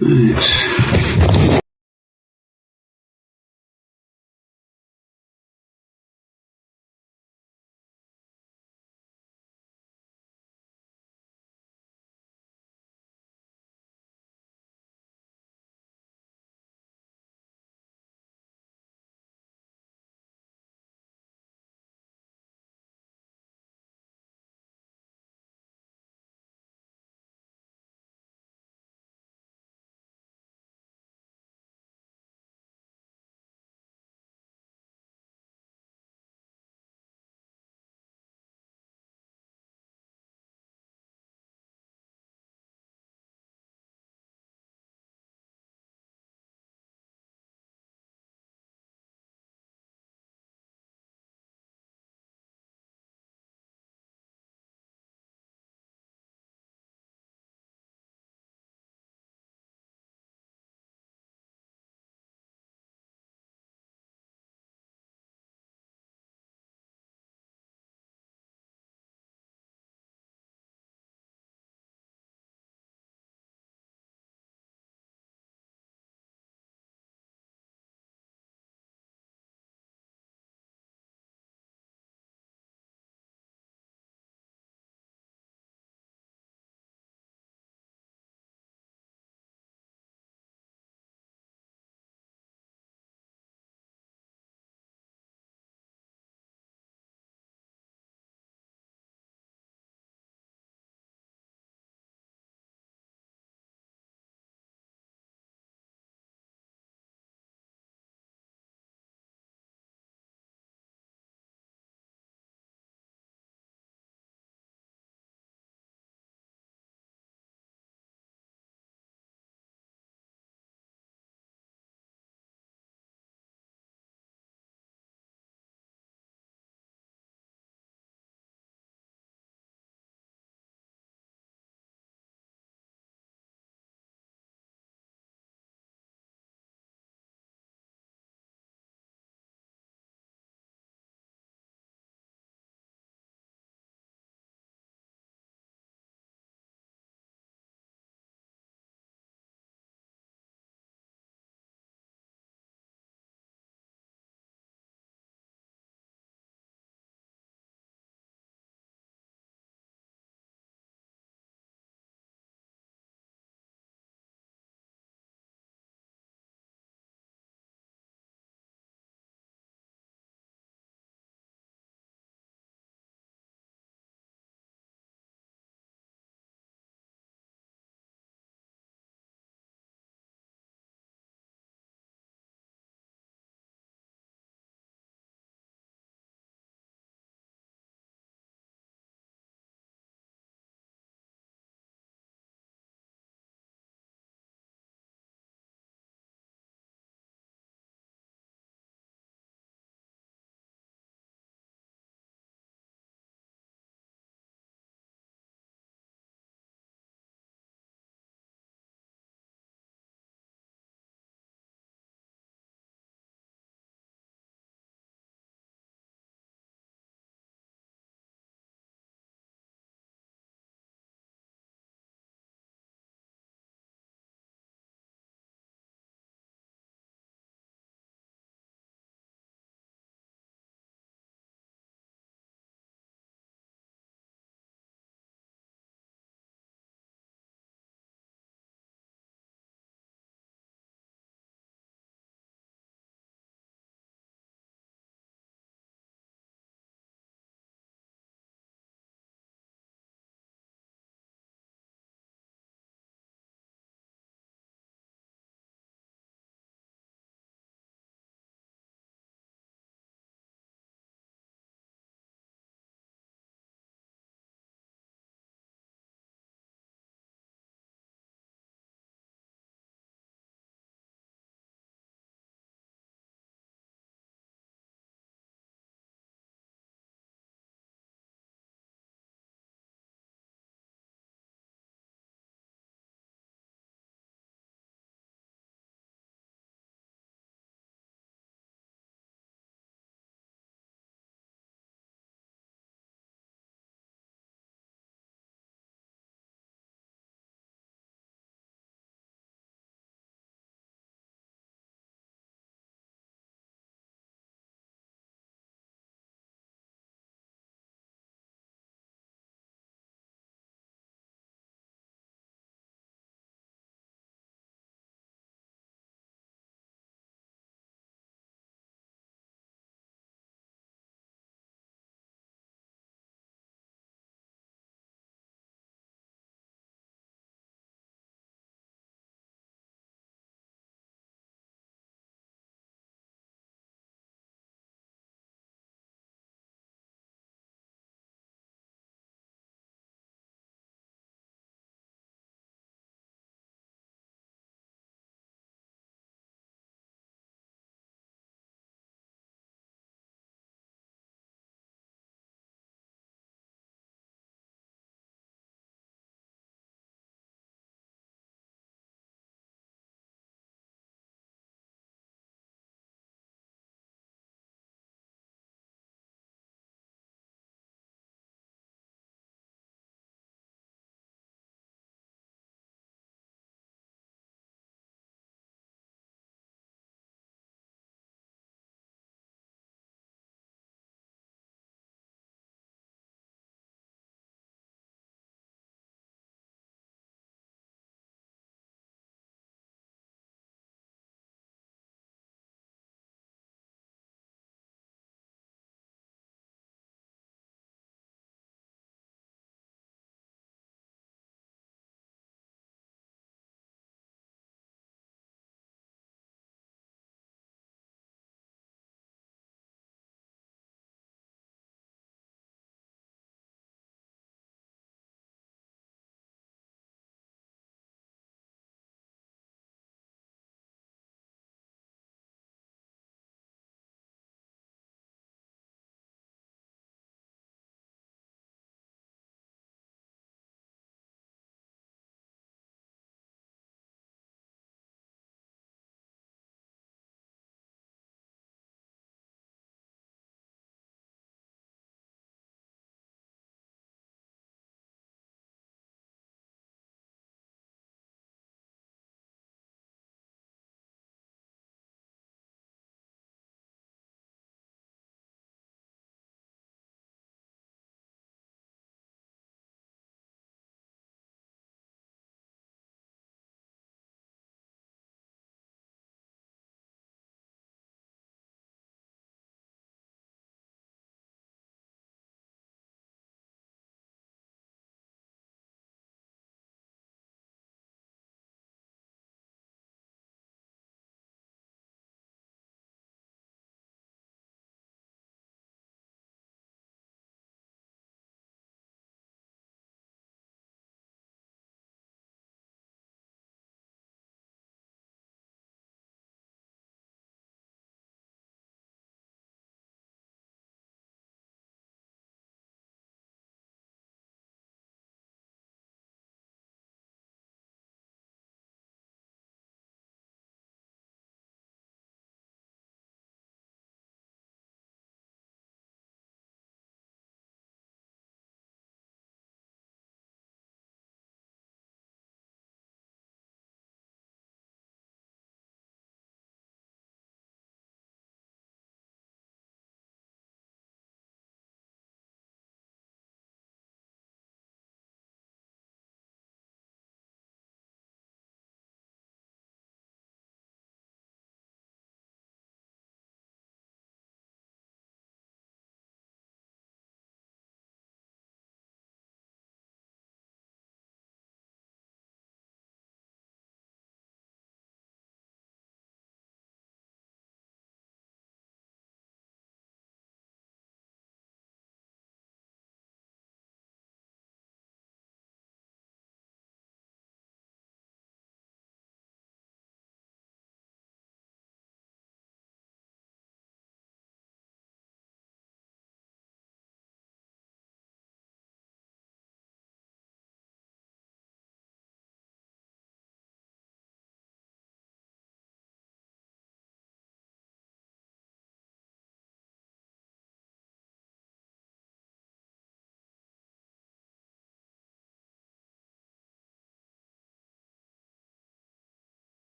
Right.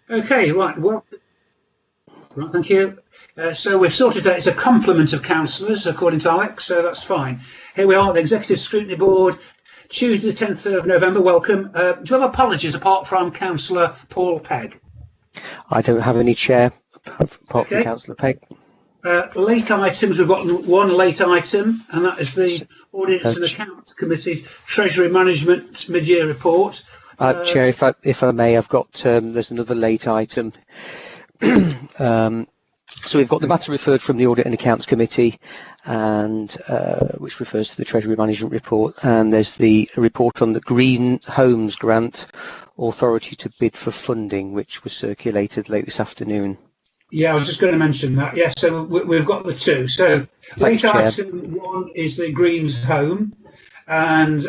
Okay, right. Well, right, thank you. So we've sorted out it's a complement of councillors, according to Alex, so that's fine. Here we are, the Executive Scrutiny Board, Tuesday the 10th of November, welcome. Do you have apologies apart from Councillor Paul Pegg? I don't have any, Chair, apart from Councillor Pegg. Late items, we've got one late item, and that is the Audits and Accounts Committee Treasury Management Mid-Year Report. Chair, if I may, I've got, there's another late item. So we've got the matter referred from the Audit and Accounts Committee, and which refers to the Treasury Management Report, and there's the report on the Green Homes Grant Authority to bid for funding, which was circulated late this afternoon. Yeah, I was just going to mention that. Yes, so we've got the two. So late item one is the Greens Home, and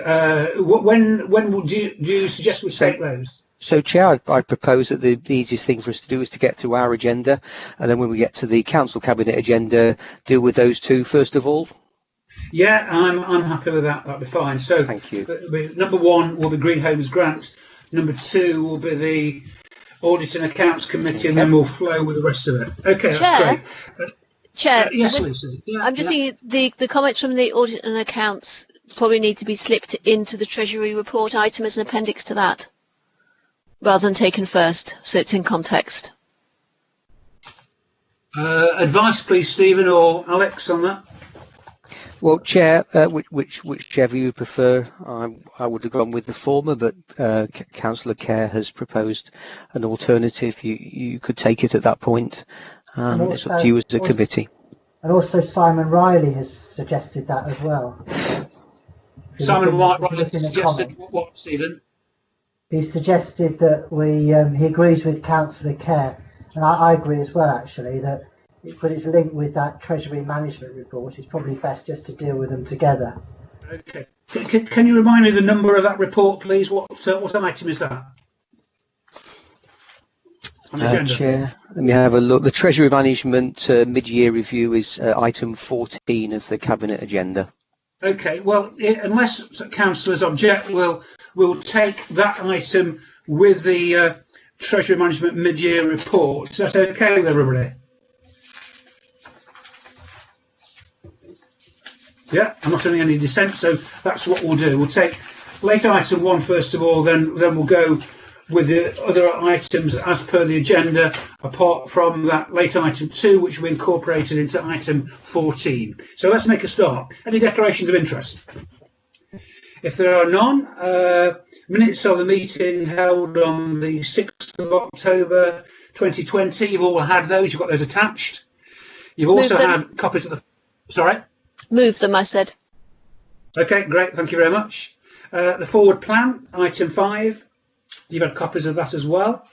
when do you suggest we take those? So, Chair, I propose that the easiest thing for us to do is to get through our agenda, and then when we get to the Council Cabinet agenda, deal with those two first of all. Yeah, I'm happy with that. That'll be fine. So, thank you. Number one will be Green Homes Grant. Number two will be the Audit and Accounts Committee, and then we'll flow with the rest of it. Okay, Chair, that's great. Chair, yes, Lucy. Yeah, I'm just thinking the comments from the Audit and Accounts probably need to be slipped into the Treasury Report item as an appendix to that, rather than taken first, so it's in context. Advice, please, Stephen or Alex, on that. Well, Chair, whichever you prefer. I would have gone with the former, but Councillor Kerr has proposed an alternative. You could take it at that point. It's up to you as a committee. And also Simon Riley has suggested that as well. Simon Riley suggested what, Stephen? He suggested that he agrees with Councillor Kerr, and I agree as well, actually, that because it's linked with that Treasury Management Report, it's probably best just to deal with them together. Okay. Can you remind me the number of that report, please? What item is that? Chair, let me have a look. The Treasury Management Mid-Year Review is item 14 of the Cabinet agenda. Okay, well, unless councillors object, we'll take that item with the Treasury Management Mid-Year Report. Is that okay with everybody? Yeah, I'm not having any dissent, so that's what we'll do. We'll take late item one first of all, then we'll go with the other items as per the agenda, apart from that late item 2, which we incorporated into item 14. So let's make a start. Any declarations of interest? If there are none, minutes of the meeting held on the 6th of October 2020, you've all had those, you've got those attached. You've also had copies of the... Sorry? Move them, I said. Okay, great, thank you very much. The forward plan, item 5. You've had copies of that as well.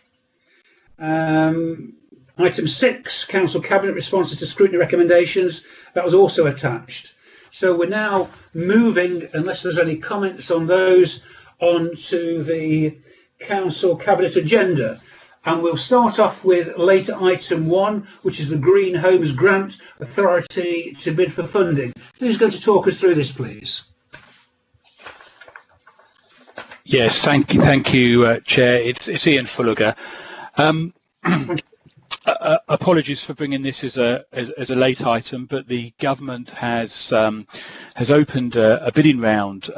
Item 6, Council Cabinet responses to scrutiny recommendations. That was also attached. So we're now moving, unless there's any comments on those, on to the Council Cabinet agenda. And we'll start off with late item 1, which is the Green Homes Grant Authority to bid for funding. Who's going to talk us through this, please? Yes, thank you, Chair. It's Ian Fulliger. Apologies for bringing this as a late item, but the government has opened a bidding round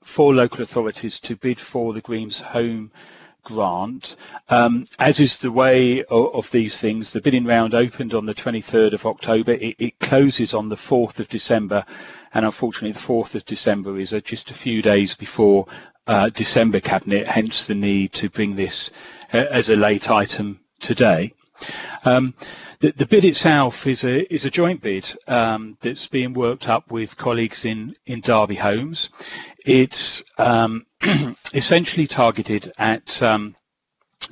for local authorities to bid for the Greens Home Grant. As is the way of these things, the bidding round opened on the 23rd of October. It closes on the 4th of December, and unfortunately the 4th of December is just a few days before December Cabinet, hence the need to bring this as a late item today. The bid itself is a joint bid that's being worked up with colleagues in Derby Homes. It's essentially targeted at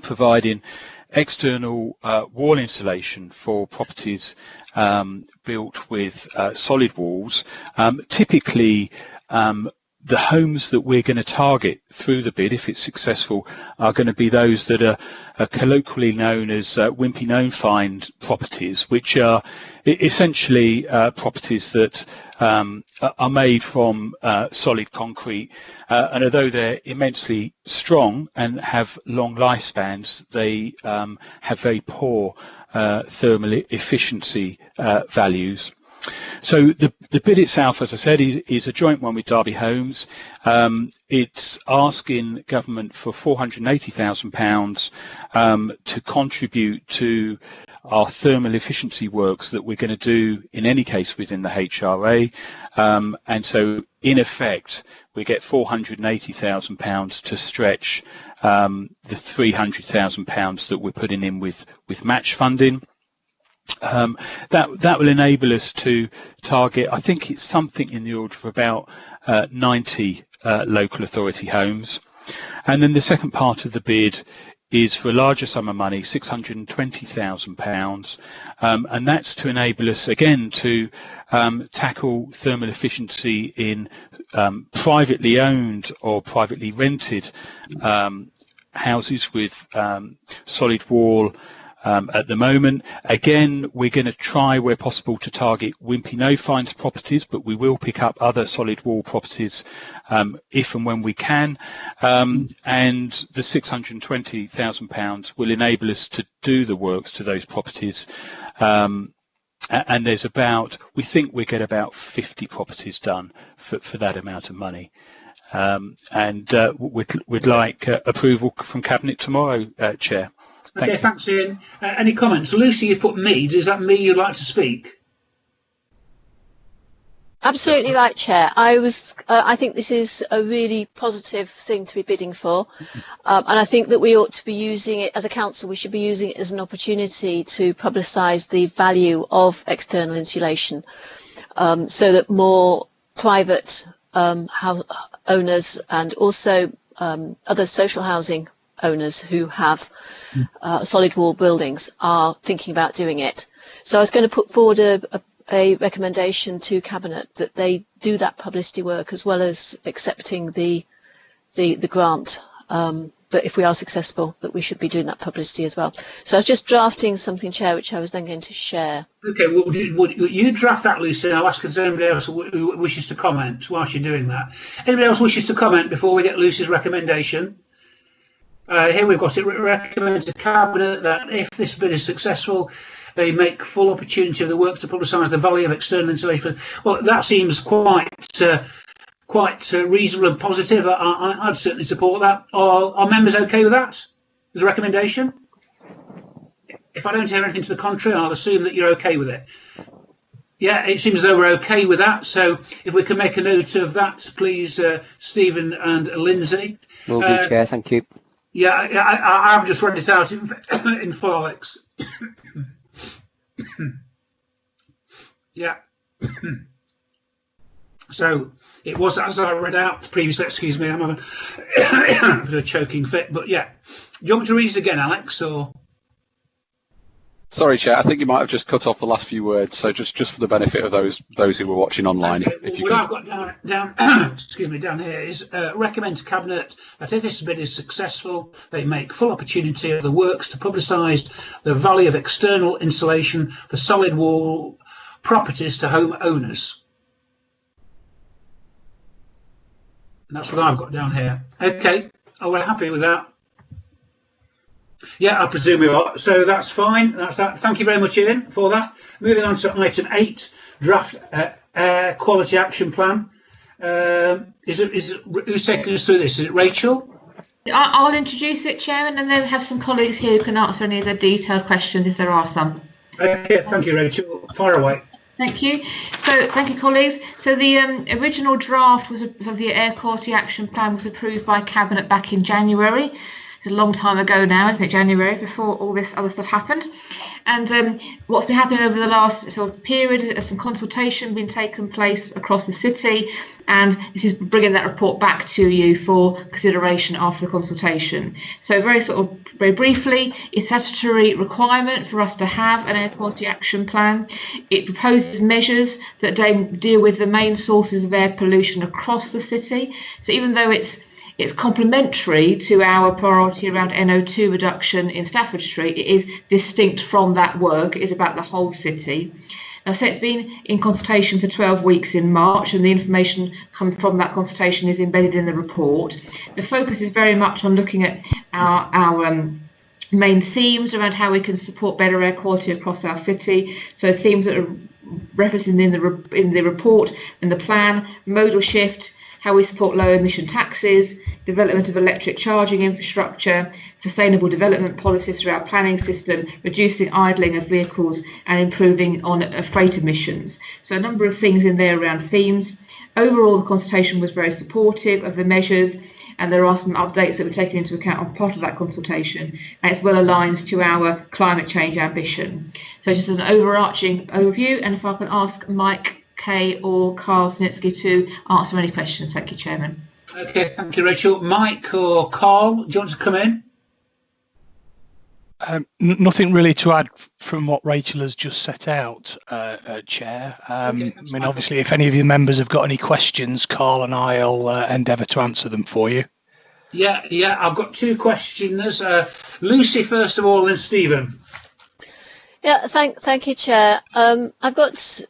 providing external wall insulation for properties the homes that we're going to target through the bid, if it's successful, are going to be those that are colloquially known as wimpy known find properties, which are essentially properties that are made from solid concrete, and although they're immensely strong and have long lifespans, they have very poor thermal efficiency values. So the bid itself, as I said, is a joint one with Derby Homes. It's asking government for £480,000 to contribute to our thermal efficiency works that we're going to do in any case within the HRA. And so in effect, we get £480,000 to stretch the £300,000 that we're putting in with match funding. That will enable us to target, I think it's something in the order of about 90 local authority homes. And then the second part of the bid is for a larger sum of money, £620,000, and that's to enable us again to tackle thermal efficiency in privately owned or privately rented houses with solid wall. At the moment, again, we're going to try where possible to target wimpy no finds properties, but we will pick up other solid wall properties if and when we can. And the £620,000 will enable us to do the works to those properties. And there's we think we get about 50 properties done for that amount of money. We'd like approval from Cabinet tomorrow, Chair. Okay, thanks, Ian. Any comments? Lucy, you put me. Does that mean you'd like to speak? Absolutely right, Chair. I think this is a really positive thing to be bidding for, and I think that we ought to be using it as a council. We should be using it as an opportunity to publicise the value of external insulation, so that more private owners and also other social housing owners who have solid wall buildings are thinking about doing it. So I was going to put forward a recommendation to Cabinet that they do that publicity work as well as accepting the grant. But if we are successful, that we should be doing that publicity as well. So I was just drafting something, Chair, which I was then going to share. Okay, well, would you draft that, Lucy? I'll ask if there's anybody else who wishes to comment whilst you're doing that. Anybody else wishes to comment before we get Lucy's recommendation? Here we've got it recommended to Cabinet that if this bid is successful, they make full opportunity of the works to publicise the value of external insulation. Well, that seems quite reasonable and positive. I'd certainly support that. Are members okay with that as a recommendation? If I don't hear anything to the contrary, I'll assume that you're okay with it. Yeah, it seems as though we're okay with that. So if we can make a note of that, please, Stephen and Lindsay. Will do, Chair. Thank you. Yeah, I've just read it out in Forex. Yeah. So it was as I read out previously. Excuse me, I'm having a bit of a choking fit. But yeah, do you want me to read it again, Alex? Or sorry, Chair, I think you might have just cut off the last few words. So just for the benefit of those who were watching online, okay, if you what could. I've got down excuse me, down here is recommend to Cabinet that if this bid is successful, they make full opportunity of the works to publicise the value of external insulation for solid wall properties to home owners. And that's what I've got down here. Okay, we're happy with that. Yeah, I presume we are. So that's fine. That's that. Thank you very much, Ian, for that. Moving on to item 8, draft air quality action plan. Who's taking us through this? Is it Rachel? I'll introduce it, Chairman, and then have some colleagues here who can answer any of the detailed questions if there are some. Okay, thank you, Rachel. Fire away. Thank you. So, thank you, colleagues. So, the original draft of the Air Quality Action Plan was approved by Cabinet back in January. a long time ago now, isn't it? January, before all this other stuff happened. And what's been happening over the last sort of period is some consultation been taken place across the city, and this is bringing that report back to you for consideration after the consultation. So very briefly, it's a statutory requirement for us to have an air quality action plan. It proposes measures that deal with the main sources of air pollution across the city. So even though it's complementary to our priority around NO2 reduction in Stafford Street, it is distinct from that work. It is about the whole city. Now, so it's been in consultation for 12 weeks in March, and the information come from that consultation is embedded in the report. The focus is very much on looking at our main themes around how we can support better air quality across our city. So themes that are referenced in the report and the plan: modal shift, how we support low emission taxis, development of electric charging infrastructure, sustainable development policies through our planning system, reducing idling of vehicles and improving on freight emissions. So a number of things in there around themes. Overall, the consultation was very supportive of the measures, and there are some updates that were taken into account on part of that consultation, and it's well aligned to our climate change ambition. So just as an overarching overview, and if I can ask Mike Kay or Carl Snitsky to answer any questions. Thank you, Chairman. Okay, thank you, Rachel. Mike or Carl, do you want to come in? Nothing really to add from what Rachel has just set out, Chair. Okay, I mean, obviously, if any of your members have got any questions, Carl and I'll endeavour to answer them for you. Yeah, I've got two questioners. Lucy, first of all, then Stephen. Yeah, thank you, Chair. I've got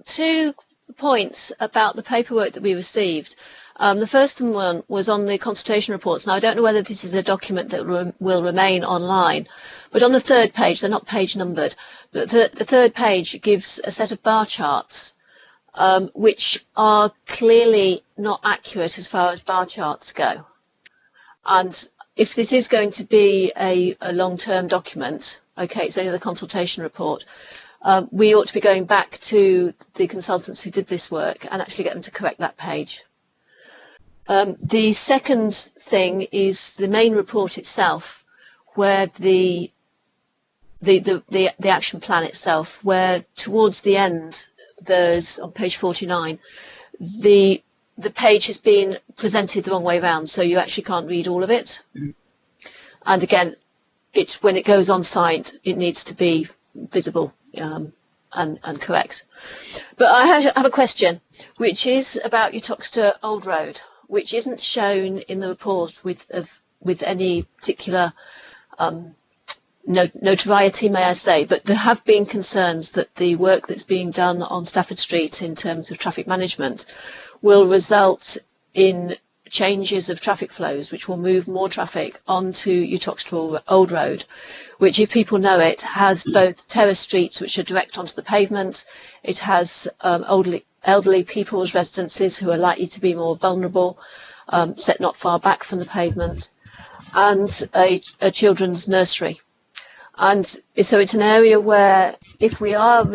2 points about the paperwork that we received. The first one was on the consultation reports. Now, I don't know whether this is a document that will remain online, but on the 3rd page, they're not page numbered, but the 3rd page gives a set of bar charts, which are clearly not accurate as far as bar charts go. And if this is going to be a long-term document, okay, it's only the consultation report, we ought to be going back to the consultants who did this work and actually get them to correct that page. The second thing is the main report itself, where the action plan itself, where towards the end, there's on page 49, the page has been presented the wrong way around, so you actually can't read all of it. And again, when it goes on site, it needs to be visible and correct. But I have a question, which is about Utoxeter Old Road, which isn't shown in the report with any particular notoriety, may I say, but there have been concerns that the work that's being done on Stafford Street in terms of traffic management will result in changes of traffic flows, which will move more traffic onto Utoxeter Old Road, which, if people know it, has both terrace streets which are direct onto the pavement. It has elderly people's residences who are likely to be more vulnerable, set not far back from the pavement, and a children's nursery. And so it's an area where, if we are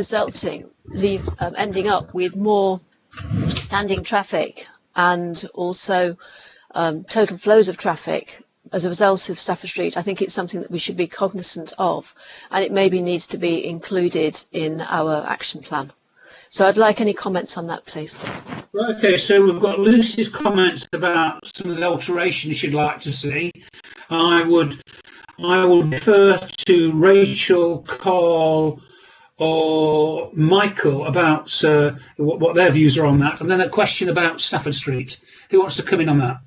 ending up with more standing traffic and also total flows of traffic as a result of Stafford Street, I think it's something that we should be cognizant of, and it maybe needs to be included in our action plan. So I'd like any comments on that, please. Okay, so we've got Lucy's comments about some of the alterations she'd like to see. I would refer to Rachel, Carl, or Michael about what their views are on that, and then a question about Stafford Street. Who wants to come in on that?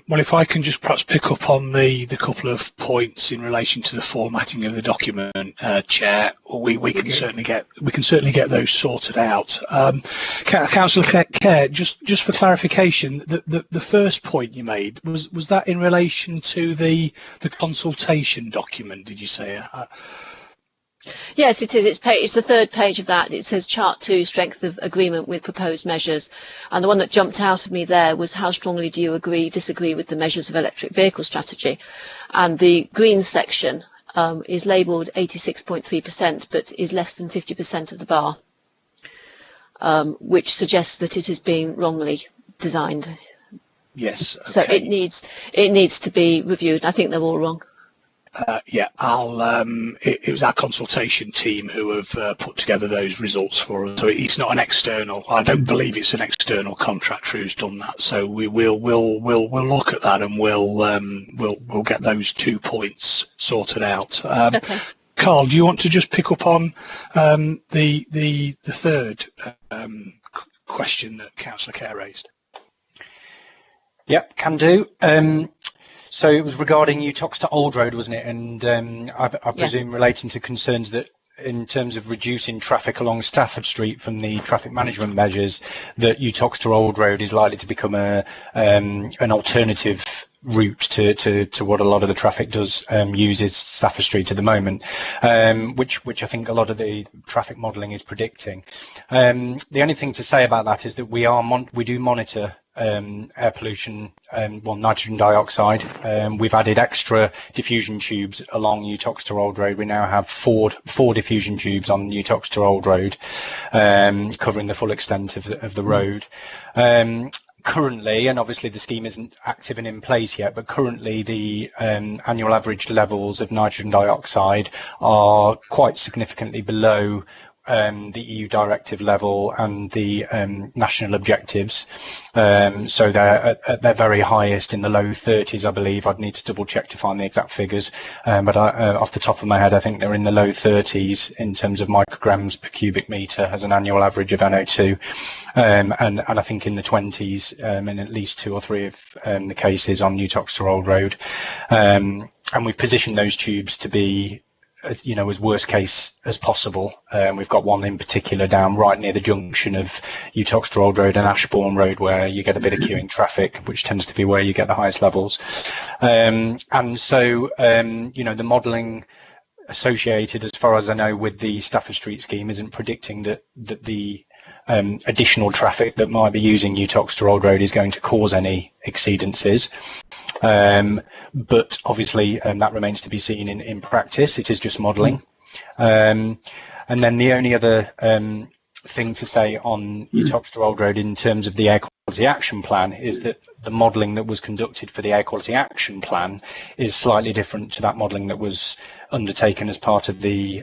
Well, if I can just perhaps pick up on the couple of points in relation to the formatting of the document, Chair, we can certainly get those sorted out. Councillor Kerr, just for clarification, the first point you made was that in relation to the consultation document? Did you say? Yes, it is. It's the 3rd page of that. It says Chart 2, strength of agreement with proposed measures. And the one that jumped out of me there was, how strongly do you disagree with the measures of electric vehicle strategy? And the green section is labelled 86.3%, but is less than 50% of the bar, which suggests that it is being wrongly designed. Yes. So Okay. it needs to be reviewed. I think they're all wrong. Yeah, it was our consultation team who have put together those results for us. So it's not an external. I don't believe it's an external contractor who's done that. So we'll look at that, and we'll get those 2 points sorted out. Okay. Carl, do you want to just pick up on the third question that Councillor Kerr raised? Yep, can do. So it was regarding UTOX to Old Road, wasn't it? And I presume relating to concerns that in terms of reducing traffic along Stafford Street from the traffic management measures, that UTOX to Old Road is likely to become an alternative route to what a lot of the traffic does uses Stafford Street at the moment, which I think a lot of the traffic modelling is predicting. The only thing to say about that is that we do monitor air pollution, nitrogen dioxide. We've added extra diffusion tubes along UTOX to Old Road. We now have four diffusion tubes on UTOX to Old Road, covering the full extent of the road. Currently, and obviously the scheme isn't active and in place yet, but currently the annual average levels of nitrogen dioxide are quite significantly below the EU directive level and the national objectives. So they're at their very highest in the low 30s, I believe. I'd need to double check to find the exact figures, but off the top of my head, I think they're in the low 30s in terms of micrograms per cubic metre as an annual average of NO2, and I think in the 20s in at least 2 or 3 of the cases on UTOX to Old Road. And we've positioned those tubes to be as worst case as possible. We've got one in particular down right near the junction of UTOX to Old Road and Ashbourne Road, where you get a bit of queuing traffic, which tends to be where you get the highest levels. And so, the modelling associated, as far as I know, with the Stafford Street scheme isn't predicting that the additional traffic that might be using UTOX to Old Road is going to cause any exceedances. But obviously that remains to be seen in practice. It is just modelling. And then the only other thing to say on UTOX to Old Road in terms of the air quality action plan is that the modelling that was conducted for the air quality action plan is slightly different to that modelling that was undertaken as part of the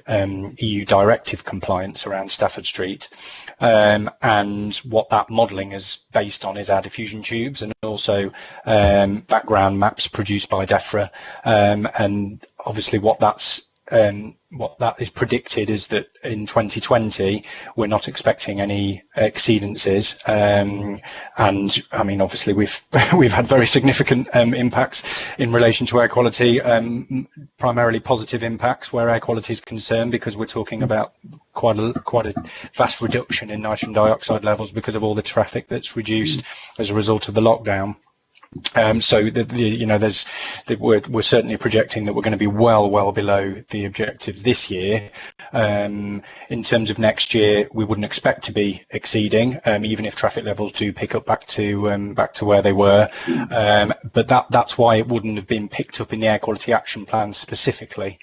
EU directive compliance around Stafford Street. And what that modelling is based on is our diffusion tubes and also background maps produced by DEFRA. And obviously what that is predicted is that in 2020 we're not expecting any exceedances, and I mean obviously we've had very significant impacts in relation to air quality, primarily positive impacts where air quality is concerned, because we're talking about quite a vast reduction in nitrogen dioxide levels because of all the traffic that's reduced as a result of the lockdown. So we're certainly projecting that we're going to be well below the objectives this year. In terms of next year, we wouldn't expect to be exceeding, even if traffic levels do pick up back to where they were. But that's why it wouldn't have been picked up in the air quality action plan specifically.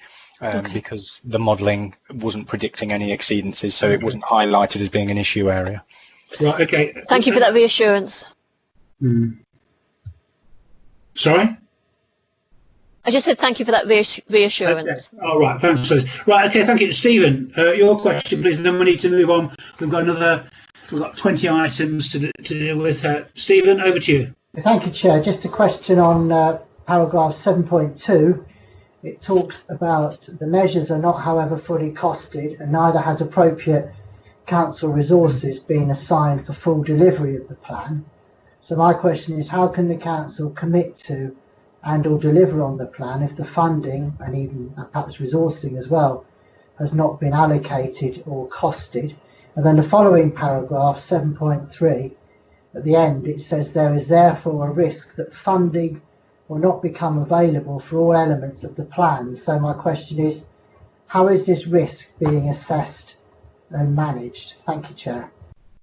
Because the modelling wasn't predicting any exceedances, so it wasn't highlighted as being an issue area. Right. Okay. Thank you for that reassurance. Sorry? I just said thank you for that reassurance. Okay. All right, thanks. Right, okay, thank you. Stephen, your question, please, and then we need to move on. We've got 20 items to deal with. Stephen, over to you. Thank you, Chair. Just a question on paragraph 7.2. It talks about the measures are not, however, fully costed, and neither has appropriate council resources been assigned for full delivery of the plan. So my question is, how can the council commit to and or deliver on the plan if the funding and even perhaps resourcing as well has not been allocated or costed? And then the following paragraph, 7.3, at the end it says there is therefore a risk that funding will not become available for all elements of the plan. So my question is, how is this risk being assessed and managed? Thank you, Chair.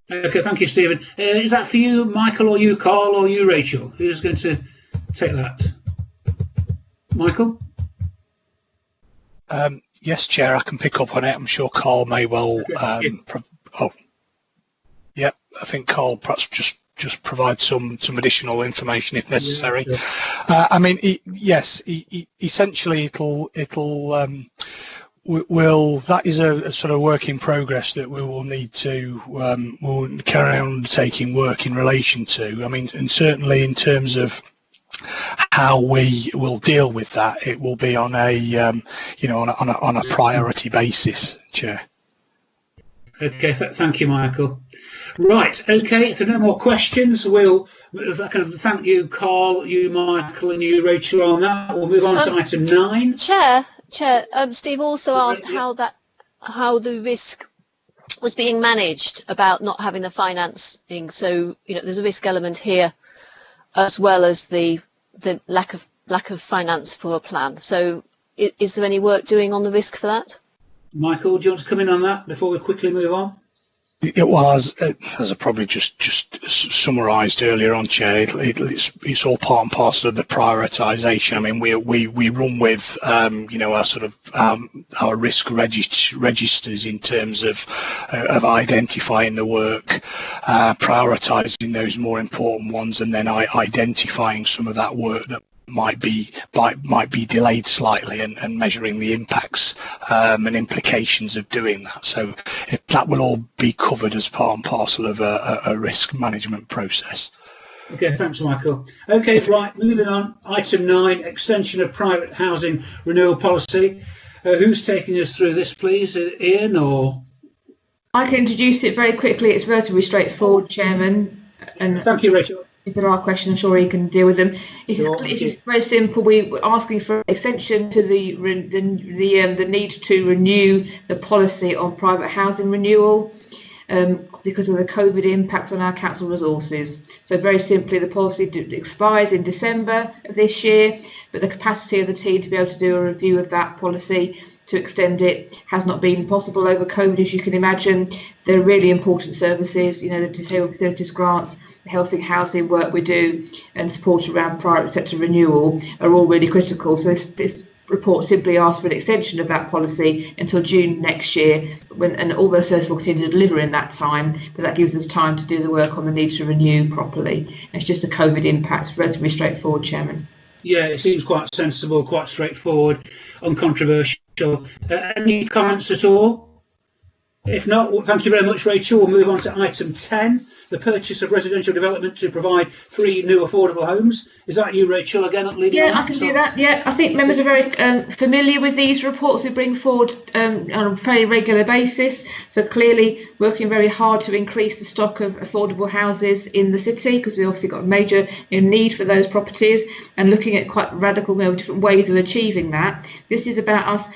Okay, thank you, Stephen. Is that for you, Michael, or you, Carl, or you, Rachel? Who's going to take that? Michael? Yes, Chair, I can pick up on it. I'm sure Carl may well. I think Carl perhaps just just provide some additional information if necessary. Yeah, sure. I mean, essentially, that is a sort of work in progress that we will need to we'll carry on undertaking work in relation to. I mean, and certainly in terms of how we will deal with that, it will be on a on a priority basis, Chair. Okay, thank you, Michael. Right, okay, if there are no more questions, we'll kind of thank you, Carl, you, Michael, and you, Rachel, on that. We'll move on to item 9. Chair, Steve also asked how the risk was being managed about not having the financing. So, there's a risk element here, as well as the lack of finance for a plan. So, is there any work doing on the risk for that? Michael, do you want to come in on that before we quickly move on? It was, as I probably just summarised earlier on, Chair, it's all part and parcel of the prioritisation. I mean, we run with our sort of our risk registers in terms of identifying the work, prioritising those more important ones, and then identifying some of that work that might be delayed slightly, and measuring the impacts and implications of doing that. So that will all be covered as part and parcel of a risk management process. Okay, thanks, Michael. Okay, right, moving on. Item 9, extension of private housing renewal policy. Who's taking us through this, please? Ian, or? I can introduce it very quickly. It's relatively straightforward, Chairman. And thank you, Rachel. If there are questions, I'm sure he can deal with them. It's just very simple. We're asking for extension to the need to renew the policy on private housing renewal because of the COVID impacts on our council resources. So very simply, the policy expires in December of this year, but the capacity of the team to be able to do a review of that policy to extend it has not been possible over COVID, as you can imagine. They're really important services, the disabled facilities grants, health and housing work we do, and support around private sector renewal are all really critical. So this report simply asks for an extension of that policy until June next year, and all those services will continue to deliver in that time, but that gives us time to do the work on the need to renew properly. And it's just a COVID impact, relatively straightforward, Chairman. Yeah, it seems quite sensible, quite straightforward, uncontroversial. Any comments at all? If not, thank you very much, Rachel. We'll move on to item 10, the purchase of residential development to provide 3 new affordable homes. Is that you, Rachel, again? Yeah, I can do that. Yeah, I think members are very familiar with these reports we bring forward on a fairly regular basis. So clearly working very hard to increase the stock of affordable houses in the city, because we obviously got a major need for those properties, and looking at quite radical different ways of achieving that. This is about us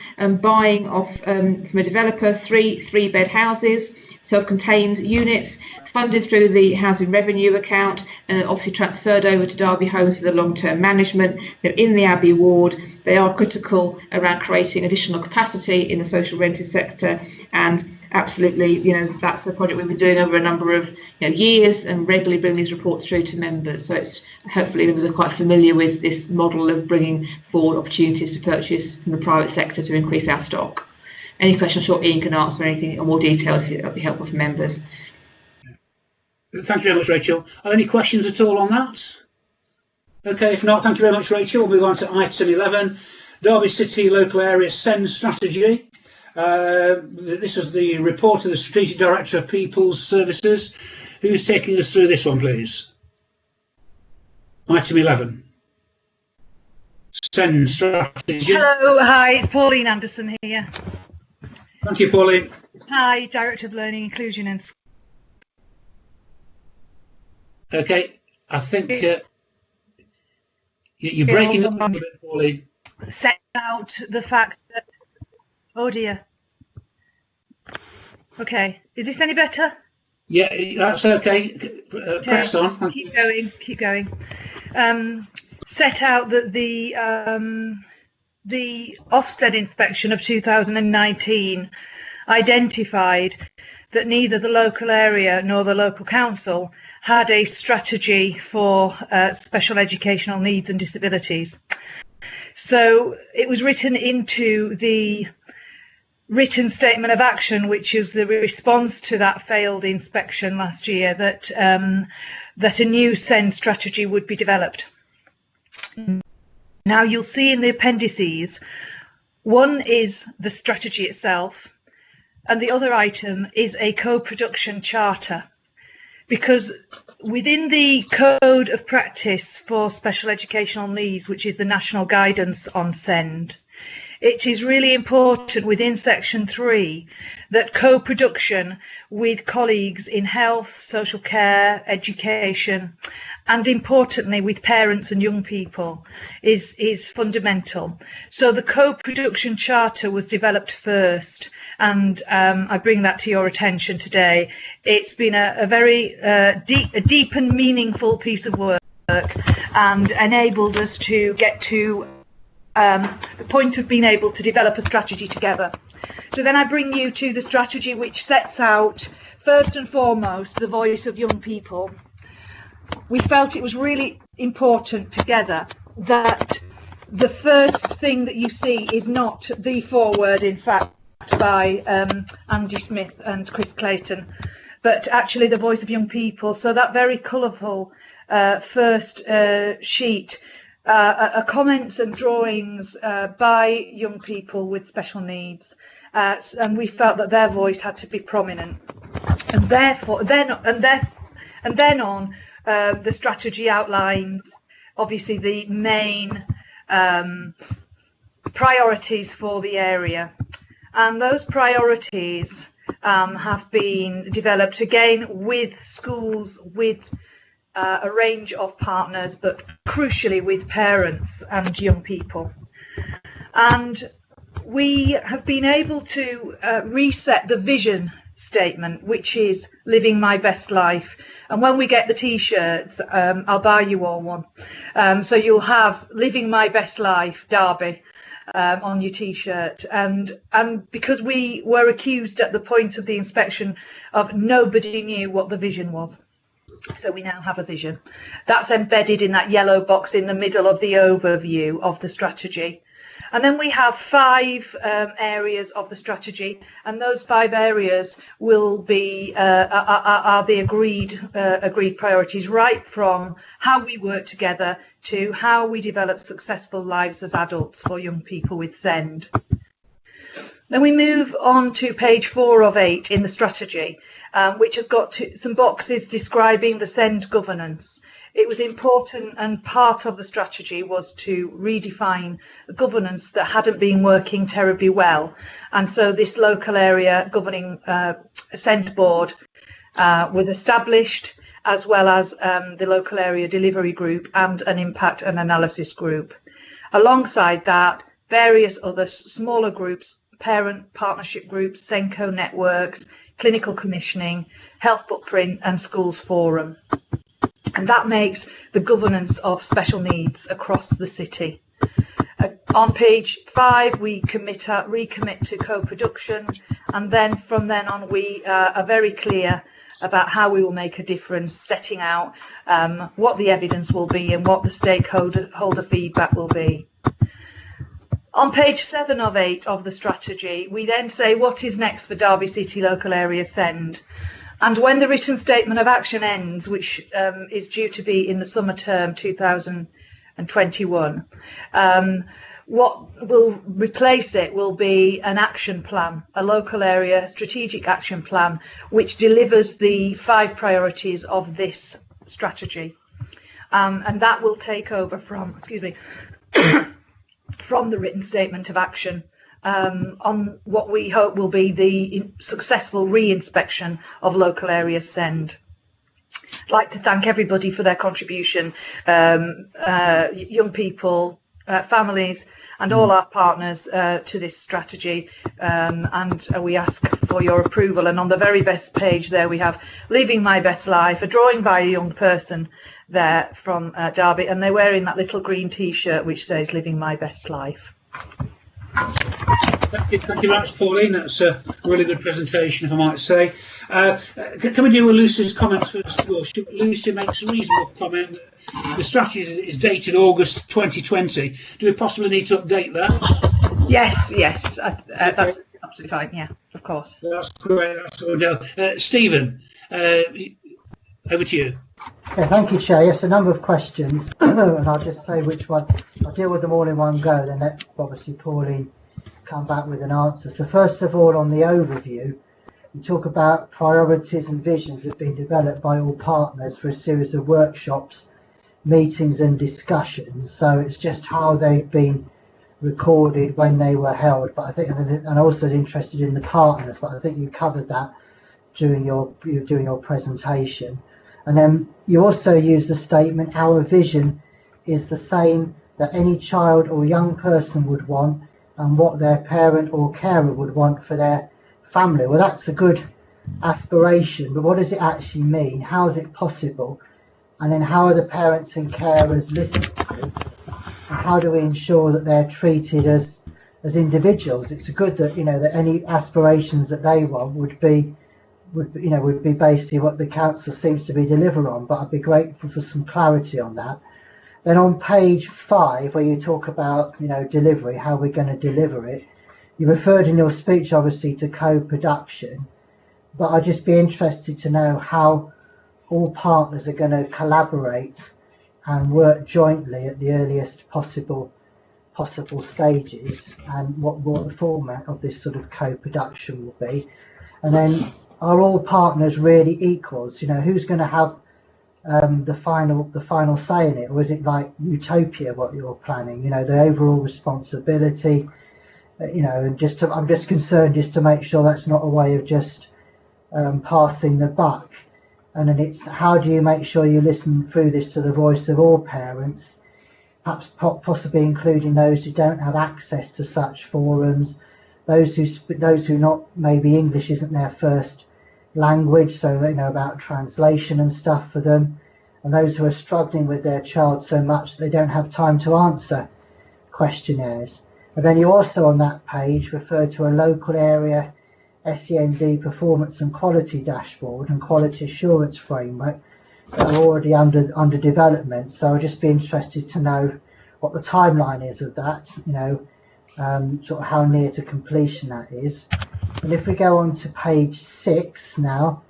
buying off from a developer 3 houses, self-contained units, funded through the housing revenue account, and obviously transferred over to Derby Homes for the long-term management. They're in the Abbey ward. They are critical around creating additional capacity in the social rented sector, and absolutely, that's a project we've been doing over a number of years, and regularly bring these reports through to members. So it's hopefully members are quite familiar with this model of bringing forward opportunities to purchase from the private sector to increase our stock. Any questions, I'm sure Ian can answer anything in more detail if it would be helpful for members. Thank you very much, Rachel. Are there any questions at all on that? Okay, if not, thank you very much, Rachel. We'll move on to item 11, Derby City Local Area SEND Strategy. This is the report of the Strategic Director of People's Services. Who's taking us through this one, please? Item 11. SEND Strategy. Hello, hi, it's Pauline Anderson here. Thank you, Pauline. Hi, Director of Learning, Inclusion and... Okay, I think you're breaking up a bit, Pauline. Set out the fact that... Oh dear. Okay, is this any better? Yeah, that's okay. Press on. Keep going. Set out that the Ofsted inspection of 2019 identified that neither the local area nor the local council had a strategy for special educational needs and disabilities. So it was written into the written statement of action, which is the response to that failed inspection last year, that that a new SEND strategy would be developed. Now you'll see in the appendices, one is the strategy itself, and the other item is a co-production charter, because within the Code of Practice for Special Educational Needs, which is the national guidance on SEND, it is really important within section 3 that co-production with colleagues in health, social care, education, and importantly with parents and young people is fundamental. So the co-production charter was developed first, and I bring that to your attention today. It's been a very deep and meaningful piece of work, and enabled us to get to the point of being able to develop a strategy together. So then I bring you to the strategy, which sets out first and foremost the voice of young people. We felt it was really important together that the first thing that you see is not the foreword, in fact, by Andy Smith and Chris Clayton, but actually the voice of young people. So that very colourful first sheet are comments and drawings by young people with special needs, and we felt that their voice had to be prominent. And therefore, then on, the strategy outlines obviously the main priorities for the area, and those priorities have been developed again with schools, with a range of partners, but crucially with parents and young people. And we have been able to reset the vision statement, which is living my best life. And when we get the t-shirts, I'll buy you all one. So you'll have living my best life Derby on your t-shirt. And because we were accused at the point of the inspection of nobody knew what the vision was. So we now have a vision. That's embedded in that yellow box in the middle of the overview of the strategy. And then we have 5 areas of the strategy, and those 5 areas will be are the agreed priorities, right from how we work together to how we develop successful lives as adults for young people with SEND. Then we move on to page 4 of 8 in the strategy, which has got some boxes describing the SEND governance. It was important, and part of the strategy was to redefine the governance that hadn't been working terribly well. And so this local area governing SEND board was established, as well as the local area delivery group and an impact and analysis group. Alongside that, various other smaller groups, parent partnership groups, SENCO networks, clinical commissioning, health footprint and schools forum. And that makes the governance of special needs across the city. On page 5, we recommit to co-production, and then from then on we are very clear about how we will make a difference, setting out what the evidence will be and what the stakeholder feedback will be. On page 7 of 8 of the strategy, we then say what is next for Derby City Local Area SEND. And when the written statement of action ends, which is due to be in the summer term 2021, what will replace it will be an action plan, a local area strategic action plan, which delivers the 5 priorities of this strategy. And that will take over from, from the written statement of action on what we hope will be the successful re-inspection of local area SEND. I'd like to thank everybody for their contribution, young people, families and all our partners to this strategy, and we ask for your approval. And on the very best page there we have Living My Best Life, a drawing by a young person there from Derby, and they're wearing that little green t-shirt which says Living My Best Life. Thank you very much, Pauline. That's a really good presentation, if I might say. Can we deal with Lucy's comments first? Well, Lucy makes a reasonable comment. The strategy is dated August 2020. Do we possibly need to update that? Yes, that's absolutely fine. Yeah, of course. That's great. That's what we'll do. Stephen, over to you. Yeah, thank you, Chair. Yes, a number of questions, and I'll just say which one. I'll deal with them all in one go, then let obviously Pauline come back with an answer. So first of all, on the overview, you talk about priorities and visions have been developed by all partners for a series of workshops, meetings and discussions. So it's just how they've been recorded, when they were held. But I think, and I also was interested in the partners, but I think you covered that during your presentation. And then you also use the statement, our vision is the same that any child or young person would want and what their parent or carer would want for their family. Well, that's a good aspiration, but what does it actually mean? How is it possible? And then how are the parents and carers listened to? And how do we ensure that they're treated as individuals? It's good that, that any aspirations that they want would be basically what the council seems to be delivering on, but I'd be grateful for some clarity on that. Then on page 5, where you talk about delivery, how we're going to deliver it, you referred in your speech obviously to co-production, but I'd just be interested to know how all partners are going to collaborate and work jointly at the earliest possible stages, and what the format of this sort of co-production will be. And then, are all partners really equals? Who's going to have the final say in it, or is it like utopia what you're planning? The overall responsibility. And I'm just concerned just to make sure that's not a way of just passing the buck. And then it's how do you make sure you listen through this to the voice of all parents, perhaps possibly including those who don't have access to such forums, those who not maybe English isn't their first language, so they know about translation and stuff for them, and those who are struggling with their child so much they don't have time to answer questionnaires. And then you also on that page refer to a local area SEND performance and quality dashboard and quality assurance framework that are already under development. So I'd just be interested to know what the timeline is of that, sort of how near to completion that is. And if we go on to page 6 now,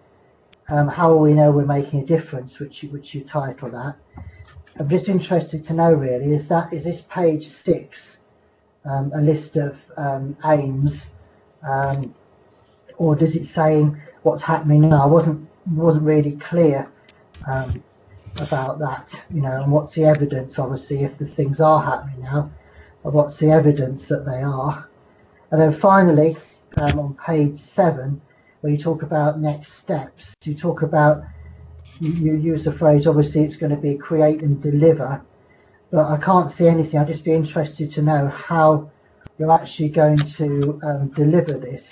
how will we know we're making a difference, which you title that. I'm just interested to know really, is this page 6 a list of aims, or does it saying what's happening now? I wasn't really clear about that, and what's the evidence, obviously, if the things are happening now, and what's the evidence that they are. And then finally, on page 7, where you talk about next steps, you talk about, you use the phrase, obviously it's going to be create and deliver, but I can't see anything. I'd just be interested to know how you're actually going to deliver this,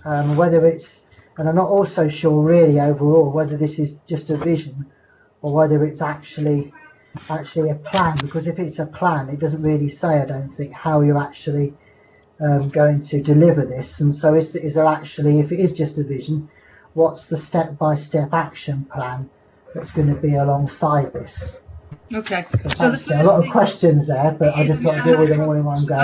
whether it's, and I'm not also sure really overall whether this is just a vision or whether it's actually a plan, because if it's a plan it doesn't really say, I don't think, how you're actually going to deliver this. And so is there actually, if it is just a vision, what's the step-by-step action plan that's going to be alongside this? Okay, so a lot of questions there, but I just want to deal with them all in one go.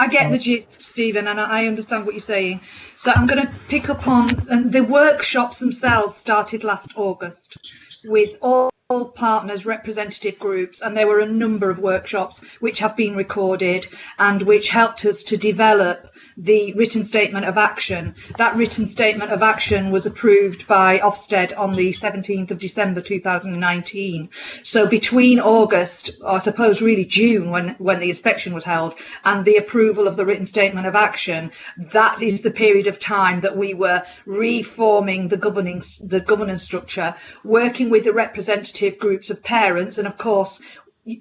I get the gist, Stephen, and I understand what you're saying. So I'm going to pick up on the workshops themselves. Started last August with all partners, representative groups, and there were a number of workshops which have been recorded and which helped us to develop the written statement of action. That written statement of action was approved by Ofsted on the 17th of December 2019. So between August, or I suppose really June, when the inspection was held, and the approval of the written statement of action, that is the period of time that we were reforming the governance structure, working with the representative groups of parents, and of course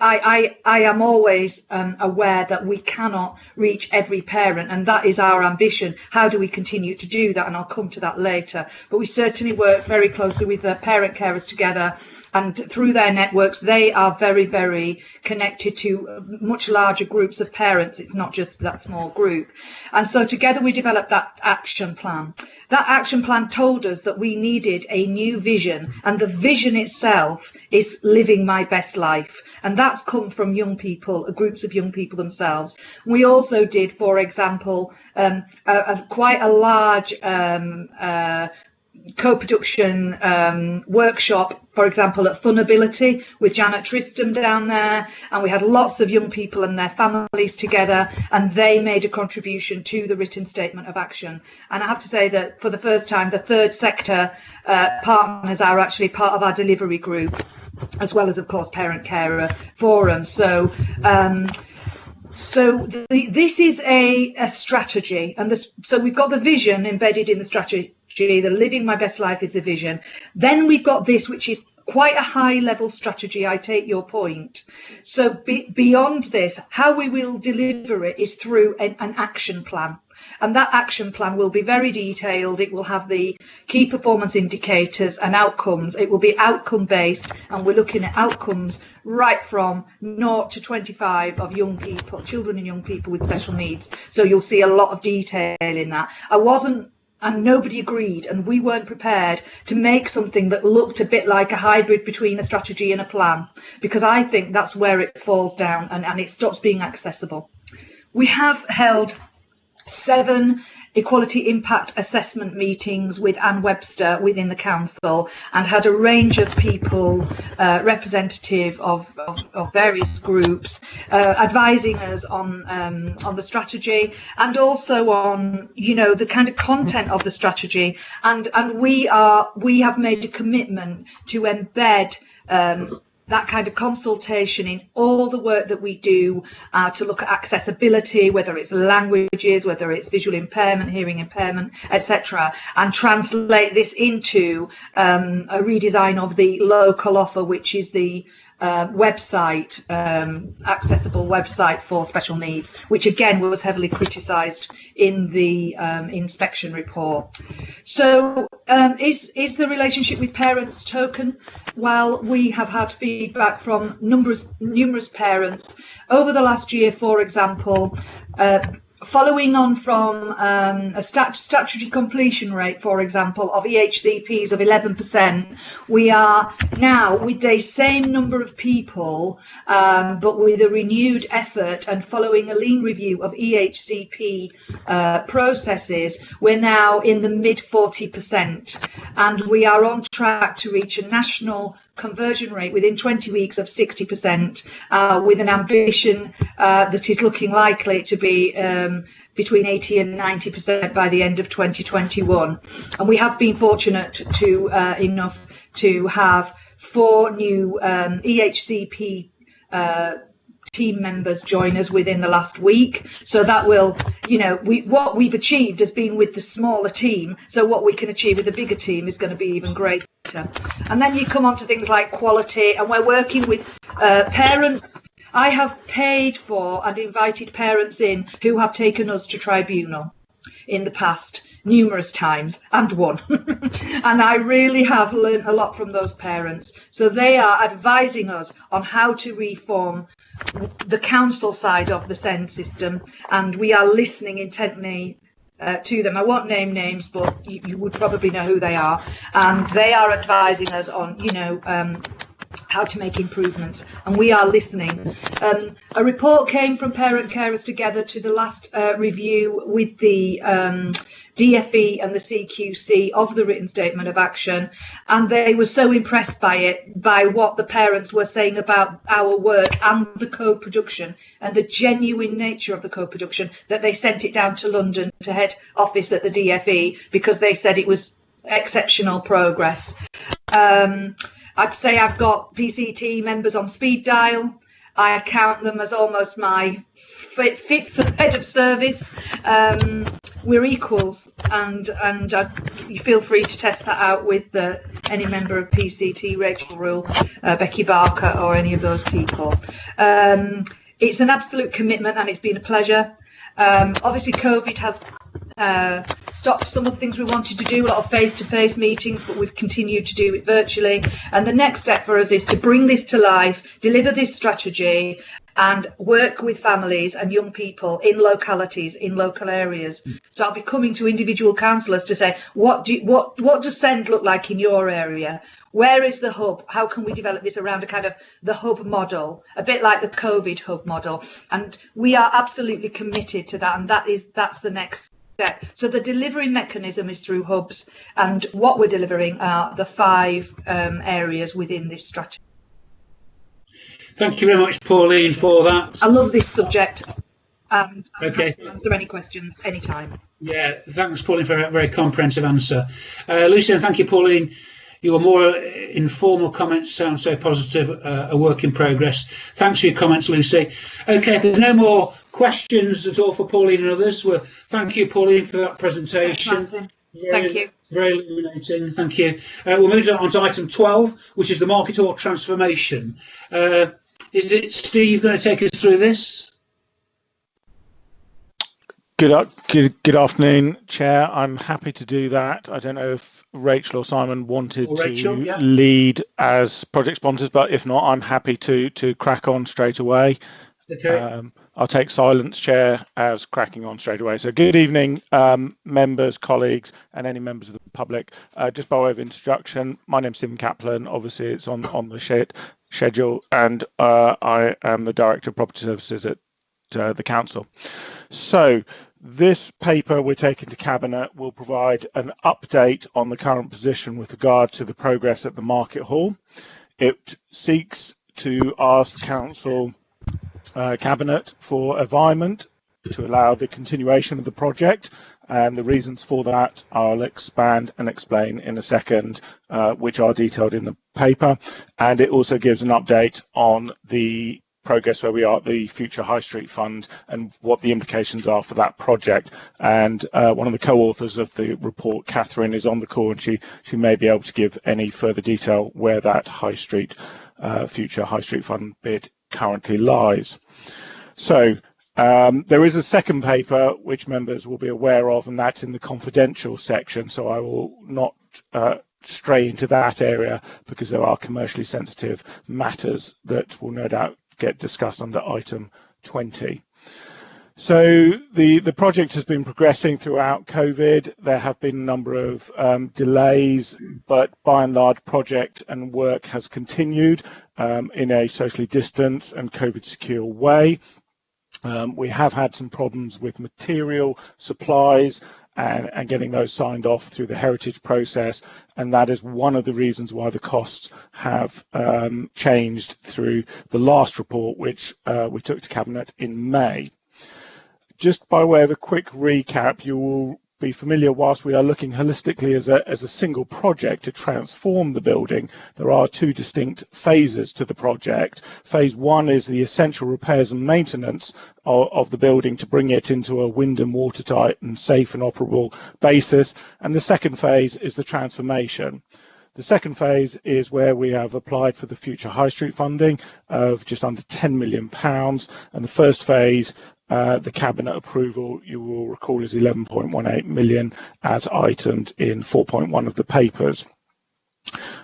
I am always aware that we cannot reach every parent, and that is our ambition. How do we continue to do that? And I'll come to that later. But we certainly work very closely with the parent carers together, and through their networks they are very, very connected to much larger groups of parents. It's not just that small group. And so together we developed that action plan. That action plan told us that we needed a new vision, and the vision itself is living my best life. And that's come from young people, groups of young people themselves. We also did, for example, quite a large co-production workshop, for example, at Funability with Janet Tristram down there, and we had lots of young people and their families together, and they made a contribution to the written statement of action. And I have to say that for the first time, the third sector partners are actually part of our delivery group, as well as, of course, Parent Carer Forum. So this is a strategy, and so we've got the vision embedded in the strategy. The Living My Best Life is the vision. Then we've got this, which is quite a high level strategy. I take your point. So beyond this, how we will deliver it is through an action plan. And that action plan will be very detailed. It will have the key performance indicators and outcomes. It will be outcome based, and we're looking at outcomes right from 0 to 25 of young people, children and young people with special needs. So you'll see a lot of detail in that. And nobody agreed, and we weren't prepared to make something that looked a bit like a hybrid between a strategy and a plan, because I think that's where it falls down and it stops being accessible. We have held 7 equality impact assessment meetings with Anne Webster within the council, and had a range of people, representative of various groups, advising us on the strategy, and also on, you know, the kind of content of the strategy. And we have made a commitment to embed that kind of consultation in all the work that we do, to look at accessibility, whether it's languages, whether it's visual impairment, hearing impairment, etc., and translate this into a redesign of the local offer, which is the website, accessible website for special needs, which again was heavily criticised in the inspection report. So is the relationship with parents token? Well, we have had feedback from numerous parents over the last year, for example, following on from a statutory completion rate, for example, of EHCPs of 11%, we are now with the same number of people, but with a renewed effort and following a lean review of EHCP processes, we're now in the mid 40%, and we are on track to reach a national conversion rate within 20 weeks of 60%, with an ambition that is looking likely to be between 80 and 90% by the end of 2021. And we have been fortunate to enough to have 4 new EHCP team members join us within the last week. So that will, you know, what we've achieved has been with the smaller team. So what we can achieve with a bigger team is going to be even greater. And then you come on to things like quality, and we're working with parents. I have paid for and invited parents in who have taken us to tribunal in the past numerous times and won. And I really have learned a lot from those parents. So they are advising us on how to reform the council side of the SEND system, and we are listening intently to them. I won't name names, but you would probably know who they are, and they are advising us on, you know, how to make improvements, and we are listening. A report came from Parent Carers Together to the last review with the DFE and the CQC of the written statement of action, and they were so impressed by it, by what the parents were saying about our work and the co-production and the genuine nature of the co-production, that they sent it down to London to head office at the DFE because they said it was exceptional progress. I'd say I've got PCT members on speed dial. I count them as almost my 5th head of service. We're equals, and you feel free to test that out with any member of PCT, Rachel Rule, Becky Barker, or any of those people. It's an absolute commitment, and it's been a pleasure. Obviously, COVID has stopped some of the things we wanted to do, a lot of face-to-face meetings, but we've continued to do it virtually. And the next step for us is to bring this to life, deliver this strategy, and work with families and young people in localities, in local areas. So I'll be coming to individual councillors to say, what does SEND look like in your area? Where is the hub? How can we develop this around a kind of the hub model, a bit like the COVID hub model? And we are absolutely committed to that, and that's the next set. So the delivery mechanism is through hubs, and what we're delivering are the 5 areas within this strategy. Thank you very much, Pauline, for that. I love this subject, and okay. Answer any questions anytime. Yeah, thanks, Pauline, for a very comprehensive answer. Lucy, and thank you, Pauline. Your more informal comments sound so positive, a work in progress. Thanks for your comments, Lucy. Okay, if there's no more questions at all for Pauline and others, well, thank you, Pauline, for that presentation. Thank you. Very illuminating, thank you. We'll move on to item 12, which is the market hall transformation. Is it Steve going to take us through this? Good afternoon, Chair. I'm happy to do that. I don't know if Rachel or Simon wanted to lead as project sponsors, but if not, I'm happy to crack on straight away. Okay. I'll take silence, Chair, as cracking on straight away. So good evening, members, colleagues, and any members of the public. Just by way of introduction, my name's Stephen Kaplan. Obviously, it's on the schedule, and I am the Director of Property Services at the Council. So this paper we're taking to Cabinet will provide an update on the current position with regard to the progress at the Market Hall. It seeks to ask Council Cabinet for environment to allow the continuation of the project, and the reasons for that I'll expand and explain in a second, which are detailed in the paper. And it also gives an update on the progress where we are at the Future High Street Fund and what the implications are for that project. And one of the co-authors of the report, Catherine, is on the call, and she may be able to give any further detail where that Future High Street Fund bid currently lies. So there is a second paper which members will be aware of, and that's in the confidential section, so I will not stray into that area because there are commercially sensitive matters that will no doubt get discussed under item 20. So the project has been progressing throughout COVID. There have been a number of delays, but by and large project and work has continued in a socially distanced and COVID secure way. We have had some problems with material supplies and getting those signed off through the heritage process, and that is one of the reasons why the costs have changed through the last report, which we took to Cabinet in May. Just by way of a quick recap, you will be familiar, whilst we are looking holistically as a single project to transform the building, there are 2 distinct phases to the project. Phase 1 is the essential repairs and maintenance of the building to bring it into a wind and watertight and safe and operable basis. And the second phase is the transformation. The second phase is where we have applied for the Future High Street funding of just under £10 million. And the first phase, the Cabinet approval, you will recall, is 11.18 million as itemed in 4.1 of the papers.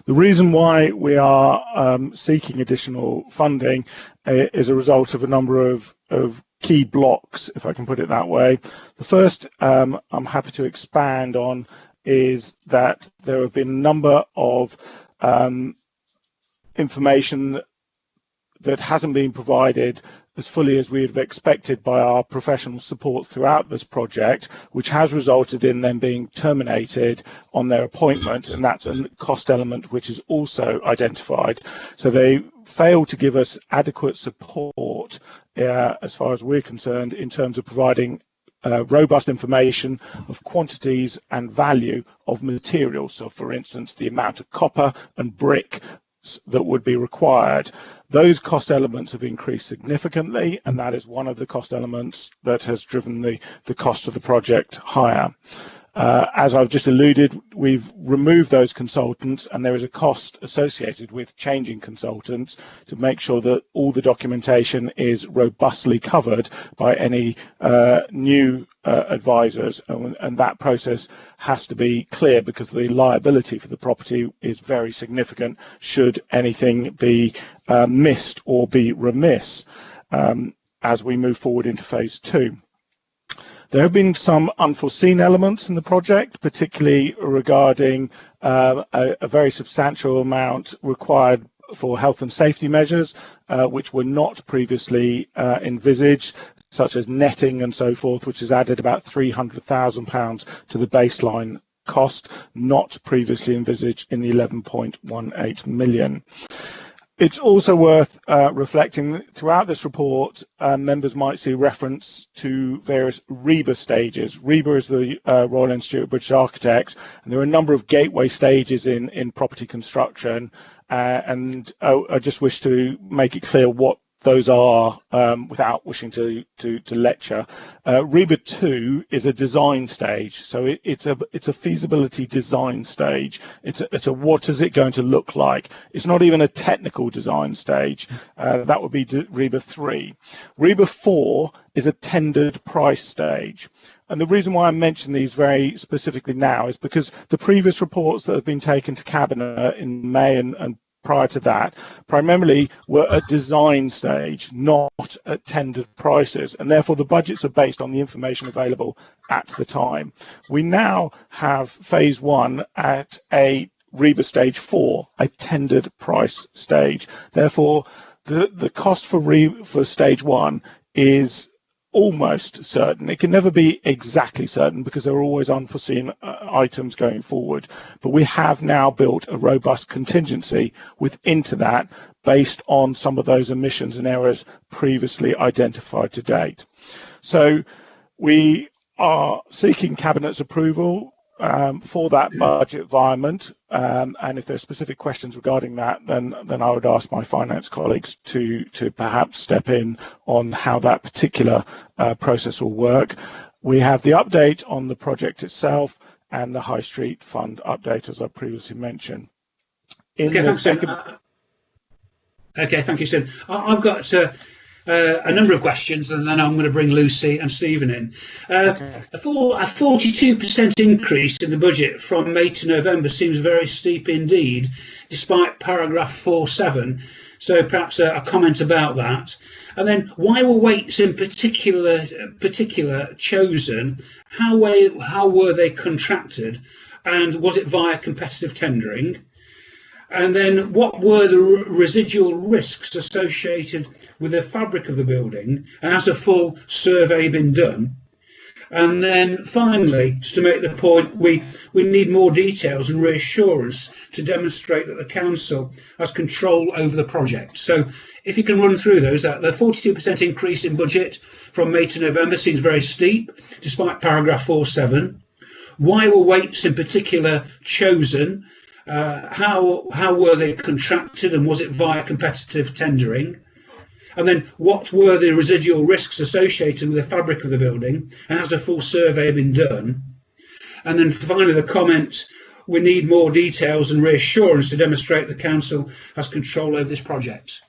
The reason why we are seeking additional funding is a result of a number of key blocks, if I can put it that way. The first I'm happy to expand on is that there have been a number of information that hasn't been provided as fully as we have expected by our professional support throughout this project, which has resulted in them being terminated on their appointment, and that's a cost element which is also identified. So they failed to give us adequate support as far as we're concerned in terms of providing robust information of quantities and value of materials. So for instance, the amount of copper and brick that would be required. Those cost elements have increased significantly, and that is one of the cost elements that has driven the cost of the project higher. As I've just alluded, we've removed those consultants, and there is a cost associated with changing consultants to make sure that all the documentation is robustly covered by any new advisors, and that process has to be clear because the liability for the property is very significant should anything be missed or be remiss as we move forward into phase 2. There have been some unforeseen elements in the project, particularly regarding a very substantial amount required for health and safety measures, which were not previously envisaged, such as netting and so forth, which has added about £300,000 to the baseline cost, not previously envisaged in the 11.18 million. It's also worth reflecting that throughout this report, members might see reference to various REBA stages. REBA is the Royal Institute of British Architects, and there are a number of gateway stages in property construction, and I just wish to make it clear what those are without wishing to lecture. REBA 2 is a design stage, so it's a feasibility design stage. It's a what is it going to look like. It's not even a technical design stage. That would be REBA 3. REBA 4 is a tendered price stage. And the reason why I mention these very specifically now is because the previous reports that have been taken to Cabinet in May and prior to that primarily were at design stage, not at tendered prices, and therefore the budgets are based on the information available at the time. We now have phase 1 at a REBA stage 4, a tendered price stage. Therefore the cost for stage 1 is almost certain. It can never be exactly certain because there are always unforeseen items going forward, but we have now built a robust contingency within that based on some of those omissions and errors previously identified to date. So we are seeking Cabinet's approval for that budget environment, and if there are specific questions regarding that, then I would ask my finance colleagues to perhaps step in on how that particular process will work. We have the update on the project itself and the High Street Fund update, as I previously mentioned. Okay, thank you, Stephen. I've got a number of questions, and then I'm going to bring Lucy and Stephen in. A 42% increase in the budget from May to November seems very steep indeed, despite paragraph 4.7. So perhaps a comment about that. And then why were weights in particular chosen? How were they contracted? And was it via competitive tendering? And then what were the residual risks associated with the fabric of the building? And has a full survey been done? And then finally, just to make the point, we need more details and reassurance to demonstrate that the council has control over the project. So if you can run through those, the 42% increase in budget from May to November seems very steep, despite paragraph 4.7. Why were weights in particular chosen? How were they contracted, and was it via competitive tendering? And then what were the residual risks associated with the fabric of the building, and has a full survey been done? And then finally the comment, we need more details and reassurance to demonstrate the council has control over this project.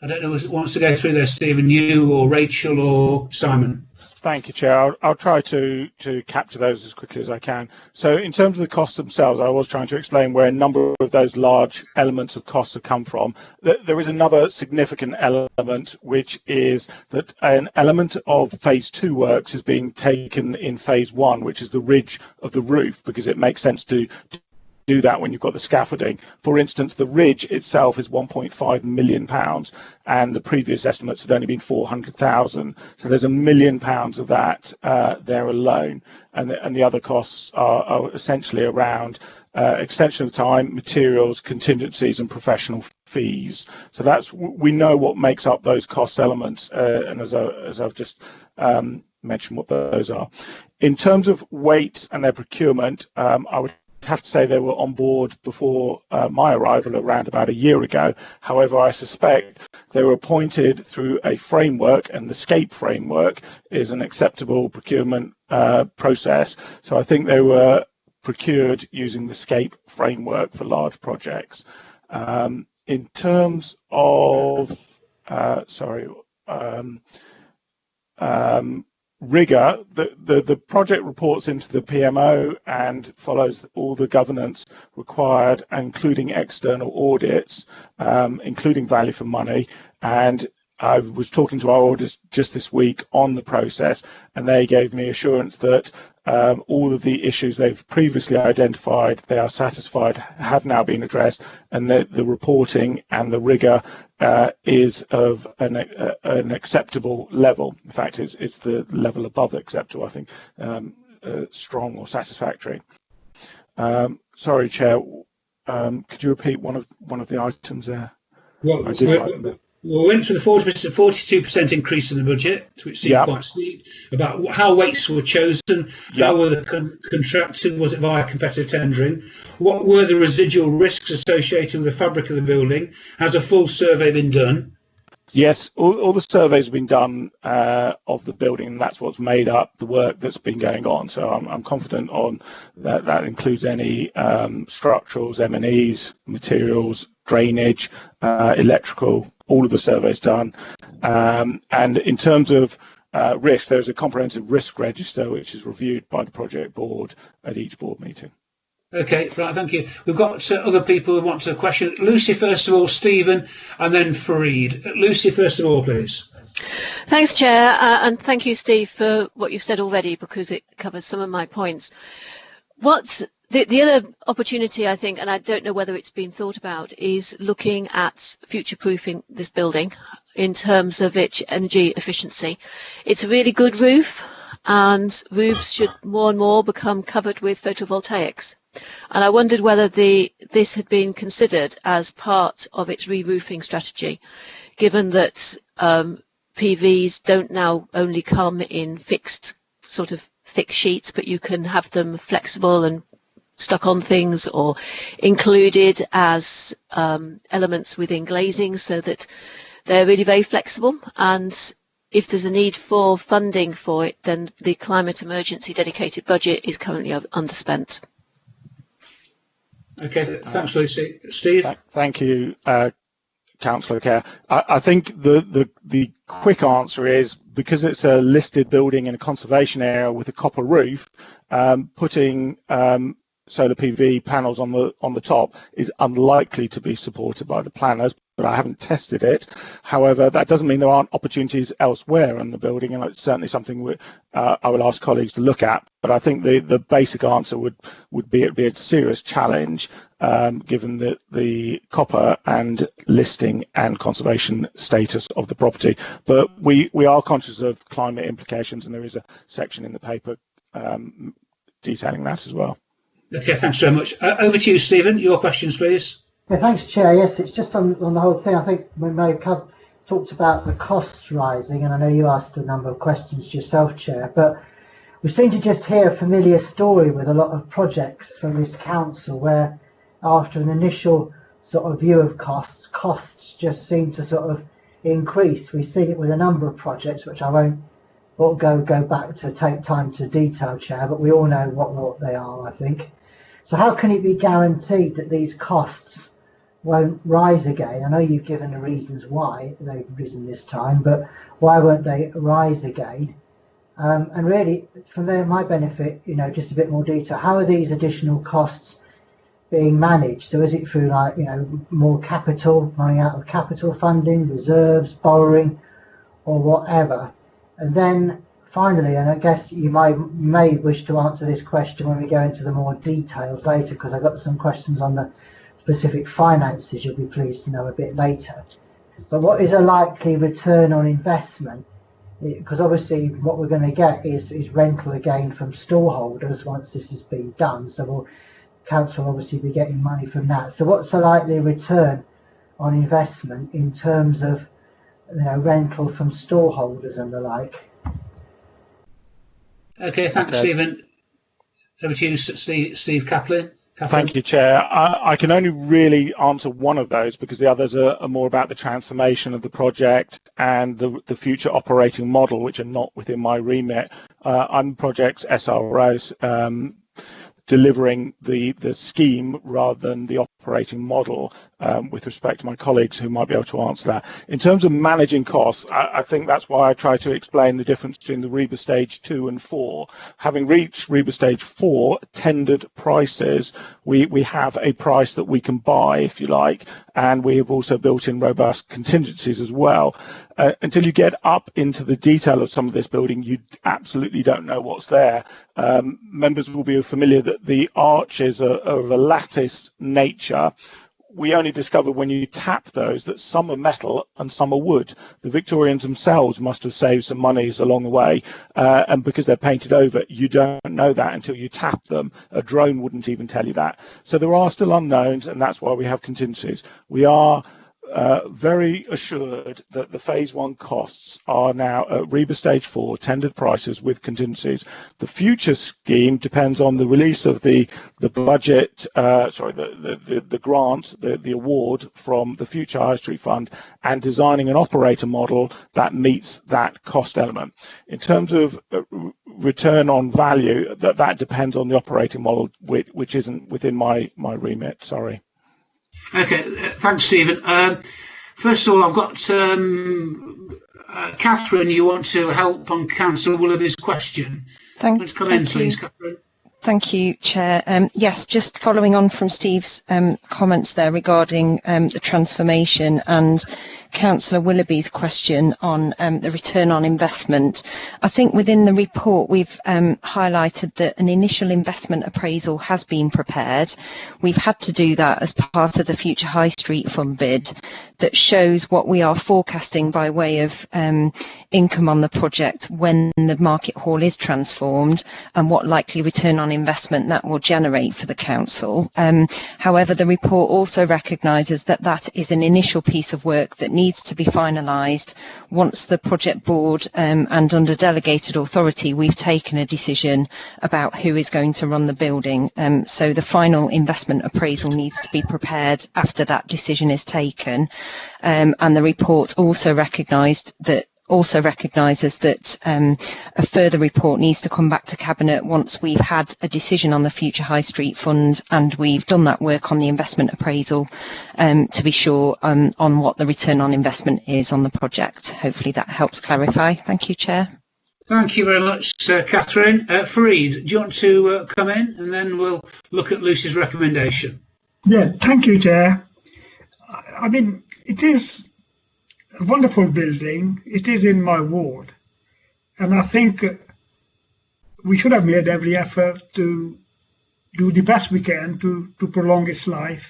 I don't know who wants to go through this, Stephen, you or Rachel or Simon. Thank you, Chair. I'll try to capture those as quickly as I can. So in terms of the costs themselves, I was trying to explain where a number of those large elements of costs have come from. There is another significant element, which is that an element of phase 2 works is being taken in phase 1, which is the ridge of the roof, because it makes sense to do that when you've got the scaffolding. For instance, the ridge itself is £1.5 million, and the previous estimates had only been 400,000. So there's £1 million of that there alone, and the other costs are essentially around extension of time, materials, contingencies, and professional fees. So that's, we know what makes up those cost elements, and as I've just mentioned what those are. In terms of weights and their procurement, I would have to say they were on board before my arrival around about a year ago. However, I suspect they were appointed through a framework, and the SCAPE framework is an acceptable procurement process. So I think they were procured using the SCAPE framework for large projects. In terms of, rigor, the project reports into the PMO and follows all the governance required, including external audits, including value for money. And I was talking to our auditors just this week on the process, and they gave me assurance that all of the issues they've previously identified, they are satisfied, have now been addressed, and that the reporting and the rigour is of an acceptable level. In fact, it's the level above acceptable, I think, strong or satisfactory. Sorry, Chair, could you repeat one of the items there? Well, we went for the 42% increase in the budget, which seemed quite steep, about how weights were chosen, how were they contracted, was it via competitive tendering, what were the residual risks associated with the fabric of the building, has a full survey been done? Yes, all the surveys have been done of the building, and that's what's made up the work that's been going on. So I'm confident on that. That includes any structurals, M&Es, materials, drainage, electrical, all of the surveys done. And in terms of risk, there's a comprehensive risk register which is reviewed by the project board at each board meeting. Okay, right, thank you. We've got other people who want to question. Lucy, first of all, Stephen, and then Fareed. Lucy, first of all, please. Thanks, Chair, and thank you, Steve, for what you've said already, because it covers some of my points. What's the other opportunity, I think, and I don't know whether it's been thought about, is looking at future-proofing this building in terms of its energy efficiency. It's a really good roof, and roofs should more and more become covered with photovoltaics. And I wondered whether this had been considered as part of its re-roofing strategy, given that PVs don't now only come in fixed sort of thick sheets, but you can have them flexible and stuck on things or included as elements within glazing, so that they're really very flexible. And if there's a need for funding for it, then the climate emergency dedicated budget is currently underspent. Okay, thanks, Lucy. Steve? Thank you, Councillor Kerr. I think the quick answer is, because it's a listed building in a conservation area with a copper roof, putting solar PV panels on the top is unlikely to be supported by the planners, but I haven't tested it. However, that doesn't mean there aren't opportunities elsewhere in the building, and it's certainly something I would ask colleagues to look at. But I think the basic answer would be it'd be a serious challenge, given the copper and listing and conservation status of the property. But we are conscious of climate implications, and there is a section in the paper detailing that as well. Okay, thanks very much. Over to you, Stephen. Your questions, please. Yeah, thanks, Chair. Yes, it's just on the whole thing. I think we may have talked about the costs rising, and I know you asked a number of questions yourself, Chair, but we seem to just hear a familiar story with a lot of projects from this council where, after an initial sort of view of costs just seem to sort of increase. We've seen it with a number of projects, which I won't go back to take time to detail, Chair, but we all know what they are, I think. So how can it be guaranteed that these costs won't rise again? I know you've given the reasons why they've risen this time, but why won't they rise again? And really, for my benefit, just a bit more detail, how are these additional costs being managed? So is it through more capital, running out of capital funding, reserves, borrowing, or whatever? And then finally, and I guess you may wish to answer this question when we go into the more details later, because I've got some questions on the specific finances you'll be pleased to know a bit later. But what is a likely return on investment? Because obviously what we're going to get is rental again from storeholders once this has been done. So council will obviously be getting money from that. So what's the likely return on investment in terms of rental from storeholders and the like? Okay, thanks, Stephen. Over to you, Steve Kaplan. Thank you, Chair. I can only really answer one of those because the others are more about the transformation of the project and the future operating model, which are not within my remit. I'm project's SRO, delivering the scheme rather than the operating model. with respect to my colleagues who might be able to answer that. In terms of managing costs, I think that's why I try to explain the difference between the REBA stage 2 and 4. Having reached REBA stage 4, tendered prices, we have a price that we can buy, if you like, and we have also built in robust contingencies as well. Until you get up into the detail of some of this building, you absolutely don't know what's there. Members will be familiar that the arches are of a lattice nature. We only discover when you tap those that some are metal and some are wood. The Victorians themselves must have saved some monies along the way, and because they're painted over, you don't know that until you tap them. A drone wouldn't even tell you that. So there are still unknowns, and that's why we have contingencies. We are very assured that the phase 1 costs are now at REBA stage 4 tendered prices with contingencies. The future scheme depends on the release of the budget, the grant, the award from the Future High Street Fund, and designing an operator model that meets that cost element. In terms of return on value, that depends on the operating model, which isn't within my remit. Sorry. Okay, thanks, Stephen. First of all, I've got Catherine. You want to help on Councillor Willoughby's question? Let's come in, please, Catherine. Thank you, Chair. Yes, just following on from Steve's comments there regarding the transformation and Councillor Willoughby's question on the return on investment. I think within the report we've highlighted that an initial investment appraisal has been prepared. We've had to do that as part of the Future High Street Fund bid that shows what we are forecasting by way of income on the project when the market hall is transformed and what likely return on investment that will generate for the council. However, the report also recognises that that is an initial piece of work that needs to be finalised once the project board and under delegated authority we've taken a decision about who is going to run the building. So the final investment appraisal needs to be prepared after that decision is taken. And the report also recognises that a further report needs to come back to Cabinet once we've had a decision on the Future High Street Fund and we've done that work on the investment appraisal to be sure on what the return on investment is on the project. Hopefully that helps clarify. Thank you, Chair. Thank you very much, Catherine. Fareed, do you want to come in and then we'll look at Lucy's recommendation? Yeah, thank you, Chair. I mean, it is a wonderful building. It is in my ward, and I think we should have made every effort to do the best we can to prolong its life,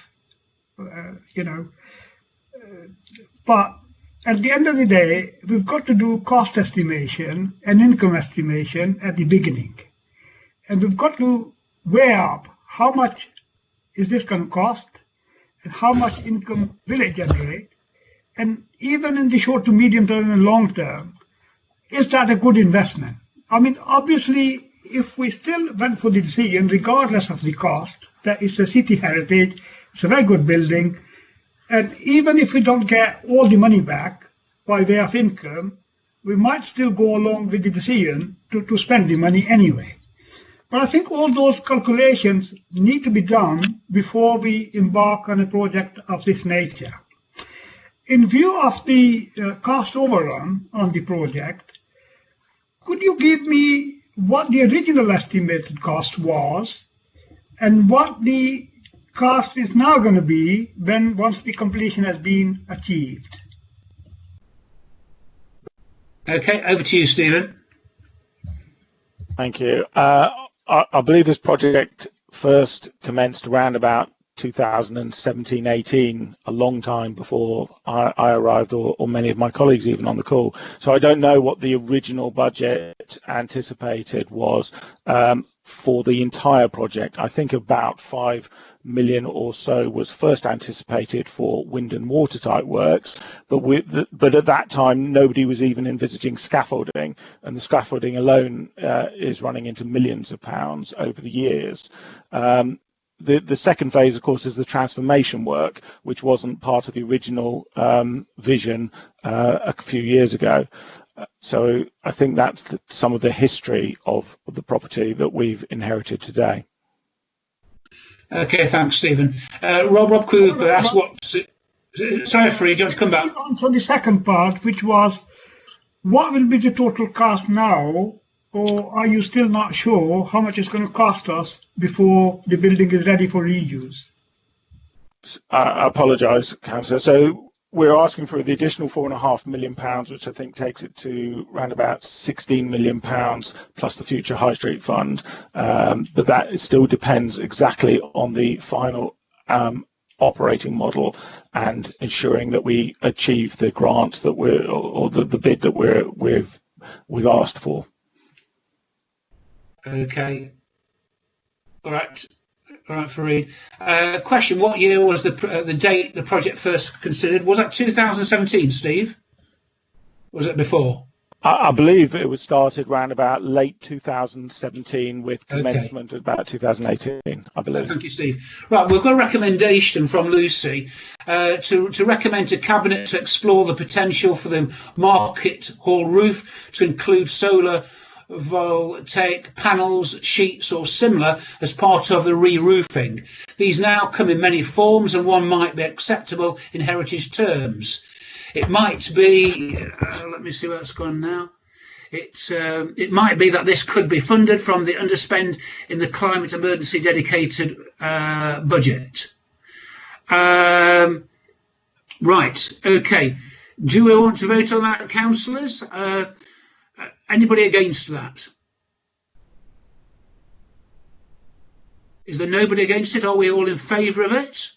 but at the end of the day, we've got to do cost estimation and income estimation at the beginning, and we've got to weigh up how much is this going to cost and how much income will it generate. And even in the short to medium term and long term, is that a good investment? I mean, obviously, if we still went for the decision, regardless of the cost, that is a city heritage, it's a very good building, and even if we don't get all the money back by way of income, we might still go along with the decision to spend the money anyway. But I think all those calculations need to be done before we embark on a project of this nature. In view of the cost overrun on the project, could you give me what the original estimated cost was and what the cost is now going to be once the completion has been achieved? Okay, over to you, Stephen. Thank you. I believe this project first commenced around about 2017-18, a long time before I arrived, or many of my colleagues even on the call. So I don't know what the original budget anticipated was for the entire project. I think about 5 million or so was first anticipated for wind and watertight works, but at that time nobody was even envisaging scaffolding, and the scaffolding alone is running into millions of pounds over the years. The second phase, of course, is the transformation work, which wasn't part of the original vision a few years ago. So I think that's some of the history of the property that we've inherited today. Okay, thanks, Stephen. Rob Cooper asked what... Sorry, Free, do you want to come back? So the second part, which was, what will be the total cost now, or are you still not sure how much it's going to cost us before the building is ready for reuse? I apologise, Councillor. So we're asking for the additional £4.5 million, which I think takes it to around about £16 million plus the Future High Street Fund. But that still depends exactly on the final operating model and ensuring that we achieve the grant that or the bid that we've asked for. Okay. All right, Fareed. Question: what year was the date the project first considered? Was that 2017, Steve? Was it before? I believe it was started around about late 2017 with commencement at about 2018, I believe. Thank you, Steve. Right, we've got a recommendation from Lucy to recommend to Cabinet to explore the potential for the Market Hall roof to include solar voltaic panels, sheets or similar as part of the re-roofing. These now come in many forms and one might be acceptable in heritage terms. It might be, let me see where it's gone now. It might be that this could be funded from the underspend in the climate emergency dedicated budget. Right, okay. Do we want to vote on that, councillors? Anybody against that? Is there nobody against it? Are we all in favour of it?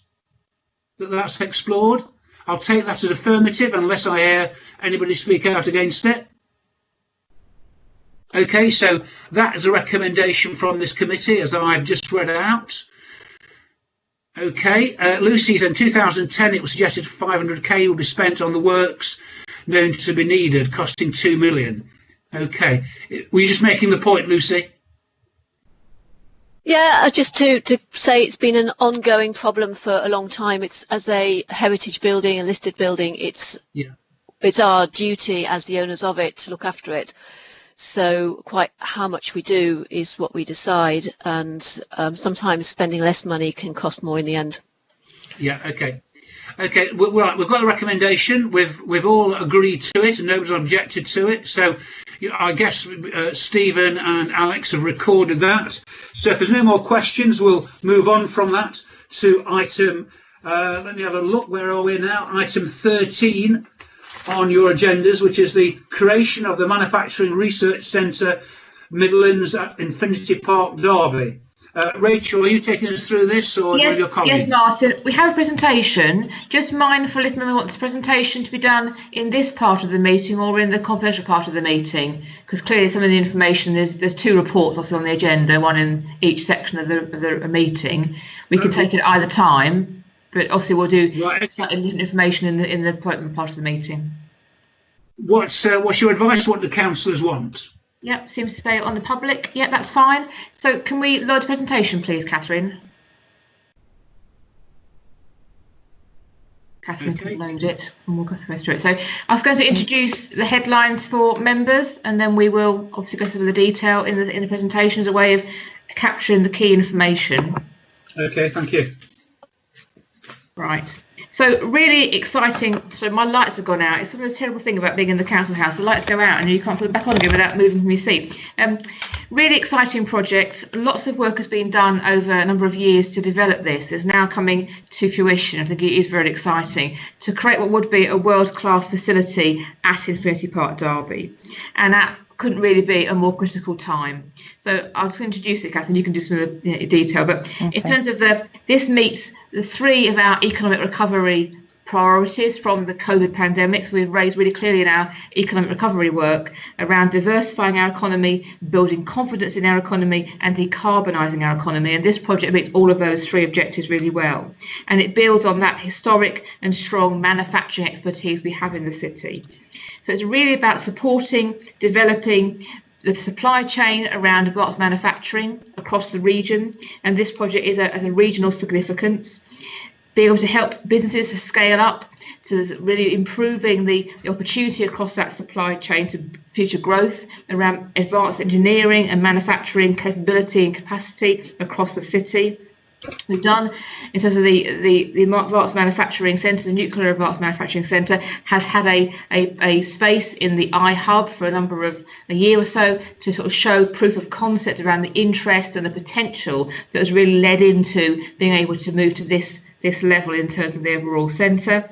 That's explored? I'll take that as affirmative unless I hear anybody speak out against it. Okay, so that is a recommendation from this committee as I've just read out. Okay, Lucy's in 2010 it was suggested 500k will be spent on the works known to be needed, costing 2 million. Okay, were you just making the point, Lucy? Yeah, just to say it's been an ongoing problem for a long time. It's as a heritage building, a listed building, it's our duty as the owners of it to look after it. So quite how much we do is what we decide, and sometimes spending less money can cost more in the end. Yeah, okay. Okay, right, we've got a recommendation. We've all agreed to it and nobody's objected to it. So I guess Stephen and Alex have recorded that. So if there's no more questions, we'll move on from that to item, let me have a look, where are we now? Item 13 on your agendas, which is the creation of the Manufacturing Research Centre Midlands at Infinity Park, Derby. Rachel, are you taking us through this, or yes, your colleagues? Yes, Martin. We have a presentation. Just mindful if anyone wants the presentation to be done in this part of the meeting or in the confidential part of the meeting, because clearly some of the information there's two reports also on the agenda, one in each section of the meeting. We can take it at either time, but obviously we'll do slightly different information in the appointment part of the meeting. What's your advice? What do councillors want? Yep, seems to stay on the public. Yep, that's fine. So can we load the presentation, please, Catherine? Catherine can load it and we'll go through it. So I was going to introduce the headlines for members, and then we will obviously go through the detail in the presentation as a way of capturing the key information. Okay, thank you. Right. So really exciting. So my lights have gone out. It's sort of a terrible thing about being in the council house. The lights go out and you can't put them back on again without moving from your seat. Really exciting project. Lots of work has been done over a number of years to develop this. It's now coming to fruition. I think it is very exciting to create what would be a world-class facility at Infinity Park, Derby. And that couldn't really be a more critical time. So I'll just introduce it, Catherine, you can do some of the detail. But in terms of this meets the three of our economic recovery priorities from the COVID pandemic. So we've raised really clearly in our economic recovery work around diversifying our economy, building confidence in our economy and decarbonising our economy. And this project meets all of those three objectives really well. And it builds on that historic and strong manufacturing expertise we have in the city. So it's really about supporting, developing the supply chain around advanced manufacturing across the region. And this project is a regional significance. Be able to help businesses to scale up, to really improving the opportunity across that supply chain to future growth around advanced engineering and manufacturing capability and capacity across the city. we've done in terms of the Advanced Manufacturing Centre. The Nuclear Advanced Manufacturing Centre has had a space in the iHub for a year or so to sort of show proof of concept around the interest and the potential that has really led into being able to move to this level in terms of the overall centre.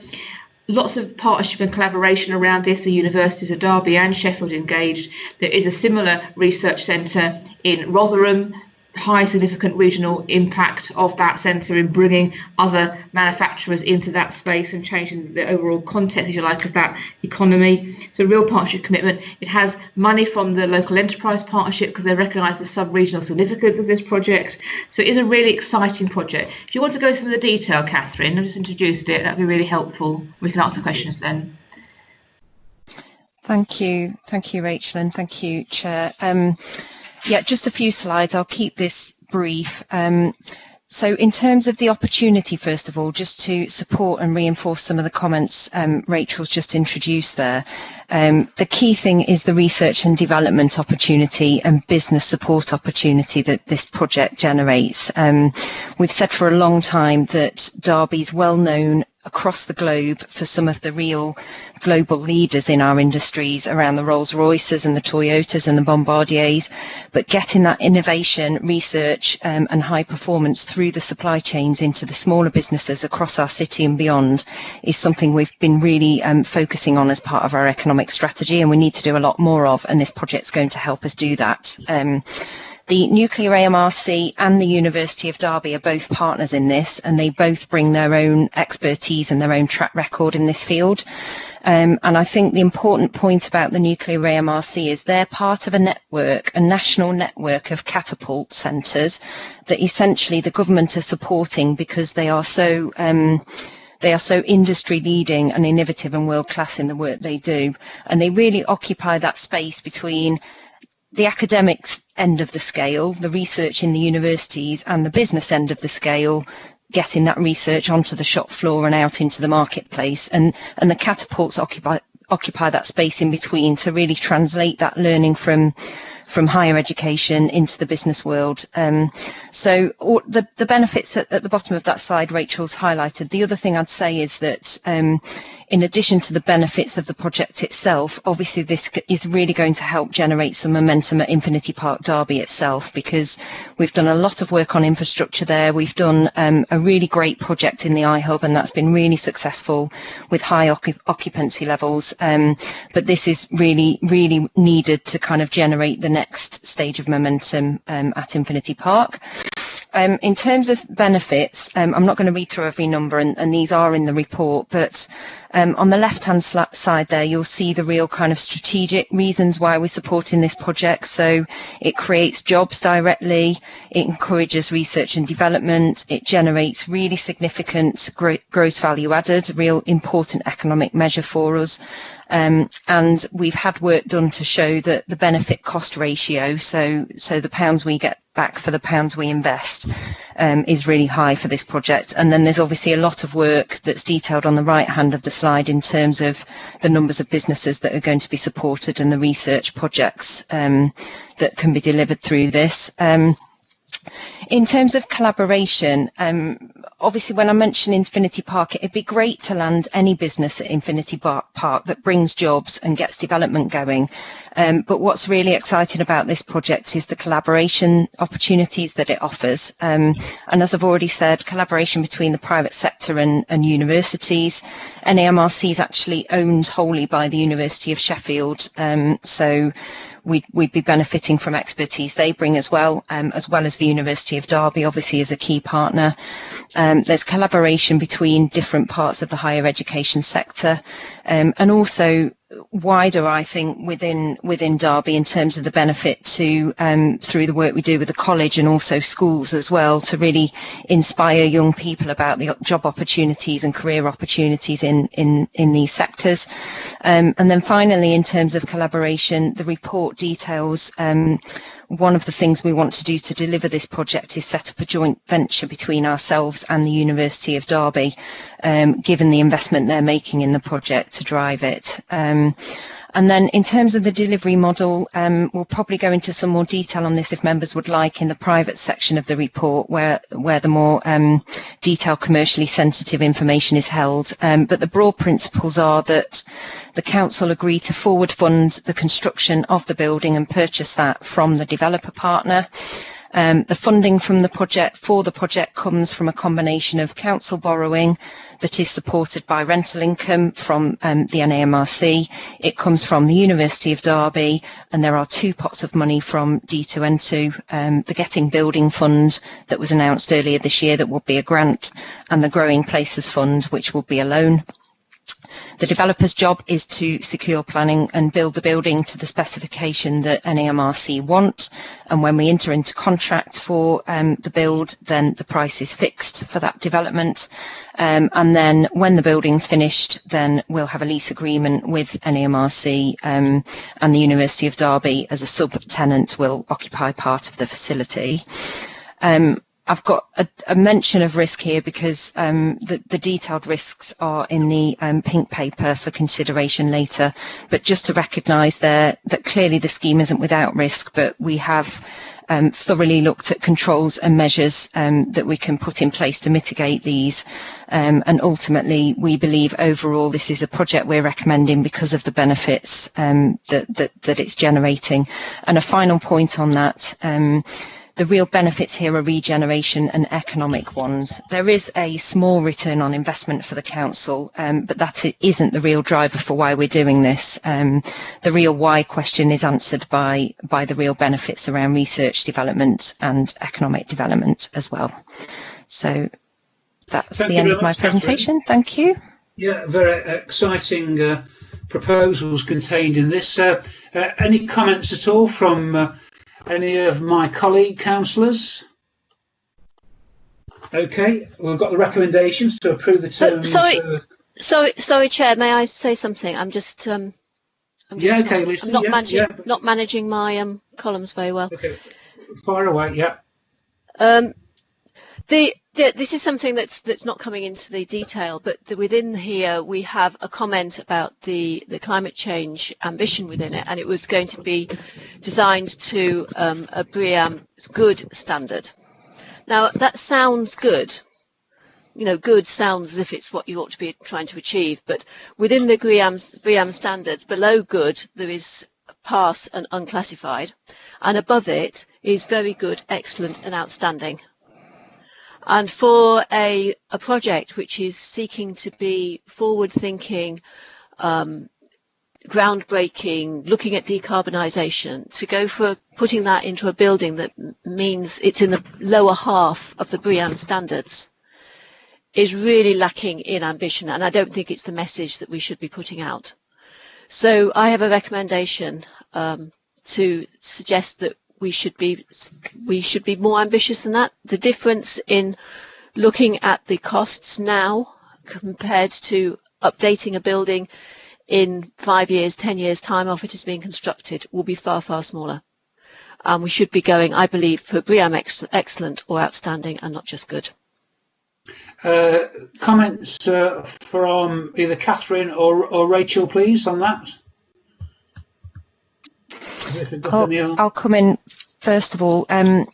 Lots of partnership and collaboration around this. The universities of Derby and Sheffield engaged. There is a similar research centre in Rotherham. High significant regional impact of that centre in bringing other manufacturers into that space and changing the overall context, if you like, of that economy. So real partnership commitment. It has money from the local enterprise partnership because they recognise the sub-regional significance of this project. So it is a really exciting project. If you want to go through the detail, Catherine, I've just introduced it, that'd be really helpful. We can answer questions then. Thank you, Rachel, and thank you, Chair. Yeah, just a few slides. I'll keep this brief. So in terms of the opportunity, first of all, just to support and reinforce some of the comments Rachel's just introduced there, the key thing is the research and development opportunity and business support opportunity that this project generates. We've said for a long time that Derby's well known across the globe for some of the real global leaders in our industries around the Rolls-Royces and the Toyotas and the Bombardiers, but getting that innovation, research and high performance through the supply chains into the smaller businesses across our city and beyond is something we've been really focusing on as part of our economic strategy, and we need to do a lot more of, and this project's going to help us do that. The Nuclear AMRC and the University of Derby are both partners in this, and they both bring their own expertise and their own track record in this field. And I think the important point about the Nuclear AMRC is they're part of a network, a national network of catapult centres that essentially the government are supporting because they are so industry leading and innovative and world class in the work they do. And they really occupy that space between the academics end of the scale, the research in the universities, and the business end of the scale, getting that research onto the shop floor and out into the marketplace. And the catapults occupy that space in between to really translate that learning from higher education into the business world. So the benefits at the bottom of that slide, Rachel's highlighted. The other thing I'd say is that in addition to the benefits of the project itself, obviously this is really going to help generate some momentum at Infinity Park Derby itself, because we've done a lot of work on infrastructure there. We've done a really great project in the iHub, and that's been really successful with high occupancy levels. But this is really, really needed to kind of generate the next stage of momentum at Infinity Park. In terms of benefits, I'm not going to read through every number, and these are in the report, but on the left-hand side there, you'll see the real kind of strategic reasons why we're supporting this project. So it creates jobs directly, it encourages research and development, it generates really significant gross value added, a real important economic measure for us. And we've had work done to show that the benefit cost ratio, so the pounds we get back for the pounds we invest, is really high for this project. And then there's obviously a lot of work that's detailed on the right hand of the slide in terms of the numbers of businesses that are going to be supported and the research projects that can be delivered through this. In terms of collaboration, obviously when I mention Infinity Park, it'd be great to land any business at Infinity Park that brings jobs and gets development going. But what's really exciting about this project is the collaboration opportunities that it offers. And as I've already said, collaboration between the private sector and universities. NAMRC is actually owned wholly by the University of Sheffield. So we'd be benefiting from expertise they bring as well as the University of Derby, obviously, as a key partner. There's collaboration between different parts of the higher education sector, and also wider, I think, within Derby in terms of the benefit to through the work we do with the college and also schools as well, to really inspire young people about the job opportunities and career opportunities in these sectors. And then finally, in terms of collaboration, the report details one of the things we want to do to deliver this project is set up a joint venture between ourselves and the University of Derby, given the investment they're making in the project to drive it. And then in terms of the delivery model, we'll probably go into some more detail on this if members would like in the private section of the report where the more detailed commercially sensitive information is held. But the broad principles are that the council agree to forward fund the construction of the building and purchase that from the developer partner. The funding from the project comes from a combination of council borrowing that is supported by rental income from the NAMRC. It comes from the University of Derby, and there are 2 pots of money from D2N2, the Getting Building Fund that was announced earlier this year that will be a grant, and the Growing Places Fund, which will be a loan. The developer's job is to secure planning and build the building to the specification that NAMRC want, and when we enter into contract for the build, then the price is fixed for that development, and then when the building's finished, then we'll have a lease agreement with NAMRC, and the University of Derby as a sub-tenant will occupy part of the facility. I've got a mention of risk here because the detailed risks are in the pink paper for consideration later, but just to recognise there that clearly the scheme isn't without risk, but we have thoroughly looked at controls and measures that we can put in place to mitigate these, and ultimately we believe overall this is a project we're recommending because of the benefits that it's generating. And a final point on that, the real benefits here are regeneration and economic ones. There is a small return on investment for the council, but that isn't the real driver for why we're doing this. The real why question is answered by the real benefits around research development and economic development as well. So that's the end of my presentation. Thank you. Yeah, very exciting proposals contained in this. Any comments at all from any of my colleague councillors? Okay, we've got the recommendations to approve the terms. Sorry, Chair. May I say something? I'm just yeah, okay, Lisa, I'm not managing my columns very well. Okay, fire away. Yeah. This is something that's not coming into the detail, but within here we have a comment about the climate change ambition within it, and it was going to be designed to a BREEAM good standard. Now that sounds good. You know, good sounds as if it's what you ought to be trying to achieve, but within the BREEAM standards, below good there is pass and unclassified, and above it is very good, excellent and outstanding. And for a project which is seeking to be forward-thinking, groundbreaking, looking at decarbonisation, to go for putting that into a building that means it's in the lower half of the BREEAM standards is really lacking in ambition, and I don't think it's the message that we should be putting out. So I have a recommendation to suggest that we should be more ambitious than that. The difference in looking at the costs now compared to updating a building in 5 years, 10 years time after it is being constructed will be far, far smaller. We should be going, I believe, for BREEAM excellent or outstanding and not just good. Comments from either Catherine or Rachel, please, on that? I'll come in first of all. I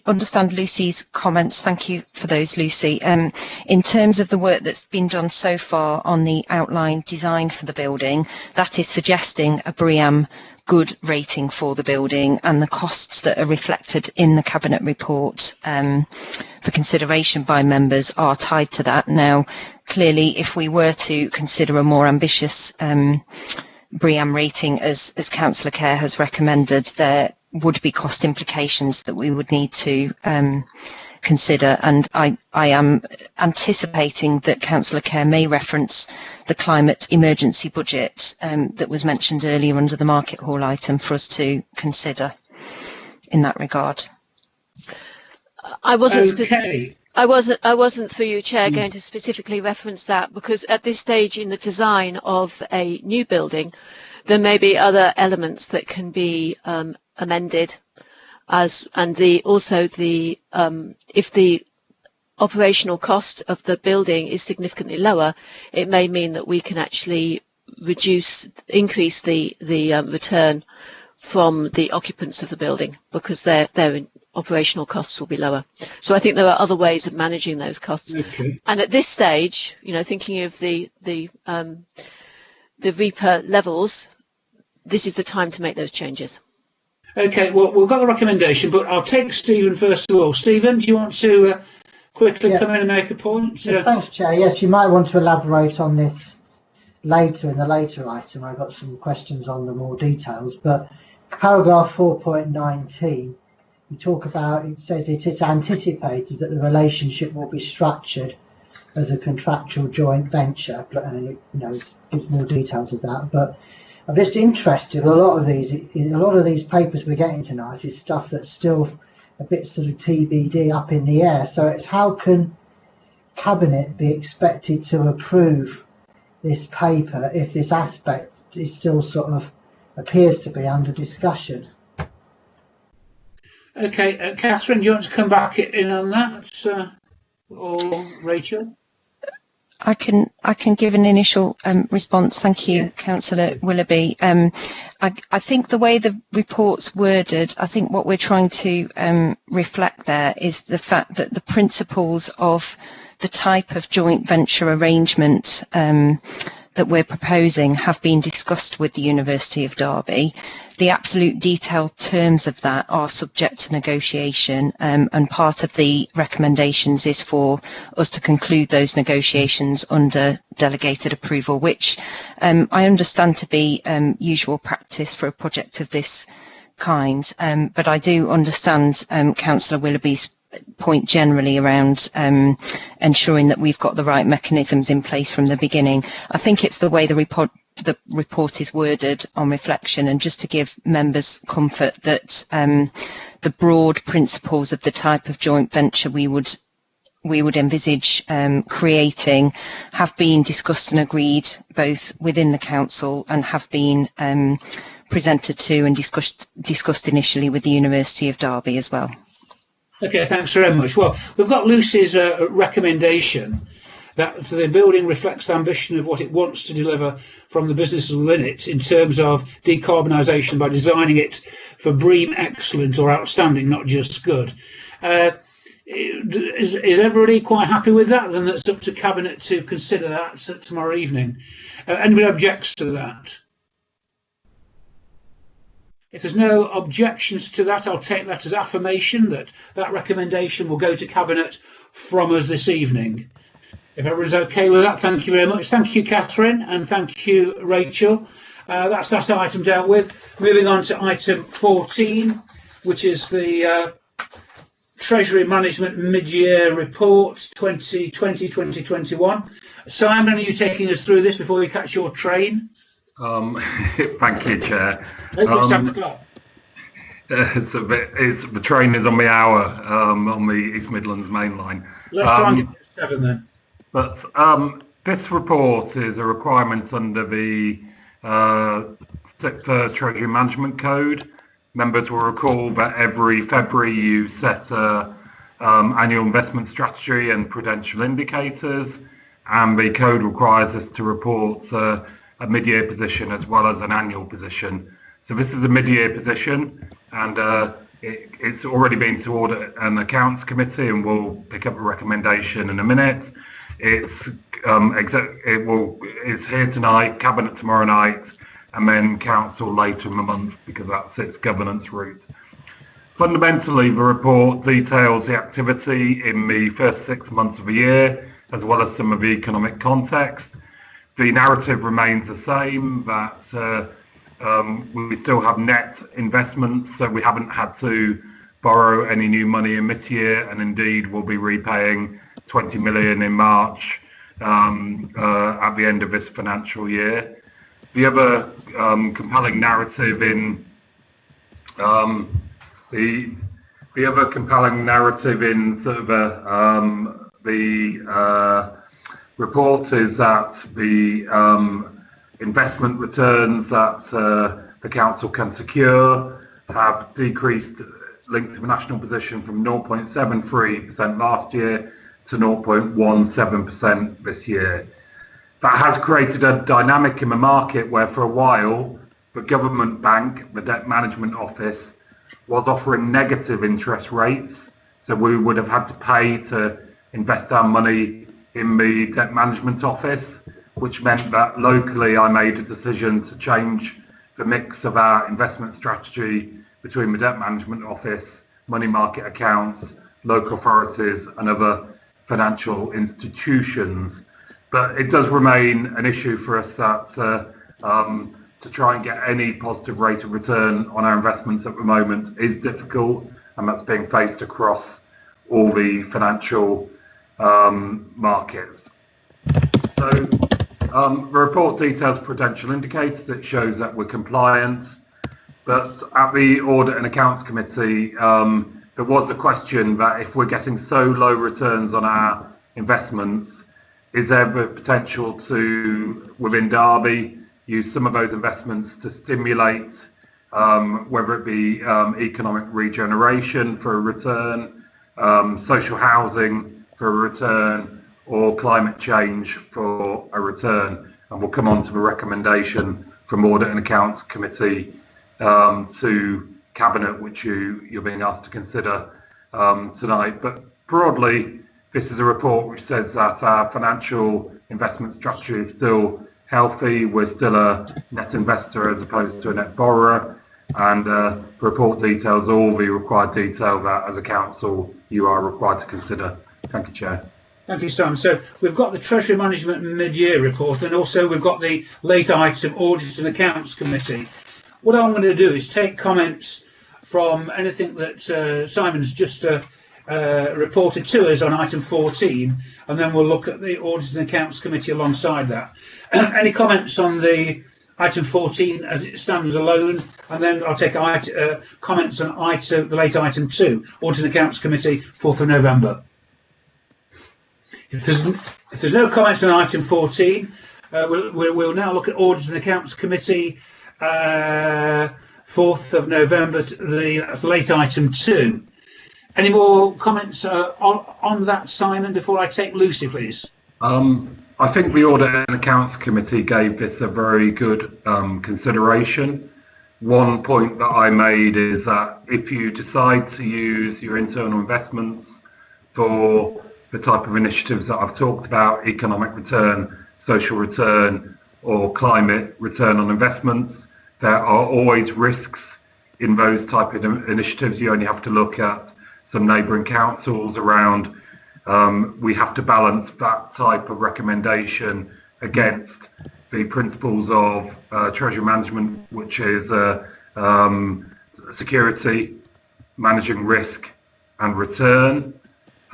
understand Lucy's comments. Thank you for those, Lucy. In terms of the work that's been done so far on the outline design for the building, that is suggesting a BREEAM good rating for the building, and the costs that are reflected in the Cabinet report for consideration by members are tied to that. Now, clearly, if we were to consider a more ambitious BREEAM rating, as Councillor Kerr has recommended, there would be cost implications that we would need to consider, and I am anticipating that Councillor Kerr may reference the climate emergency budget that was mentioned earlier under the market hall item for us to consider in that regard. I wasn't through you, Chair, going to specifically reference that, because at this stage in the design of a new building, there may be other elements that can be amended, if the operational cost of the building is significantly lower, it may mean that we can actually increase the return from the occupants of the building, because their operational costs will be lower. So I think there are other ways of managing those costs. Okay. And at this stage, thinking of the REPA levels, this is the time to make those changes. Okay, well, we've got the recommendation, but I'll take Stephen first of all. Stephen, do you want to quickly come in and make a point? Yeah, thanks, Chair. Yes, you might want to elaborate on this later in the later item. I've got some questions on the more details, but paragraph 4.19, you talk about, it says it is anticipated that the relationship will be structured as a contractual joint venture, and it gives more details of that. But I'm just interested, a lot of these papers we're getting tonight is stuff that's still a bit sort of TBD, up in the air. So it's, how can Cabinet be expected to approve this paper if this aspect is still sort of appears to be under discussion? Okay, Catherine, do you want to come back in on that, or Rachel? I can give an initial response. Thank you, Councillor Willoughby. I think the way the report's worded, I think what we're trying to reflect there is the fact that the principles of the type of joint venture arrangement that we're proposing have been discussed with the University of Derby. The absolute detailed terms of that are subject to negotiation, and part of the recommendations is for us to conclude those negotiations under delegated approval, which I understand to be usual practice for a project of this kind, but I do understand Councillor Willoughby's point generally around ensuring that we've got the right mechanisms in place from the beginning. I think it's the way the report is worded on reflection, and just to give members comfort that the broad principles of the type of joint venture we would envisage creating have been discussed and agreed both within the council and have been presented to and discussed initially with the University of Derby as well. Okay, thanks very much. Well, we've got Lucy's recommendation that the building reflects the ambition of what it wants to deliver from the businesses within it in terms of decarbonisation by designing it for BREEAM excellent or outstanding, not just good. Is everybody quite happy with that? Then that's up to Cabinet to consider that tomorrow evening. Anybody objects to that? If there's no objections to that, I'll take that as affirmation that that recommendation will go to Cabinet from us this evening. If everyone's okay with that, thank you very much. Thank you, Catherine, and thank you, Rachel. That's that item dealt with. Moving on to item 14, which is the Treasury Management Mid-Year Report 2020-2021. Simon, are you taking us through this before we catch your train? Thank you, Chair. The train is on the hour on the East Midlands main line. Let's try and get to 7 then. But this report is a requirement under the 6th Treasury Management Code. Members will recall that every February you set annual investment strategy and prudential indicators, and the code requires us to report a mid-year position as well as an annual position. So this is a mid-year position, and it's already been to Audit and Accounts Committee, and we'll pick up a recommendation in a minute. It's here tonight, Cabinet tomorrow night, and then Council later in the month, because that's its governance route. Fundamentally, the report details the activity in the first 6 months of the year, as well as some of the economic context. The narrative remains the same, that we still have net investments, so we haven't had to borrow any new money in this year, and indeed we'll be repaying 20 million in March at the end of this financial year. The other compelling narrative in sort of the report is that the investment returns that the council can secure have decreased linked to the national position from 0.73% last year to 0.17% this year. That has created a dynamic in the market where for a while the government bank, the debt management office, was offering negative interest rates. So we would have had to pay to invest our money in the debt management office, which meant that locally I made a decision to change the mix of our investment strategy between the debt management office, money market accounts, local authorities and other financial institutions. But it does remain an issue for us that to try and get any positive rate of return on our investments at the moment is difficult, and that's being faced across all the financial markets. So the report details prudential indicators. It shows that we're compliant, but at the Audit and Accounts Committee, there was a question that if we're getting so low returns on our investments, is there the potential to, within Derby, use some of those investments to stimulate, whether it be economic regeneration for a return, social housing for a return, or climate change for a return? And we'll come on to the recommendation from Audit and Accounts Committee to Cabinet, which you're being asked to consider tonight. But broadly, this is a report which says that our financial investment structure is still healthy. We're still a net investor as opposed to a net borrower. And the report details all the required detail that, as a council, you are required to consider. Thank you, Chair. Thank you, Simon. So we've got the Treasury Management mid-year report, and also we've got the late item Audit and Accounts Committee. What I'm going to do is take comments from anything that Simon's just reported to us on item 14, and then we'll look at the Audit and Accounts Committee alongside that. Any comments on the item 14 as it stands alone, and then I'll take comments on the late item 2, Audit and Accounts Committee, 4th of November. If there's no comments on item 14, we'll now look at Audit and Accounts Committee, 4th of November, that's late item 2. Any more comments on that, Simon, before I take Lucy, please? I think the Audit and Accounts Committee gave this a very good consideration. One point that I made is that if you decide to use your internal investments for the type of initiatives that I've talked about, economic return, social return, or climate return on investments, there are always risks in those type of initiatives. You only have to look at some neighbouring councils around. We have to balance that type of recommendation against the principles of treasury management, which is security, managing risk and return.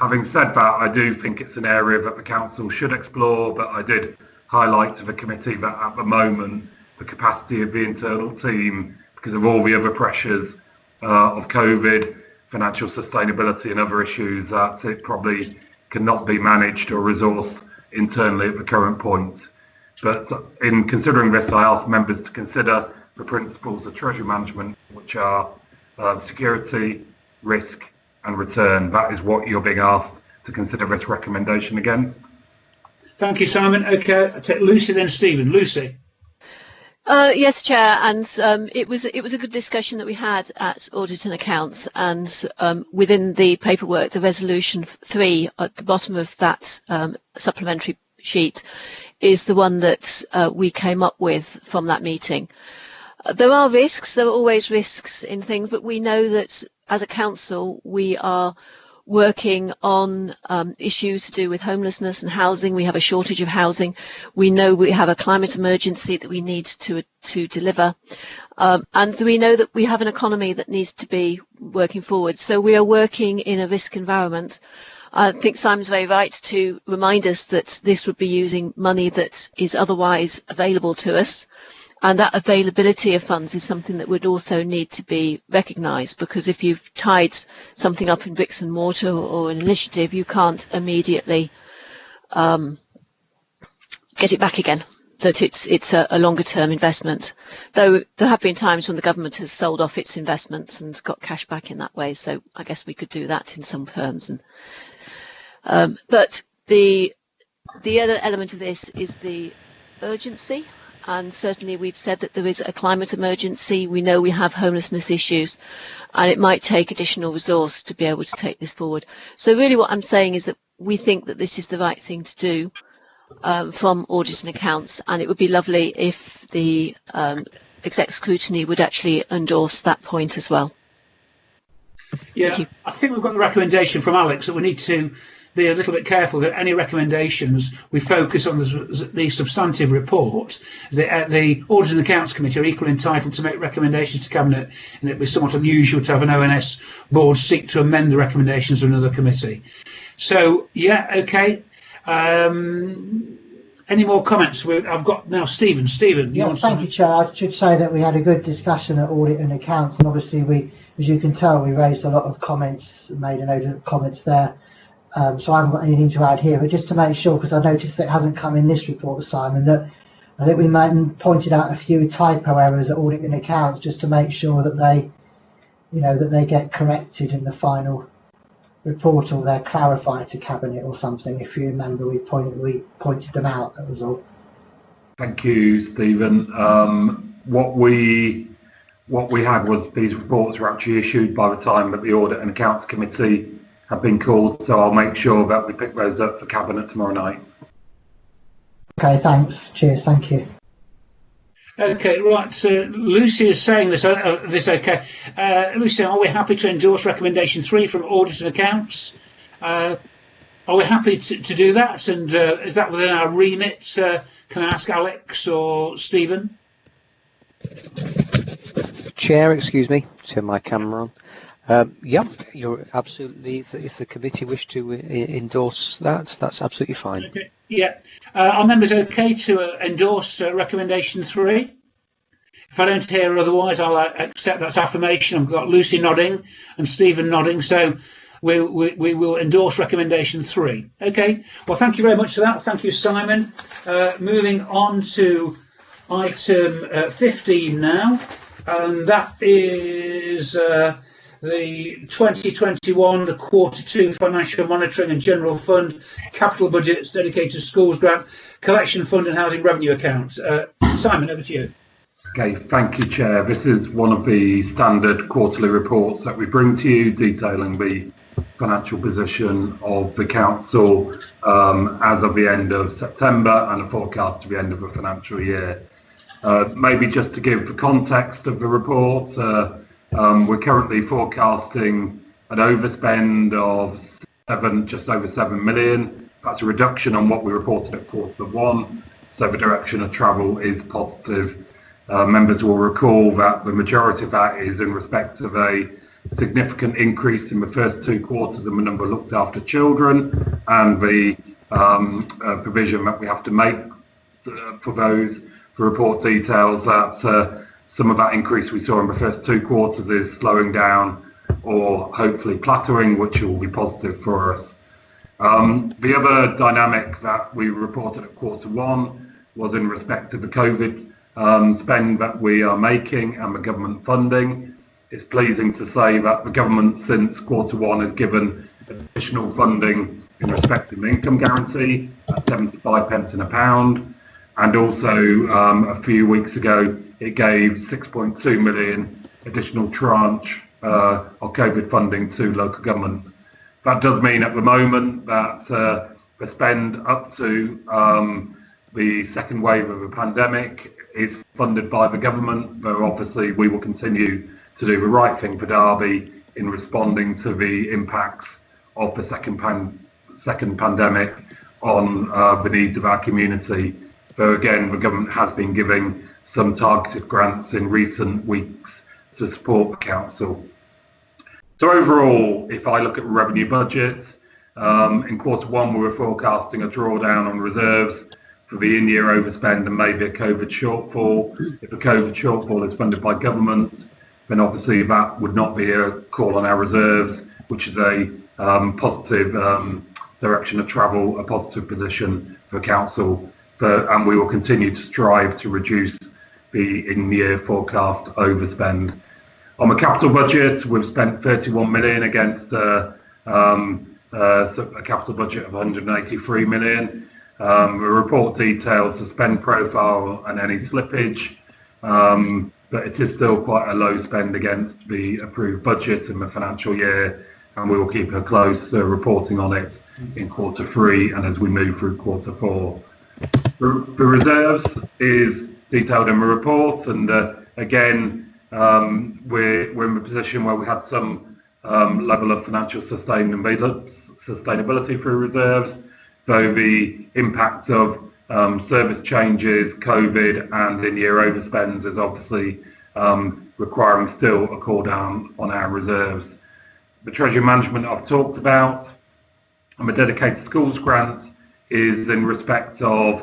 Having said that, I do think it's an area that the council should explore, but I did highlight to the committee that at the moment, the capacity of the internal team, because of all the other pressures of COVID, financial sustainability and other issues, that it probably cannot be managed or resourced internally at the current point. But in considering this, I ask members to consider the principles of treasury management, which are security, risk and return. That is what you're being asked to consider this recommendation against. Thank you, Simon. Okay, I'll take Lucy, then Stephen. Lucy. Yes, Chair, and it was a good discussion that we had at Audit and Accounts, and within the paperwork, the resolution 3 at the bottom of that supplementary sheet is the one that we came up with from that meeting. There are risks, there are always risks in things, but we know that as a council we are working on issues to do with homelessness and housing. We have a shortage of housing. We know we have a climate emergency that we need to deliver. And we know that we have an economy that needs to be working forward. So we are working in a risk environment. I think Simon's very right to remind us that this would be using money that is otherwise available to us. And that availability of funds is something that would also need to be recognised, because if you've tied something up in bricks and mortar or an initiative, you can't immediately get it back again, that it's a longer term investment. Though there have been times when the government has sold off its investments and got cash back in that way, so I guess we could do that in some terms. But the The other element of this is the urgency, and certainly we've said that there is a climate emergency. We know we have homelessness issues, and it might take additional resource to be able to take this forward. So really what I'm saying is that we think that this is the right thing to do from Audit and Accounts, and it would be lovely if the Exec Scrutiny would actually endorse that point as well. Yeah, I think we've got the recommendation from Alex that we need to be a little bit careful that any recommendations we focus on the substantive report. The Audit and Accounts Committee are equally entitled to make recommendations to Cabinet, and it would be somewhat unusual to have an ONS board seek to amend the recommendations of another committee. So, yeah, okay. Any more comments? I've got now Stephen. Stephen, yes, thank you, Chair. I should say that we had a good discussion at Audit and Accounts, and obviously we, as you can tell, we raised a lot of comments, made a note of comments there. So I haven't got anything to add here, but just to make sure, because I noticed that it hasn't come in this report, Simon, that I think we pointed out a few typo errors at Audit and Accounts just to make sure that they, that they get corrected in the final report, or they're clarified to Cabinet or something. If you remember, we pointed them out. That was all. Thank you, Stephen. What we had was these reports were actually issued by the time that the Audit and Accounts Committee have been called, so I'll make sure that we pick those up for Cabinet tomorrow night. Okay, thanks. Cheers. Thank you. Okay, right. So Lucy is saying this. Okay. Lucy, are we happy to endorse recommendation 3 from Audit and Accounts? Are we happy to do that? And is that within our remit? Can I ask Alex or Stephen? Chair, excuse me. Turn my camera on. Yeah, you're absolutely. If the committee wish to endorse that, that's absolutely fine. Okay. Yeah. Are members okay to endorse recommendation 3? If I don't hear otherwise, I'll accept that's affirmation. I've got Lucy nodding and Stephen nodding, so we will endorse recommendation 3. Okay. Well, thank you very much for that. Thank you, Simon. Moving on to item 15 now, and that is the 2021 Q2 Financial Monitoring and General Fund Capital Budgets Dedicated to Schools Grant Collection Fund and Housing Revenue Accounts. Simon, over to you. Okay, thank you, Chair. This is one of the standard quarterly reports that we bring to you detailing the financial position of the Council as of the end of September and a forecast to the end of the financial year. Maybe just to give the context of the report, we're currently forecasting an overspend of just over 7 million. That's a reduction on what we reported at Q1, so the direction of travel is positive. Members will recall that the majority of that is in respect of a significant increase in the first 2 quarters in the number of looked after children and the provision that we have to make for those. The report details that some of that increase we saw in the first 2 quarters is slowing down or hopefully plateauing, which will be positive for us. The other dynamic that we reported at Q1 was in respect of the COVID spend that we are making and the government funding. It's pleasing to say that the government since Q1 has given additional funding in respect of the income guarantee at 75 pence in a pound, and also a few weeks ago it gave 6.2 million additional tranche of COVID funding to local government. That does mean at the moment that the spend up to the second wave of the pandemic is funded by the government, though obviously we will continue to do the right thing for Derby in responding to the impacts of the second pandemic on the needs of our community. Though again, the government has been giving some targeted grants in recent weeks to support the council. So overall, if I look at the revenue budget, in Q1 we were forecasting a drawdown on reserves for the in-year overspend and maybe a COVID shortfall. If the COVID shortfall is funded by government, then obviously that would not be a call on our reserves, which is a positive direction of travel, a positive position for council. And we will continue to strive to reduce the in-year forecast overspend. On the capital budget, we've spent 31 million against a capital budget of 183 million. The report details the spend profile and any slippage, but it is still quite a low spend against the approved budget in the financial year, and we will keep a close reporting on it in Q3 and as we move through Q4. The reserves is detailed in the report, and again, we're in a position where we had some level of financial sustainability through reserves, though the impact of service changes, COVID, and in-year overspends is obviously requiring still a call down on our reserves. The treasury management I've talked about, and the dedicated schools grant is in respect of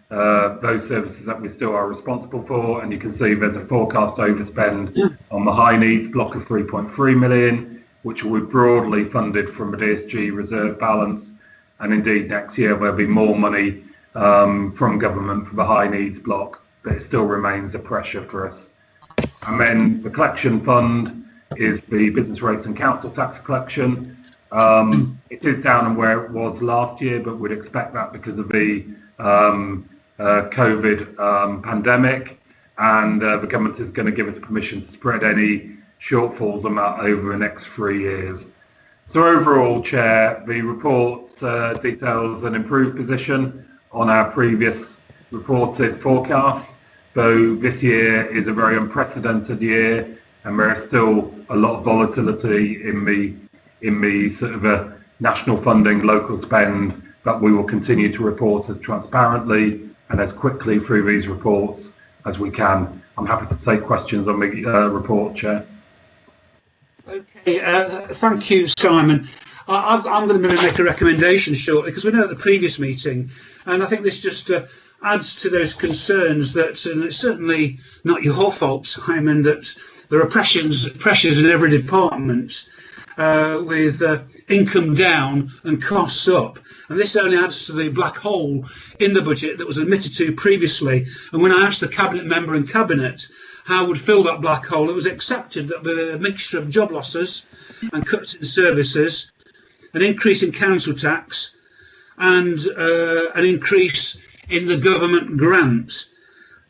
those services that we still are responsible for, and you can see there's a forecast overspend on the high needs block of 3.3 million, which will be broadly funded from the DSG reserve balance, and indeed next year there'll be more money from government for the high needs block, but it still remains a pressure for us. And then the collection fund is the business rates and council tax collection. It is down on where it was last year, but we'd expect that because of the COVID pandemic, and the government is going to give us permission to spread any shortfalls on that over the next 3 years. So overall, Chair, the report details an improved position on our previous reported forecasts, though this year is a very unprecedented year, and there is still a lot of volatility in the sort of a national funding, local spend, that we will continue to report as transparently and as quickly through these reports as we can. I'm happy to take questions on the report, Chair. Okay, thank you, Simon. I'm going to make a recommendation shortly, because we know at the previous meeting, and I think this just adds to those concerns that, and it's certainly not your fault, Simon, that there are pressures in every department with income down and costs up. And this only adds to the black hole in the budget that was admitted to previously. And when I asked the Cabinet member in Cabinet how would fill that black hole, it was accepted that the mixture of job losses and cuts in services, an increase in council tax, and an increase in the government grant.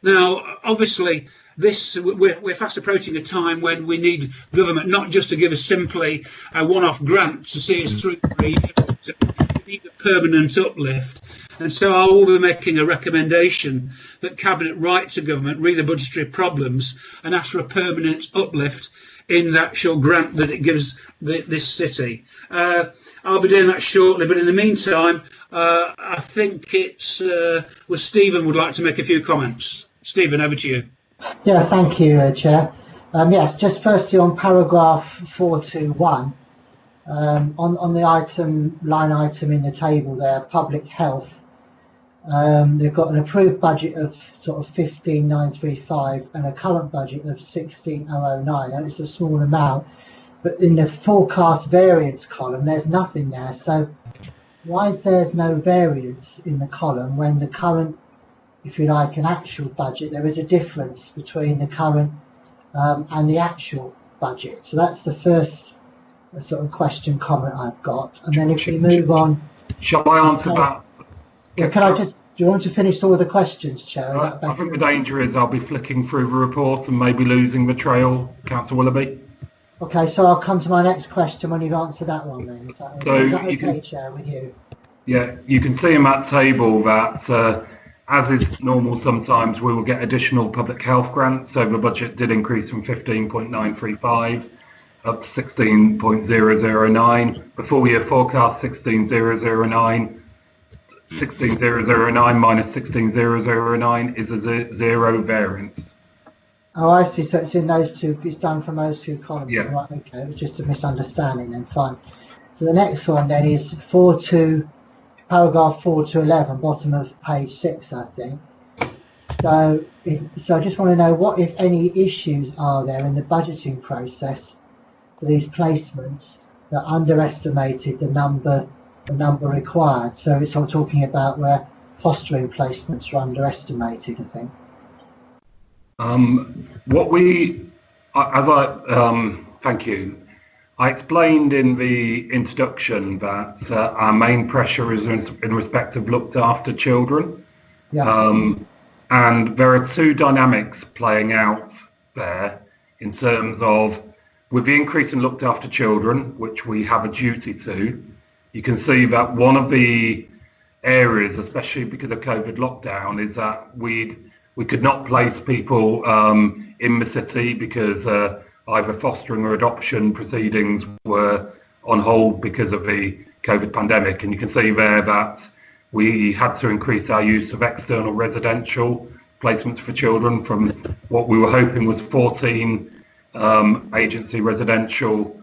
Now, obviously, we're fast approaching a time when we need government not just to give us simply a one-off grant to see us through 3 years, we need a permanent uplift. And so I will be making a recommendation that Cabinet write to government, read the budgetary problems, and ask for a permanent uplift in the actual grant that it gives this city. I'll be doing that shortly, but in the meantime, I think it's Stephen would like to make a few comments. Stephen, over to you. Yes, thank you, Chair. Yes, just firstly on paragraph 421, on the line item in the table there, public health, they've got an approved budget of sort of 15,935 and a current budget of 16,009, and it's a small amount, but in the forecast variance column there's nothing there. So why is there's no variance in the column when the current, if you like, an actual budget, there is a difference between the current and the actual budget? So that's the first sort of question comment I've got. And then if we move on, shall I answer that? Yeah, can I just, do you want to finish all the questions, Chair? I think the danger is I'll be flicking through the report and maybe losing the trail, Councillor Willoughby. Okay, so I'll come to my next question when you've answered that one then. Is that okay, Chair, with you? Yeah, you can see in that table that as is normal, sometimes we will get additional public health grants. So the budget did increase from 15.935 up to 16.009. The full year forecast 16.009. 16.009 minus 16.009 is a zero variance. Oh, I see. So it's in those two. It's done from those two columns. Yeah. Right. Okay. It was just a misunderstanding. Then fine. So the next one then is paragraph 4 to 11, bottom of page 6, I think. So I just want to know what, if any, issues are there in the budgeting process for these placements that underestimated the number required. So it's all talking about where fostering placements are underestimated, I think. Thank you. I explained in the introduction that our main pressure is in respect of looked after children. Yeah. And there are two dynamics playing out there in terms of, with the increase in looked after children, which we have a duty to, you can see that one of the areas, especially because of COVID lockdown, is that we could not place people in the city because either fostering or adoption proceedings were on hold because of the COVID pandemic. And you can see there that we had to increase our use of external residential placements for children from what we were hoping was 14 agency residential,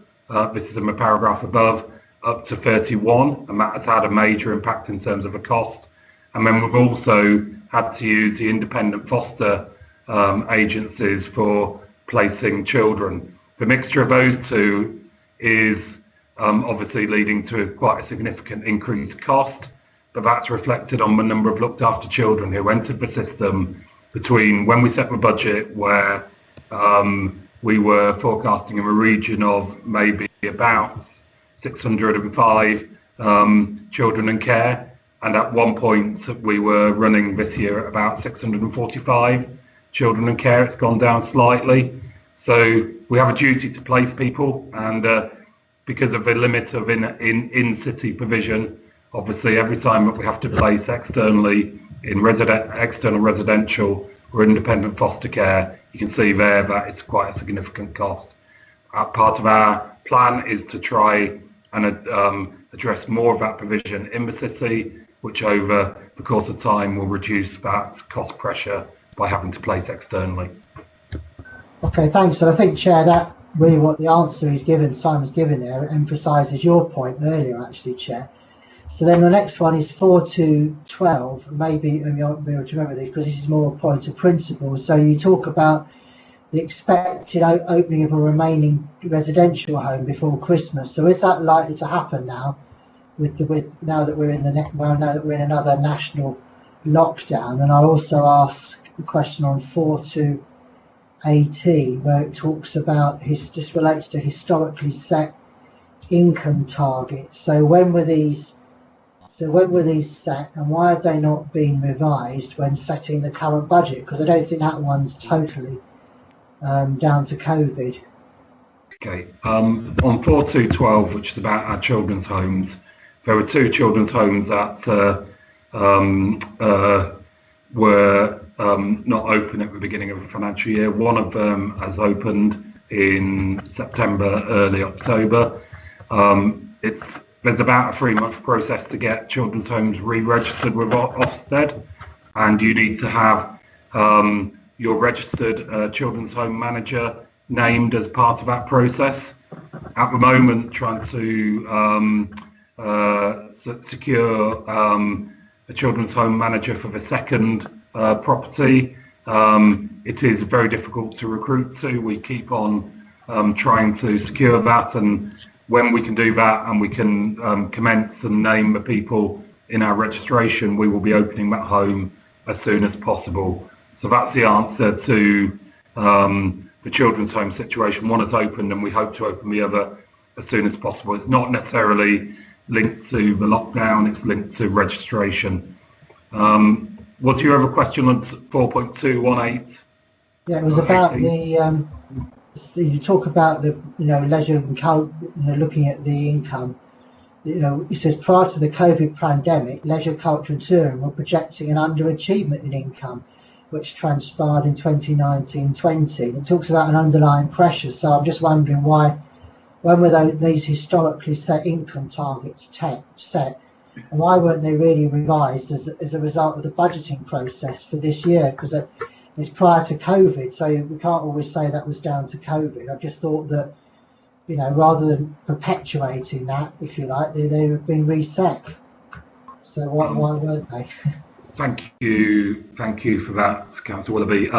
this is in the paragraph above, up to 31, and that has had a major impact in terms of the cost. And then we've also had to use the independent foster agencies for placing children. The mixture of those two is obviously leading to quite a significant increased cost, but that's reflected on the number of looked after children who entered the system between when we set the budget, where we were forecasting in a region of maybe about 605 children in care, and at one point we were running this year at about 645 children in care. It's gone down slightly, so we have a duty to place people, and because of the limit of in-city provision, obviously every time that we have to place externally in external residential or independent foster care, you can see there that it's quite a significant cost. Part of our plan is to try and address more of that provision in the city, which over the course of time will reduce that cost pressure by having to place externally. Okay, thanks. So I think, Chair, that really what the answer is given, Simon's given there, emphasises your point earlier, actually, Chair. So then the next one is 4 to 12. Maybe you'll be able to remember this because this is more a point of principle. So you talk about the expected opening of a remaining residential home before Christmas. So is that likely to happen now, now that we're in another national lockdown? And I also ask the question on 4 to 18, where it talks about this relates to historically set income targets. So when were these set, and why have they not been revised when setting the current budget? Because I don't think that one's totally down to COVID. Okay, on 4212, which is about our children's homes, there were two children's homes that were not open at the beginning of the financial year. One of them has opened in September, early October. There's about a 3-month process to get children's homes re-registered with Ofsted, and you need to have your registered children's home manager named as part of that process. At the moment, trying to secure a children's home manager for the second property, it is very difficult to recruit to. We keep on trying to secure that, and when we can do that and we can commence and name the people in our registration, we will be opening that home as soon as possible. So that's the answer to the children's home situation. One has opened and we hope to open the other as soon as possible. It's not necessarily linked to the lockdown, it's linked to registration. What's your other question on 4.218? Yeah, it was about you talk about the leisure and culture, looking at the income. It says prior to the COVID pandemic, leisure, culture and tourism were projecting an underachievement in income, which transpired in 2019-20. It talks about an underlying pressure. So I'm just wondering when were these historically set income targets set, and why weren't they really revised as a result of the budgeting process for this year? Because it's prior to COVID, so we can't always say that was down to COVID. I just thought that, rather than perpetuating that, if you like, they have been reset. So why weren't they? Thank you for that, Councillor Willoughby.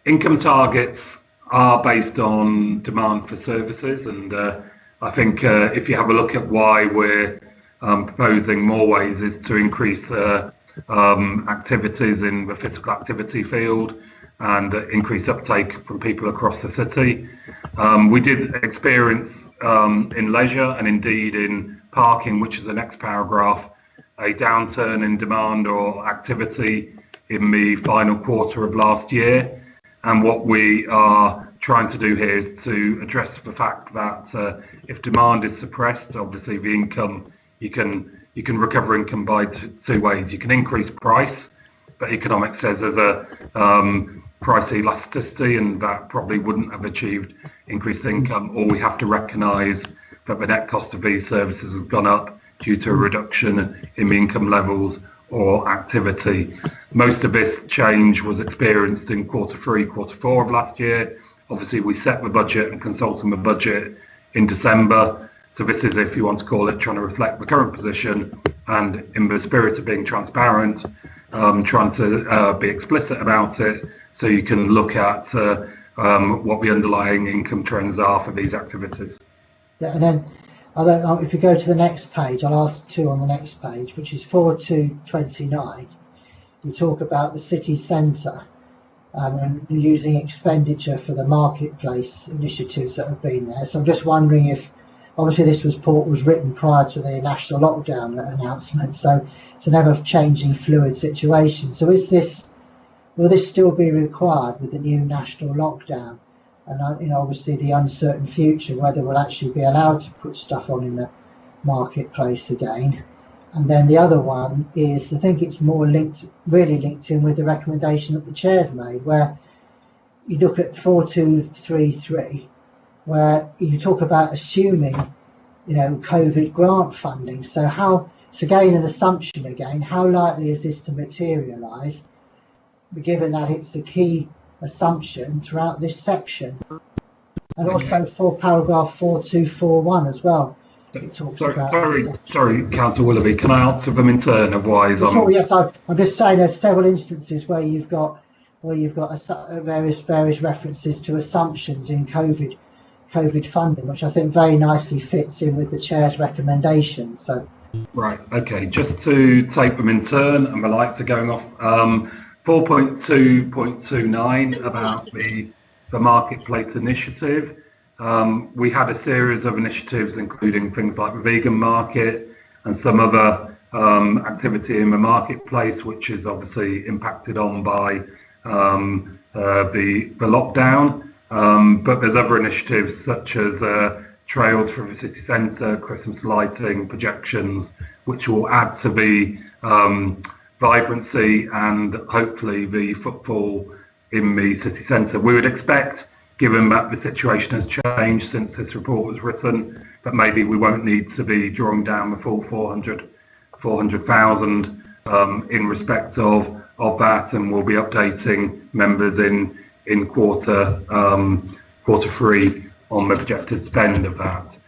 Income targets are based on demand for services, and I think if you have a look at why we're proposing more ways is to increase activities in the physical activity field, and increased uptake from people across the city. We did experience in leisure and indeed in parking, which is the next paragraph, a downturn in demand or activity in the final quarter of last year. And what we are trying to do here is to address the fact that if demand is suppressed, obviously the income, you can recover income by two ways. You can increase price, but economics says there's a price elasticity, and that probably wouldn't have achieved increased income, or we have to recognise that the net cost of these services has gone up due to a reduction in the income levels or activity. Most of this change was experienced in Q3, Q4 of last year. Obviously, we set the budget and consult on the budget in December. So this is, if you want to call it, trying to reflect the current position, and in the spirit of being transparent, trying to be explicit about it, so you can look at what the underlying income trends are for these activities. Yeah, and then if you go to the next page, I'll ask two on the next page, which is 4.2.29. We talk about the city centre and using expenditure for the marketplace initiatives that have been there. So I'm just wondering if, obviously this report was written prior to the national lockdown announcement, so it's an ever-changing fluid situation. So will this still be required with the new national lockdown? And obviously the uncertain future, whether we'll actually be allowed to put stuff on in the marketplace again. And then the other one is, I think it's more really linked in with the recommendation that the chair's made, where you look at 4233, where you talk about assuming, COVID grant funding. So again, an assumption again, how likely is this to materialise, given that it's the key assumption throughout this section? And also for paragraph 4241 as well. It talks sorry, Councillor Willoughby, can I answer them in turn? Otherwise, yes, I'm just saying there's several instances where you've got various references to assumptions in COVID funding, which I think very nicely fits in with the chair's recommendation. So, right, okay, just to take them in turn, and the lights are going off. 4.2.29 about the marketplace initiative. We had a series of initiatives, including things like the vegan market and some other activity in the marketplace, which is obviously impacted on by the lockdown. But there's other initiatives such as trails through the city centre, Christmas lighting, projections, which will add to the vibrancy and hopefully the footfall in the city centre. We would expect, given that the situation has changed since this report was written, that maybe we won't need to be drawing down the full 400,000 in respect of that, and we'll be updating members in Q3 on the projected spend of that.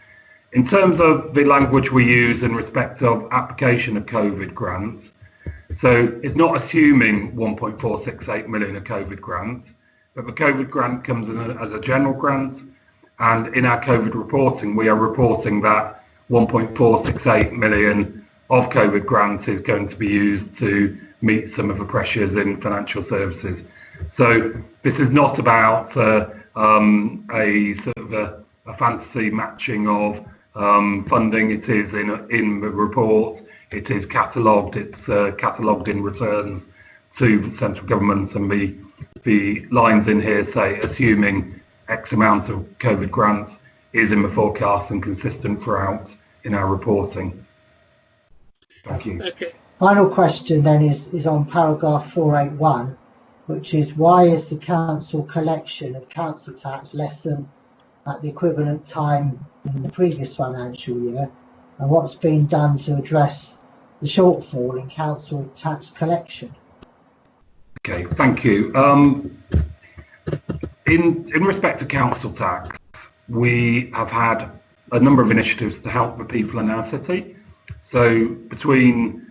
In terms of the language we use in respect of application of COVID grants, so it's not assuming 1.468 million of COVID grants, but the COVID grant comes in as a general grant, and in our COVID reporting, we are reporting that 1.468 million of COVID grant is going to be used to meet some of the pressures in financial services. So this is not about a sort of a fantasy matching of funding. It is in the report. It is catalogued. It's catalogued in returns to the central government, and the lines in here say assuming X amount of COVID grants is in the forecast and consistent throughout in our reporting. Thank you. Okay. Final question then is on paragraph 481, which is, why is the council collection of council tax less than at the equivalent time in the previous financial year, and what's been done to address the shortfall in council tax collection? Okay, thank you. In respect to council tax, we have had a number of initiatives to help the people in our city. So between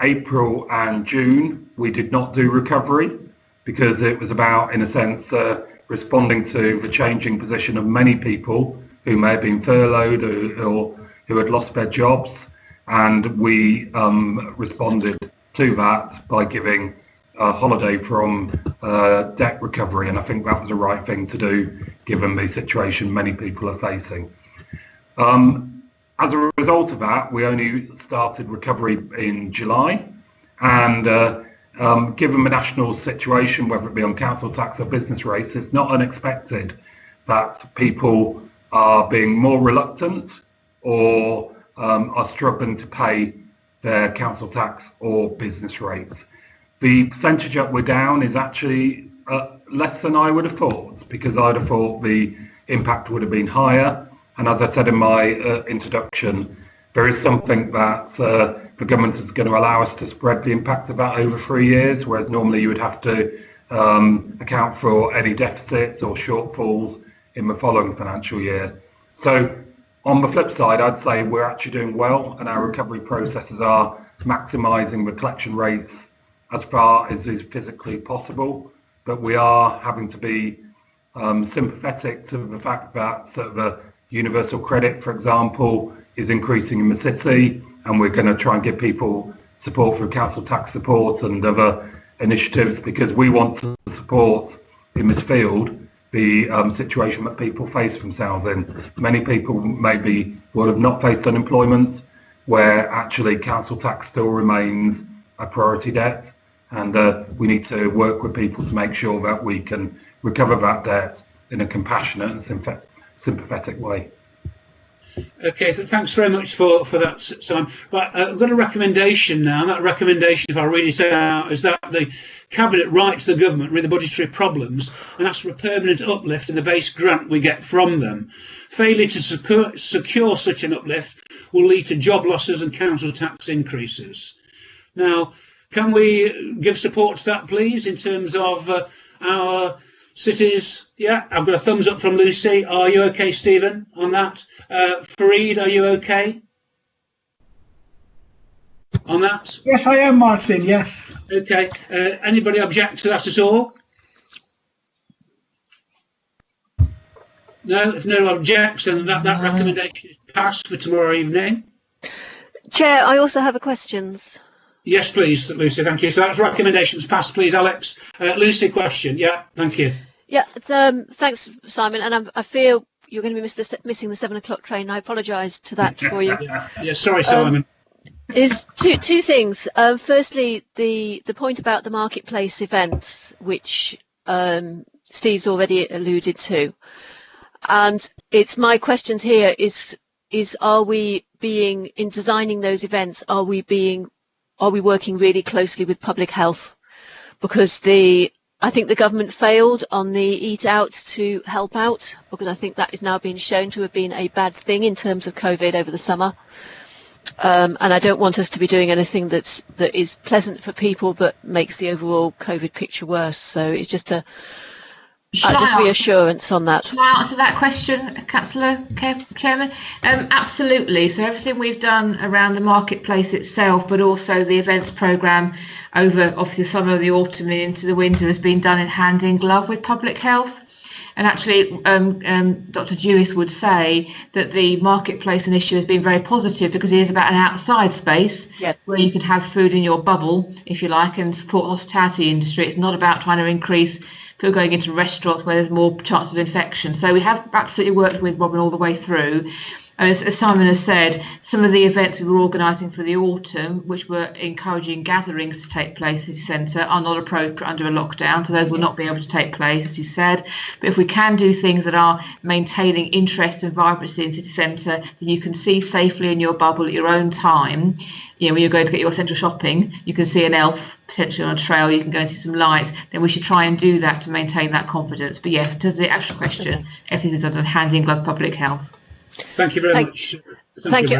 April and June, we did not do recovery because it was about, in a sense, responding to the changing position of many people who may have been furloughed or who had lost their jobs. And we responded to that by giving holiday from debt recovery, and I think that was the right thing to do given the situation many people are facing. As a result of that, we only started recovery in July, and given the national situation, whether it be on council tax or business rates, it's not unexpected that people are being more reluctant or are struggling to pay their council tax or business rates. The percentage that we're down is actually less than I would have thought, because I'd have thought the impact would have been higher. And as I said in my introduction, there is something that the government is going to allow us to spread the impact of that over 3 years, whereas normally you would have to account for any deficits or shortfalls in the following financial year. So on the flip side, I'd say we're actually doing well, and our recovery processes are maximising the collection rates as far as is physically possible. But we are having to be sympathetic to the fact that sort of a universal credit, for example, is increasing in the city, and we're going to try and give people support through council tax support and other initiatives, because we want to support in this field the situation that people face themselves in. Many people maybe will have not faced unemployment, where actually council tax still remains a priority debt, and we need to work with people to make sure that we can recover that debt in a compassionate and sympathetic way. Okay, thanks very much for that, Simon. Right, I've got a recommendation now, and that recommendation, if I read it out, is that the Cabinet write to the government with the budgetary problems and ask for a permanent uplift in the base grant we get from them. Failure to secure such an uplift will lead to job losses and council tax increases. Now, can we give support to that, please, in terms of our cities? Yeah, I've got a thumbs up from Lucy. Are you okay, Stephen, on that? Fareed, are you okay on that? Yes, I am, Martin, yes. Okay. Anybody object to that at all? No, if no one objects, then that recommendation is passed for tomorrow evening. Chair, I also have a questions. Yes, please, Lucy, thank you. So that's recommendations passed, please, Alex. Lucy, question. Yeah, thank you. Yeah, thanks, Simon. And I fear you're going to be missing the 7 o'clock train. I apologise to that for you. Yeah, sorry, Simon. Is two things. Firstly, the point about the marketplace events, which Steve's already alluded to, and it's my questions here is are we being, in designing those events, are we working really closely with public health? Because I think the government failed on the Eat Out to Help Out, because I think that is now being shown to have been a bad thing in terms of COVID over the summer. And I don't want us to be doing anything that is pleasant for people but makes the overall COVID picture worse. So it's just reassurance on that. Shall I answer that question, Councillor Chairman? Absolutely. So everything we've done around the marketplace itself, but also the events programme over obviously the summer, the autumn and into the winter, has been done in hand in glove with public health. And actually, Dr. Dewis would say that the marketplace initiative has been very positive, because it is about an outside space where you can have food in your bubble, if you like, and support the hospitality industry. It's not about trying to increase people going into restaurants where there's more chance of infection. So we have absolutely worked with Robin all the way through. As Simon has said, some of the events we were organising for the autumn, which were encouraging gatherings to take place at the city centre, are not appropriate under a lockdown, so those will not be able to take place, as he said. But if we can do things that are maintaining interest and vibrancy in city centre, that you can see safely in your bubble at your own time, when you're going to get your central shopping, you can see an elf potentially on a trail, you can go and see some lights, then we should try and do that to maintain that confidence. But yes, to the actual question, everything is under hand in glove public health. Thank you very much. Thank you.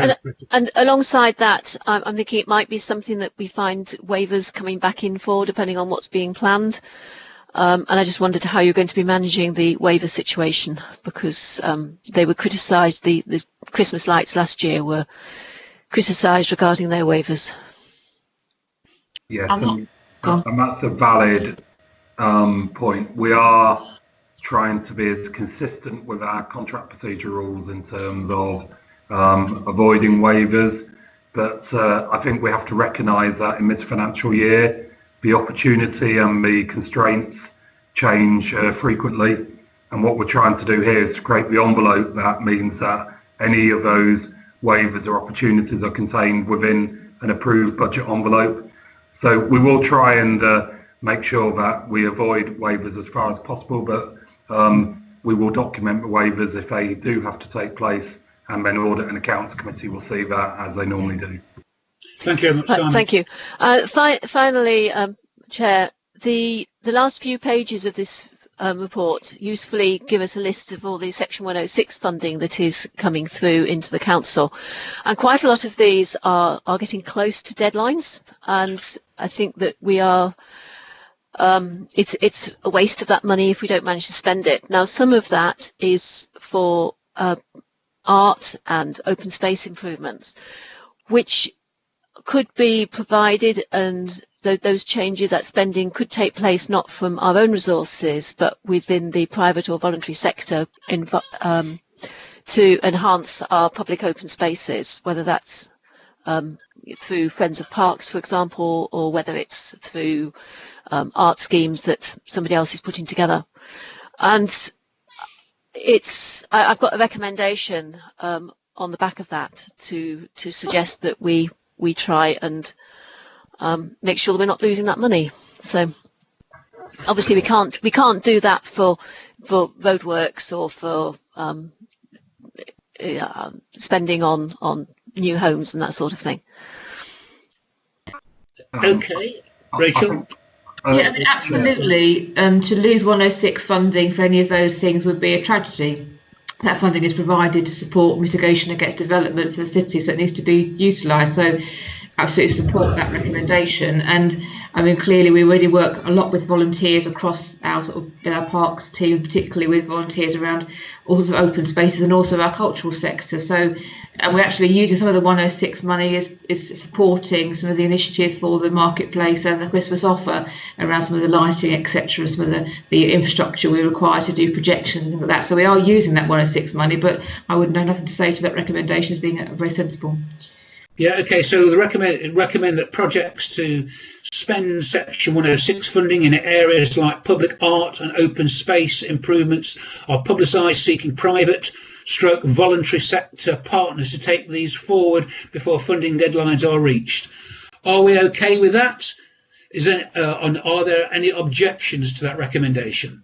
And alongside that, I'm thinking it might be something that we find waivers coming back in for, depending on what's being planned. And I just wondered how you're going to be managing the waiver situation, because they were criticised, the Christmas lights last year were criticised regarding their waivers. Yes, and that's a valid point. We are trying to be as consistent with our contract procedure rules in terms of avoiding waivers, but I think we have to recognise that in this financial year the opportunity and the constraints change frequently. And what we're trying to do here is to create the envelope that means that any of those waivers or opportunities are contained within an approved budget envelope. So we will try and make sure that we avoid waivers as far as possible, but we will document the waivers if they do have to take place, and then Audit and Accounts Committee will see that as they normally do. Thank you very much, Simon. Thank you. Finally, Chair, the last few pages of this report usefully give us a list of all the Section 106 funding that is coming through into the council, and quite a lot of these are getting close to deadlines, and I think that we are it's a waste of that money if we don't manage to spend it. Now, some of that is for art and open space improvements, which could be provided, and those changes, that spending could take place not from our own resources but within the private or voluntary sector to enhance our public open spaces, whether that's through Friends of Parks, for example, or whether it's through art schemes that somebody else is putting together. And I've got a recommendation on the back of that to suggest that we try and make sure that we're not losing that money. So obviously we can't do that for roadworks or for spending on new homes and that sort of thing. Okay, Rachel. Yeah, I mean, absolutely. To lose 106 funding for any of those things would be a tragedy. That funding is provided to support mitigation against development for the city, so it needs to be utilised. So absolutely support that recommendation. And I mean, clearly we already work a lot with volunteers across our our parks team, particularly with volunteers around all sorts of open spaces and also our cultural sector. So and we're actually using some of the 106 money is supporting some of the initiatives for the marketplace and the Christmas offer around some of the lighting, etc., some of the infrastructure we require to do projections and things like that. So we are using that 106 money, but I wouldn't have nothing to say to that recommendation as being very sensible. Yeah, okay, so recommend that projects to spend Section 106 funding in areas like public art and open space improvements are publicised, seeking private / voluntary sector partners to take these forward before funding deadlines are reached. Are we okay with that? Are there any objections to that recommendation?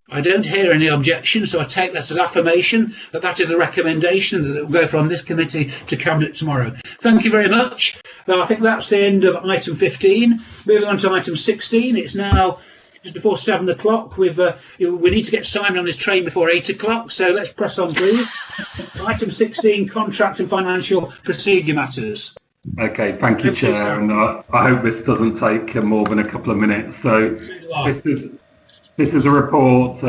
I don't hear any objections, so I take that as affirmation that is the recommendation that will go from this committee to Cabinet tomorrow. Thank you very much. Well, I think that's the end of item 15. Moving on to item 16. It's now just before 7 o'clock. We need to get Simon on this train before 8 o'clock, so let's press on, please. Item 16, contract and financial procedure matters. Okay, thank you, Chair, and I hope this doesn't take more than a couple of minutes. So this is a report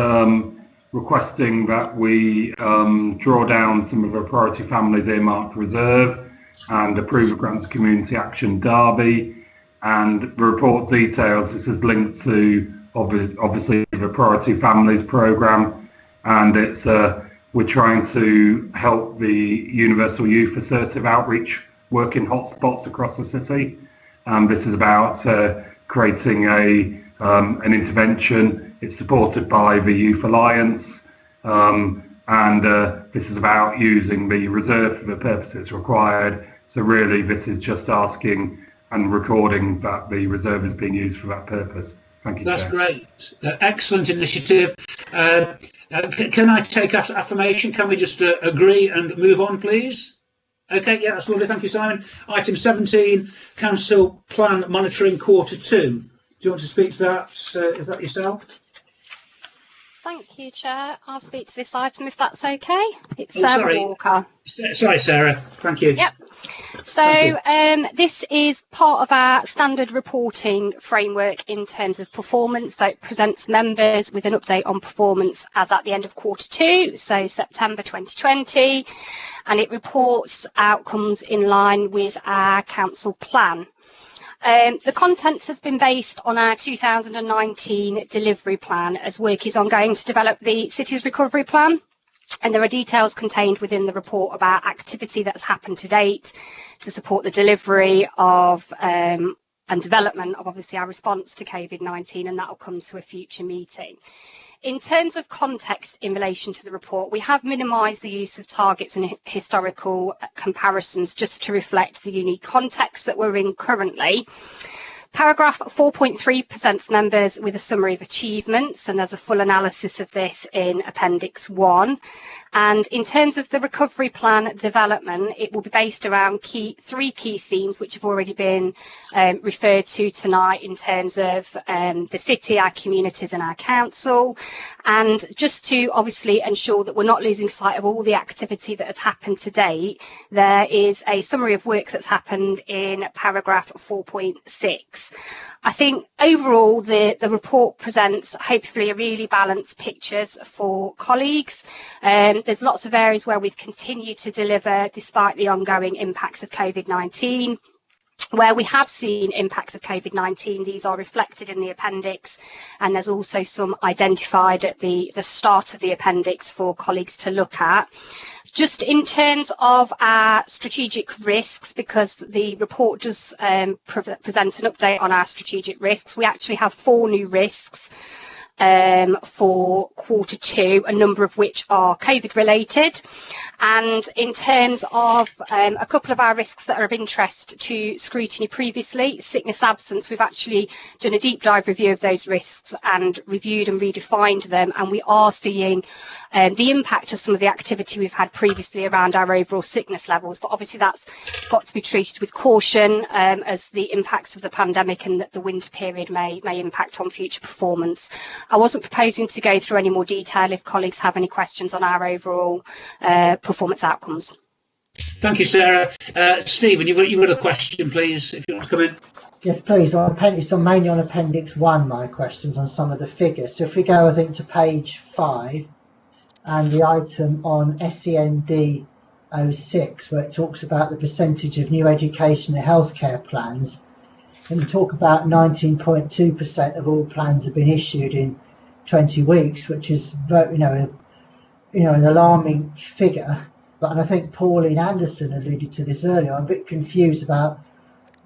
requesting that we draw down some of the priority families earmarked reserve and approve a grants community action derby. And the report details, this is linked to obviously the priority families programme, and it's we're trying to help the universal youth assertive outreach work in hotspots across the city. This is about creating an intervention. It's supported by the Youth Alliance, and this is about using the reserve for the purposes required. So really this is just asking and recording that the reserve is being used for that purpose. Thank you, That's Chair. great. Excellent initiative. Can I take affirmation? Can we just agree and move on, please? Okay, yeah, that's lovely. Thank you, Simon. Item 17, Council Plan Monitoring Quarter 2. Do you want to speak to that? Is that yourself? Thank you, Chair. I'll speak to this item if that's okay. It's Sarah Walker. Sorry, Sarah. Thank you. Yep. So this is part of our standard reporting framework in terms of performance. So it presents members with an update on performance as at the end of quarter 2, so September 2020, and it reports outcomes in line with our council plan. The contents has been based on our 2019 delivery plan, as work is ongoing to develop the city's recovery plan, and there are details contained within the report about activity that's happened to date to support the delivery of and development of obviously our response to COVID-19, and that will come to a future meeting. In terms of context in relation to the report, we have minimised the use of targets and historical comparisons just to reflect the unique context that we're in currently. Paragraph 4.3 presents members with a summary of achievements, and there's a full analysis of this in Appendix 1. And in terms of the recovery plan development, it will be based around three key themes which have already been referred to tonight in terms of the city, our communities and our council. And just to obviously ensure that we're not losing sight of all the activity that has happened to date, there is a summary of work that's happened in paragraph 4.6. I think overall the report presents hopefully a really balanced pictures for colleagues. There's lots of areas where we've continued to deliver despite the ongoing impacts of COVID-19. Where we have seen impacts of COVID-19, these are reflected in the appendix, and there's also some identified at the start of the appendix for colleagues to look at. Just in terms of our strategic risks, because the report does present an update on our strategic risks, we actually have 4 new risks for Q2, a number of which are COVID related. And in terms of a couple of our risks that are of interest to scrutiny previously, sickness absence, we've actually done a deep dive review of those risks and reviewed and redefined them, and we are seeing the impact of some of the activity we've had previously around our overall sickness levels, but obviously that's got to be treated with caution as the impacts of the pandemic and the winter period may impact on future performance. I wasn't proposing to go through any more detail if colleagues have any questions on our overall performance outcomes. Thank you, Sarah. Stephen, you've got a question, please, if you want to come in. Yes, please. On mainly on Appendix 1, my questions on some of the figures. So if we go, I think, to page 5, and the item on SEND 06, where it talks about the percentage of new education and healthcare plans, and you talk about 19.2% of all plans have been issued in 20 weeks, which is an alarming figure. But I think Pauline Anderson alluded to this earlier. I'm a bit confused about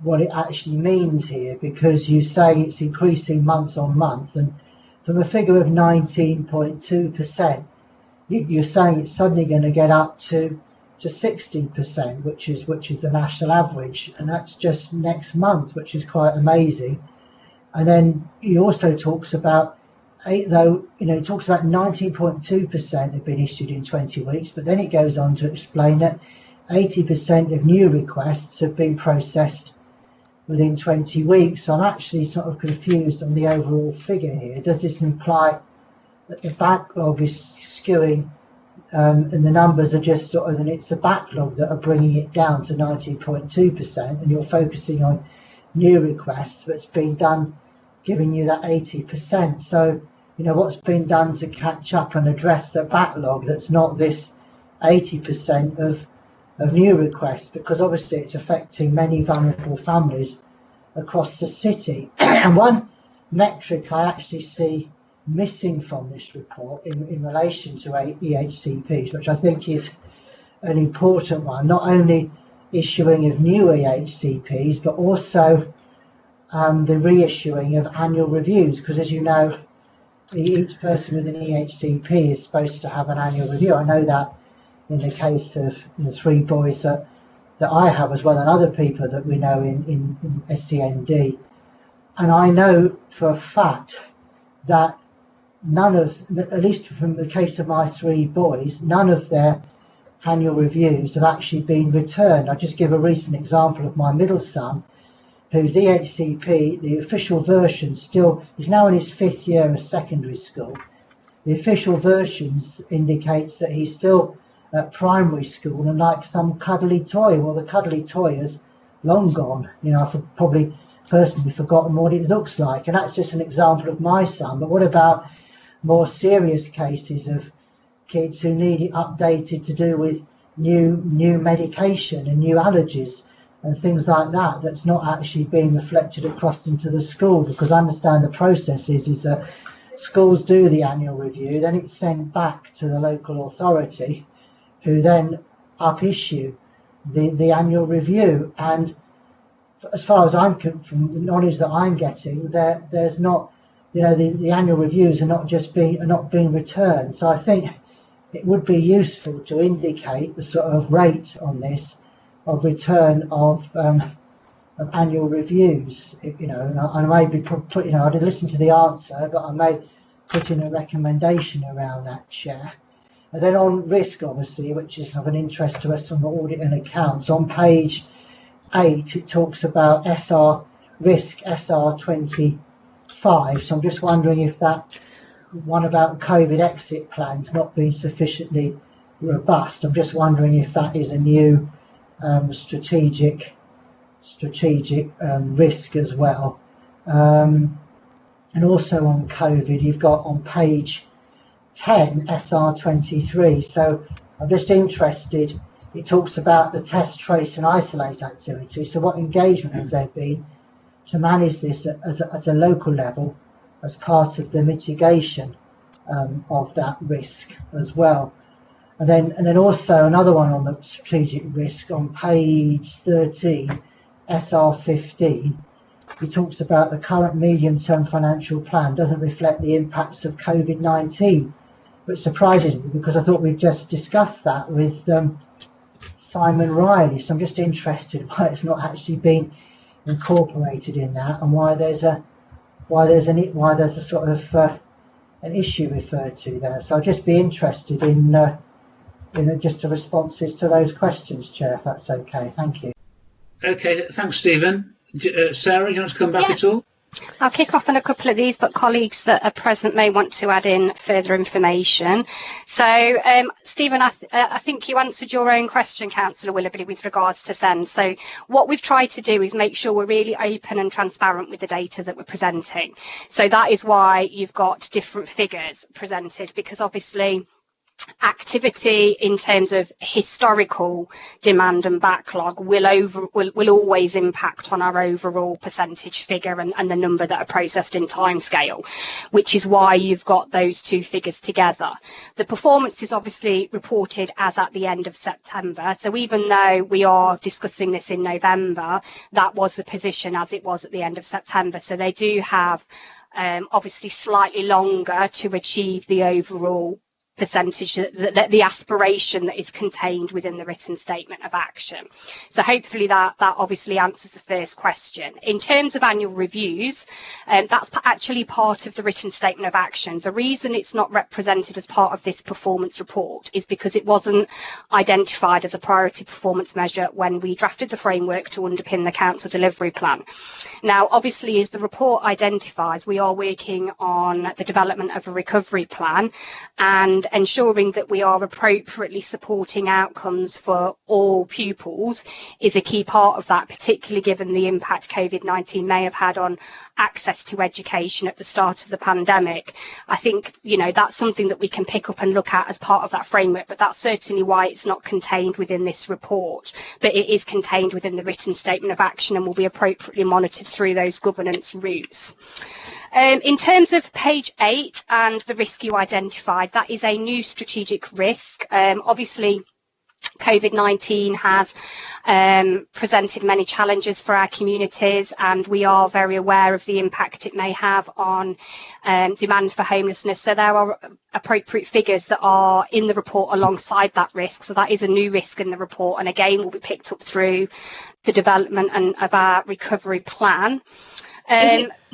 what it actually means here, because you say it's increasing month on month, and from a figure of 19.2%, you're saying it's suddenly going to get up to 60%, which is the national average, and that's just next month, which is quite amazing. And then he also talks about, it talks about 19.2% have been issued in 20 weeks, but then it goes on to explain that 80% of new requests have been processed within 20 weeks. So I'm actually sort of confused on the overall figure here. Does this imply that the backlog is skewing and the numbers are just sort of, and it's the backlog that are bringing it down to 19.2%, and you're focusing on new requests, but it's been done giving you that 80%. So, what's been done to catch up and address the backlog that's not this 80% of new requests, because obviously it's affecting many vulnerable families across the city. And one metric I actually see missing from this report in relation to EHCPs, which I think is an important one, not only issuing of new EHCPs, but also the reissuing of annual reviews, because as you know, each person with an EHCP is supposed to have an annual review. I know that in the case of the 3 boys that I have, as well, and other people that we know in SEND. And I know for a fact that none of, at least from the case of my 3 boys, none of their annual reviews have actually been returned. I'll just give a recent example of my middle son, whose EHCP, the official version still, is now in his 5th year of secondary school. The official versions indicates that he's still at primary school and like some cuddly toy. Well, the cuddly toy is long gone. I've probably personally forgotten what it looks like. And that's just an example of my son. But what about more serious cases of kids who need it updated to do with new medication and new allergies and things like that, that's not actually being reflected across into the school? Because I understand the process is that schools do the annual review, then it's sent back to the local authority, who then up-issue the annual review. And as far as from the knowledge that I'm getting, there's not, the annual reviews are not being returned. So I think it would be useful to indicate the sort of rate on this of return of annual reviews. And I may be I did listen to the answer, but I may put in a recommendation around that, Chair. And then on risk, obviously, which is of an interest to us on the audit and accounts, on page 8 it talks about SR risk SR25. So I'm just wondering if that one about COVID exit plans not being sufficiently robust. I'm just wondering if that is a new strategic risk as well. And also on COVID, you've got on page 10 SR23. So I'm just interested. It talks about the test, trace and isolate activity. So what engagement has there been to manage this at a local level as part of the mitigation of that risk as well? And then also another one on the strategic risk on page 13, SR15. He talks about the current medium-term financial plan doesn't reflect the impacts of COVID-19, which surprises me because I thought we've just discussed that with Simon Riley. So I'm just interested why it's not actually been incorporated in that, and why there's a sort of an issue referred to there. So I'll just be interested in just the responses to those questions, Chair, if that's okay. Thank you. Okay, thanks, Stephen. Sarah, do you want to come back at all? I'll kick off on a couple of these, but colleagues that are present may want to add in further information. So, Stephen, I think you answered your own question, Councillor Willoughby, with regards to SEND. So what we've tried to do is make sure we're really open and transparent with the data that we're presenting. So that is why you've got different figures presented, because obviously activity in terms of historical demand and backlog will always impact on our overall percentage figure and the number that are processed in timescale, which is why you've got those two figures together. The performance is obviously reported as at the end of September, so even though we are discussing this in November, that was the position as it was at the end of September. So they do have obviously slightly longer to achieve the overall percentage, the aspiration that is contained within the written statement of action. So hopefully that obviously answers the first question. In terms of annual reviews, that's actually part of the written statement of action. The reason it's not represented as part of this performance report is because it wasn't identified as a priority performance measure when we drafted the framework to underpin the council delivery plan. Now, obviously, as the report identifies, we are working on the development of a recovery plan and ensuring that we are appropriately supporting outcomes for all pupils is a key part of that, particularly given the impact COVID-19 may have had on access to education at the start of the pandemic. I think, that's something that we can pick up and look at as part of that framework, but that's certainly why it's not contained within this report, but it is contained within the written statement of action and will be appropriately monitored through those governance routes. In terms of page 8 and the risk you identified, that is a new strategic risk. Obviously, COVID-19 has presented many challenges for our communities, and we are very aware of the impact it may have on demand for homelessness. So there are appropriate figures that are in the report alongside that risk. So that is a new risk in the report, and again will be picked up through the development of our recovery plan.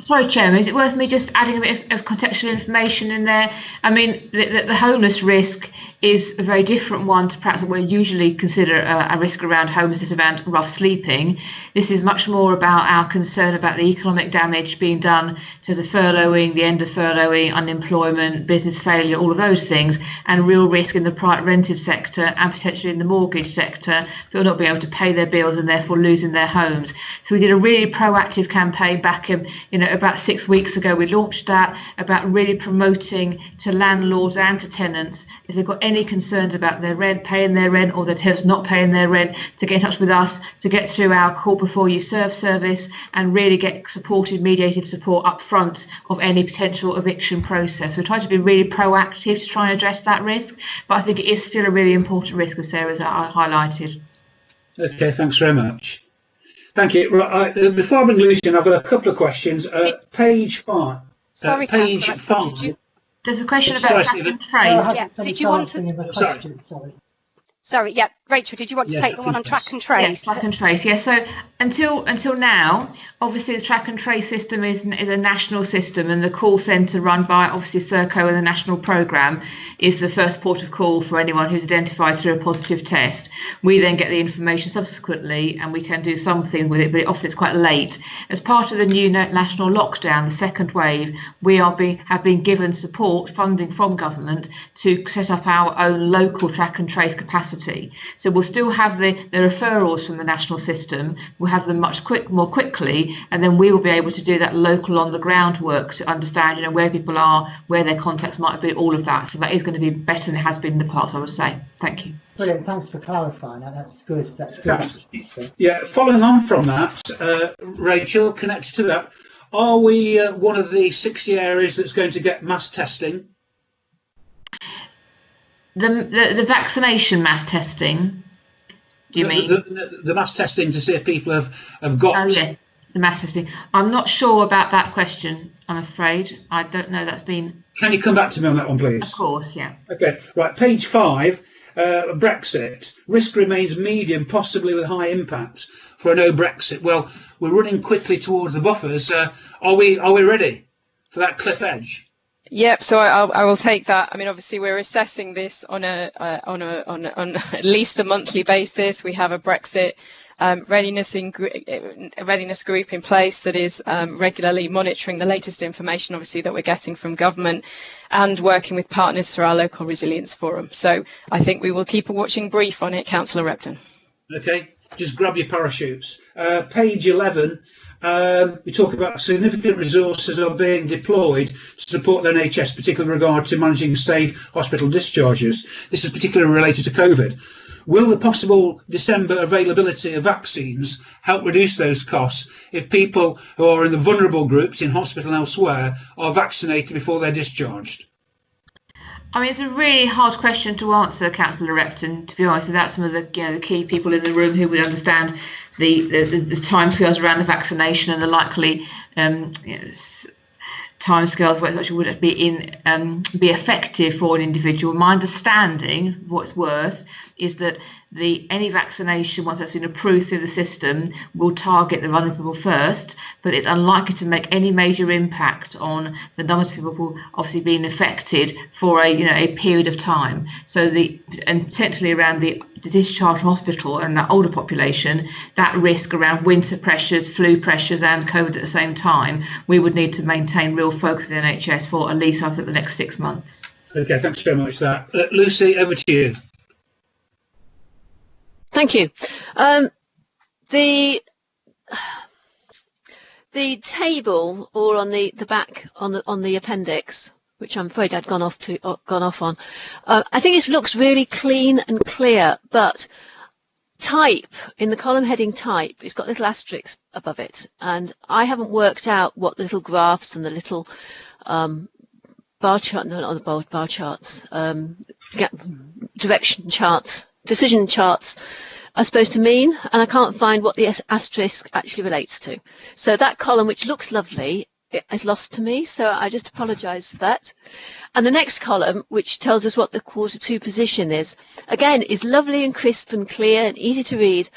Sorry, Chairman, is it worth me just adding a bit of contextual information in there? I mean, the homeless risk is a very different one to perhaps what we usually consider a risk around homelessness, around rough sleeping. This is much more about our concern about the economic damage being done to the furloughing, the end of furloughing, unemployment, business failure, all of those things, and real risk in the private rented sector and potentially in the mortgage sector. They'll not be able to pay their bills and therefore losing their homes. So we did a really proactive campaign back in, about 6 weeks ago. We launched that about really promoting to landlords and to tenants, if they've got any concerns about their rent, paying their rent, or their tenants not paying their rent, to get in touch with us, to get through our call before you serve service and really get supported, mediated support up front of any potential eviction process. We're trying to be really proactive to try and address that risk, but I think it is still a really important risk, as Sarah's highlighted. Okay, thanks very much. Thank you. Right, before I bring Lucy in, I've got a couple of questions. Page 5. Sorry, page Councillor, 5. There's a question about track and trace. Yeah. Did you want to? Sorry, yeah, Rachel, did you want to take the one on track and trace? Yes, track and trace. Yeah. So until now, obviously the track and trace system is a national system, and the call centre run by obviously Serco and the national programme is the first port of call for anyone who's identified through a positive test. We then get the information subsequently, and we can do something with it, but often it's quite late. As part of the new national lockdown, the second wave, we have been given support funding from government to set up our own local track and trace capacity. So we'll still have the referrals from the national system. We'll have them more quickly, and then we will be able to do that local on the ground work to understand, where people are, where their contacts might be, all of that. So that is going to be better than it has been in the past, I would say. Thank you. Brilliant. Thanks for clarifying that. That's good. That's good. Yeah. Following on from that, Rachel, connected to that, are we one of the 60 areas that's going to get mass testing? The vaccination mass testing, do you mean? The mass testing to see if people have got... Oh, yes, the mass testing. I'm not sure about that question, I'm afraid. I don't know that's been... Can you come back to me on that one, please? Of course, yeah. Okay, right, page 5, Brexit. Risk remains medium, possibly with high impact for a no Brexit. Well, we're running quickly towards the buffers. Are we ready for that cliff edge? Yep. So I will take that. I mean, obviously, we're assessing this on at least a monthly basis. We have a Brexit readiness group in place that is regularly monitoring the latest information, obviously, that we're getting from government and working with partners through our local resilience forum. So I think we will keep a watching brief on it, Councillor Repton. Okay. Just grab your parachutes. Page 11. We talk about significant resources are being deployed to support the NHS, particularly in regard to managing safe hospital discharges. This is particularly related to COVID. Will the possible December availability of vaccines help reduce those costs if people who are in the vulnerable groups in hospital and elsewhere are vaccinated before they're discharged? I mean, it's a really hard question to answer, Councillor Repton, to be honest. That's some of the key people in the room who would understand the timescales around the vaccination and the likely timescales where it actually would be effective for an individual. My understanding, what it's worth, is that any vaccination, once that's been approved through the system, will target the vulnerable first, but it's unlikely to make any major impact on the numbers of people who obviously being affected for a period of time. So and potentially around the discharge from hospital and that older population, that risk around winter pressures, flu pressures and COVID at the same time, we would need to maintain real focus in the NHS for at least, I think, the next 6 months. Okay, thanks very much for that. Lucy, over to you. Thank you. The table, or on the back on the appendix, which I'm afraid I'd gone off on, I think it looks really clean and clear. But type in the column heading type, it's got little asterisks above it, and I haven't worked out what the little graphs and the little bar chart, no, not the bar charts, direction charts, decision charts are supposed to mean, and I can't find what the asterisk actually relates to. So that column, which looks lovely, is lost to me, so I just apologise for that. And the next column, which tells us what the Q2 position is, again, is lovely and crisp and clear and easy to read,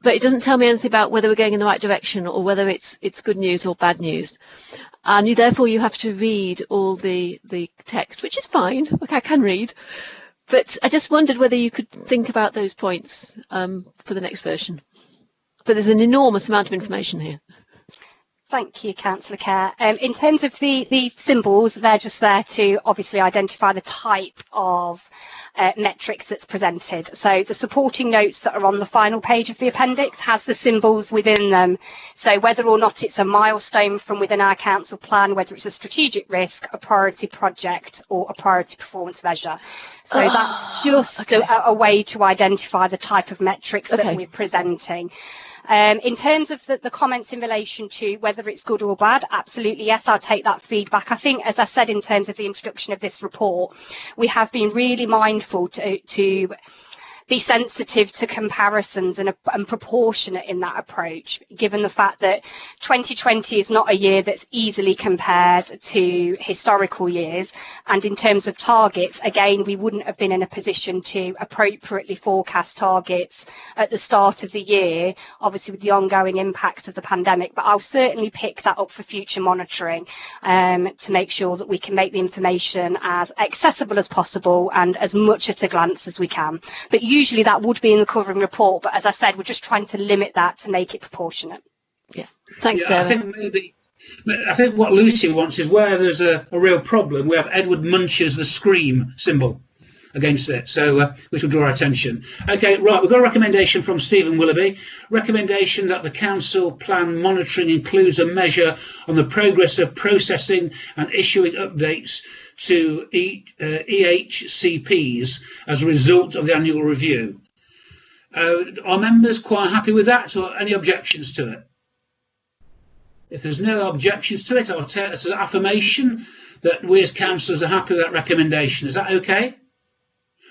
but it doesn't tell me anything about whether we're going in the right direction or whether it's good news or bad news. And therefore you have to read all the text, which is fine. Okay, I can read. But I just wondered whether you could think about those points for the next version. But there's an enormous amount of information here. Thank you, Councillor Kerr. In terms of the symbols, they're just there to obviously identify the type of metrics that's presented. So the supporting notes that are on the final page of the appendix has the symbols within them. So whether or not it's a milestone from within our council plan, whether it's a strategic risk, a priority project, or a priority performance measure. So that's just a way to identify the type of metrics that we're presenting. In terms of the comments in relation to whether it's good or bad, absolutely yes, I'll take that feedback. I think, as I said, in terms of the introduction of this report, we have been really mindful to be sensitive to comparisons and proportionate in that approach, given the fact that 2020 is not a year that's easily compared to historical years. And in terms of targets, again, we wouldn't have been in a position to appropriately forecast targets at the start of the year, obviously with the ongoing impacts of the pandemic. But I'll certainly pick that up for future monitoring to make sure that we can make the information as accessible as possible and as much at a glance as we can. But usually that would be in the covering report. But as I said, we're just trying to limit that to make it proportionate. Yeah, thanks, Sarah. I think what Lucy wants is where there's a real problem, we have Edward Munch's the Scream symbol against it, so which will draw our attention. Okay, right, we've got a recommendation from Stephen Willoughby. Recommendation that the council plan monitoring includes a measure on the progress of processing and issuing updates to EHCPs as a result of the annual review. Are members quite happy with that, or any objections to it? If there's no objections to it, I'll take it as an affirmation that we as councillors are happy with that recommendation. Is that okay?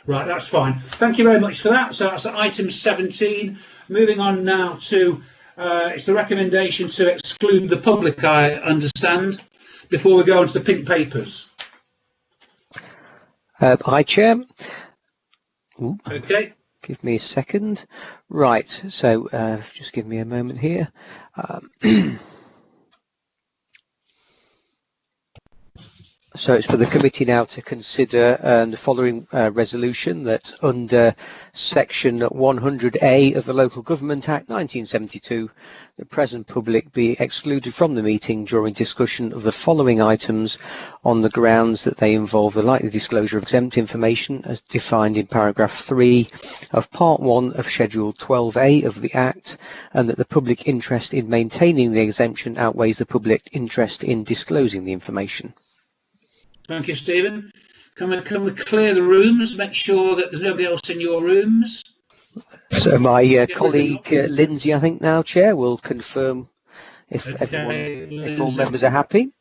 Right, that's fine. Thank you very much for that. So that's item 17. Moving on now to, it's the recommendation to exclude the public, I understand, before we go on to the pink papers. Hi, Chair. Ooh. Okay. Give me a second. Right, so just give me a moment here. So it's for the committee now to consider the following resolution, that under section 100A of the Local Government Act 1972, the present public be excluded from the meeting during discussion of the following items on the grounds that they involve the likely disclosure of exempt information as defined in paragraph 3 of part 1 of schedule 12A of the Act, and that the public interest in maintaining the exemption outweighs the public interest in disclosing the information. Thank you, Stephen. Can we clear the rooms, make sure that there's nobody else in your rooms? So my colleague Lindsay, I think now, Chair, will confirm if everyone, if all members are happy.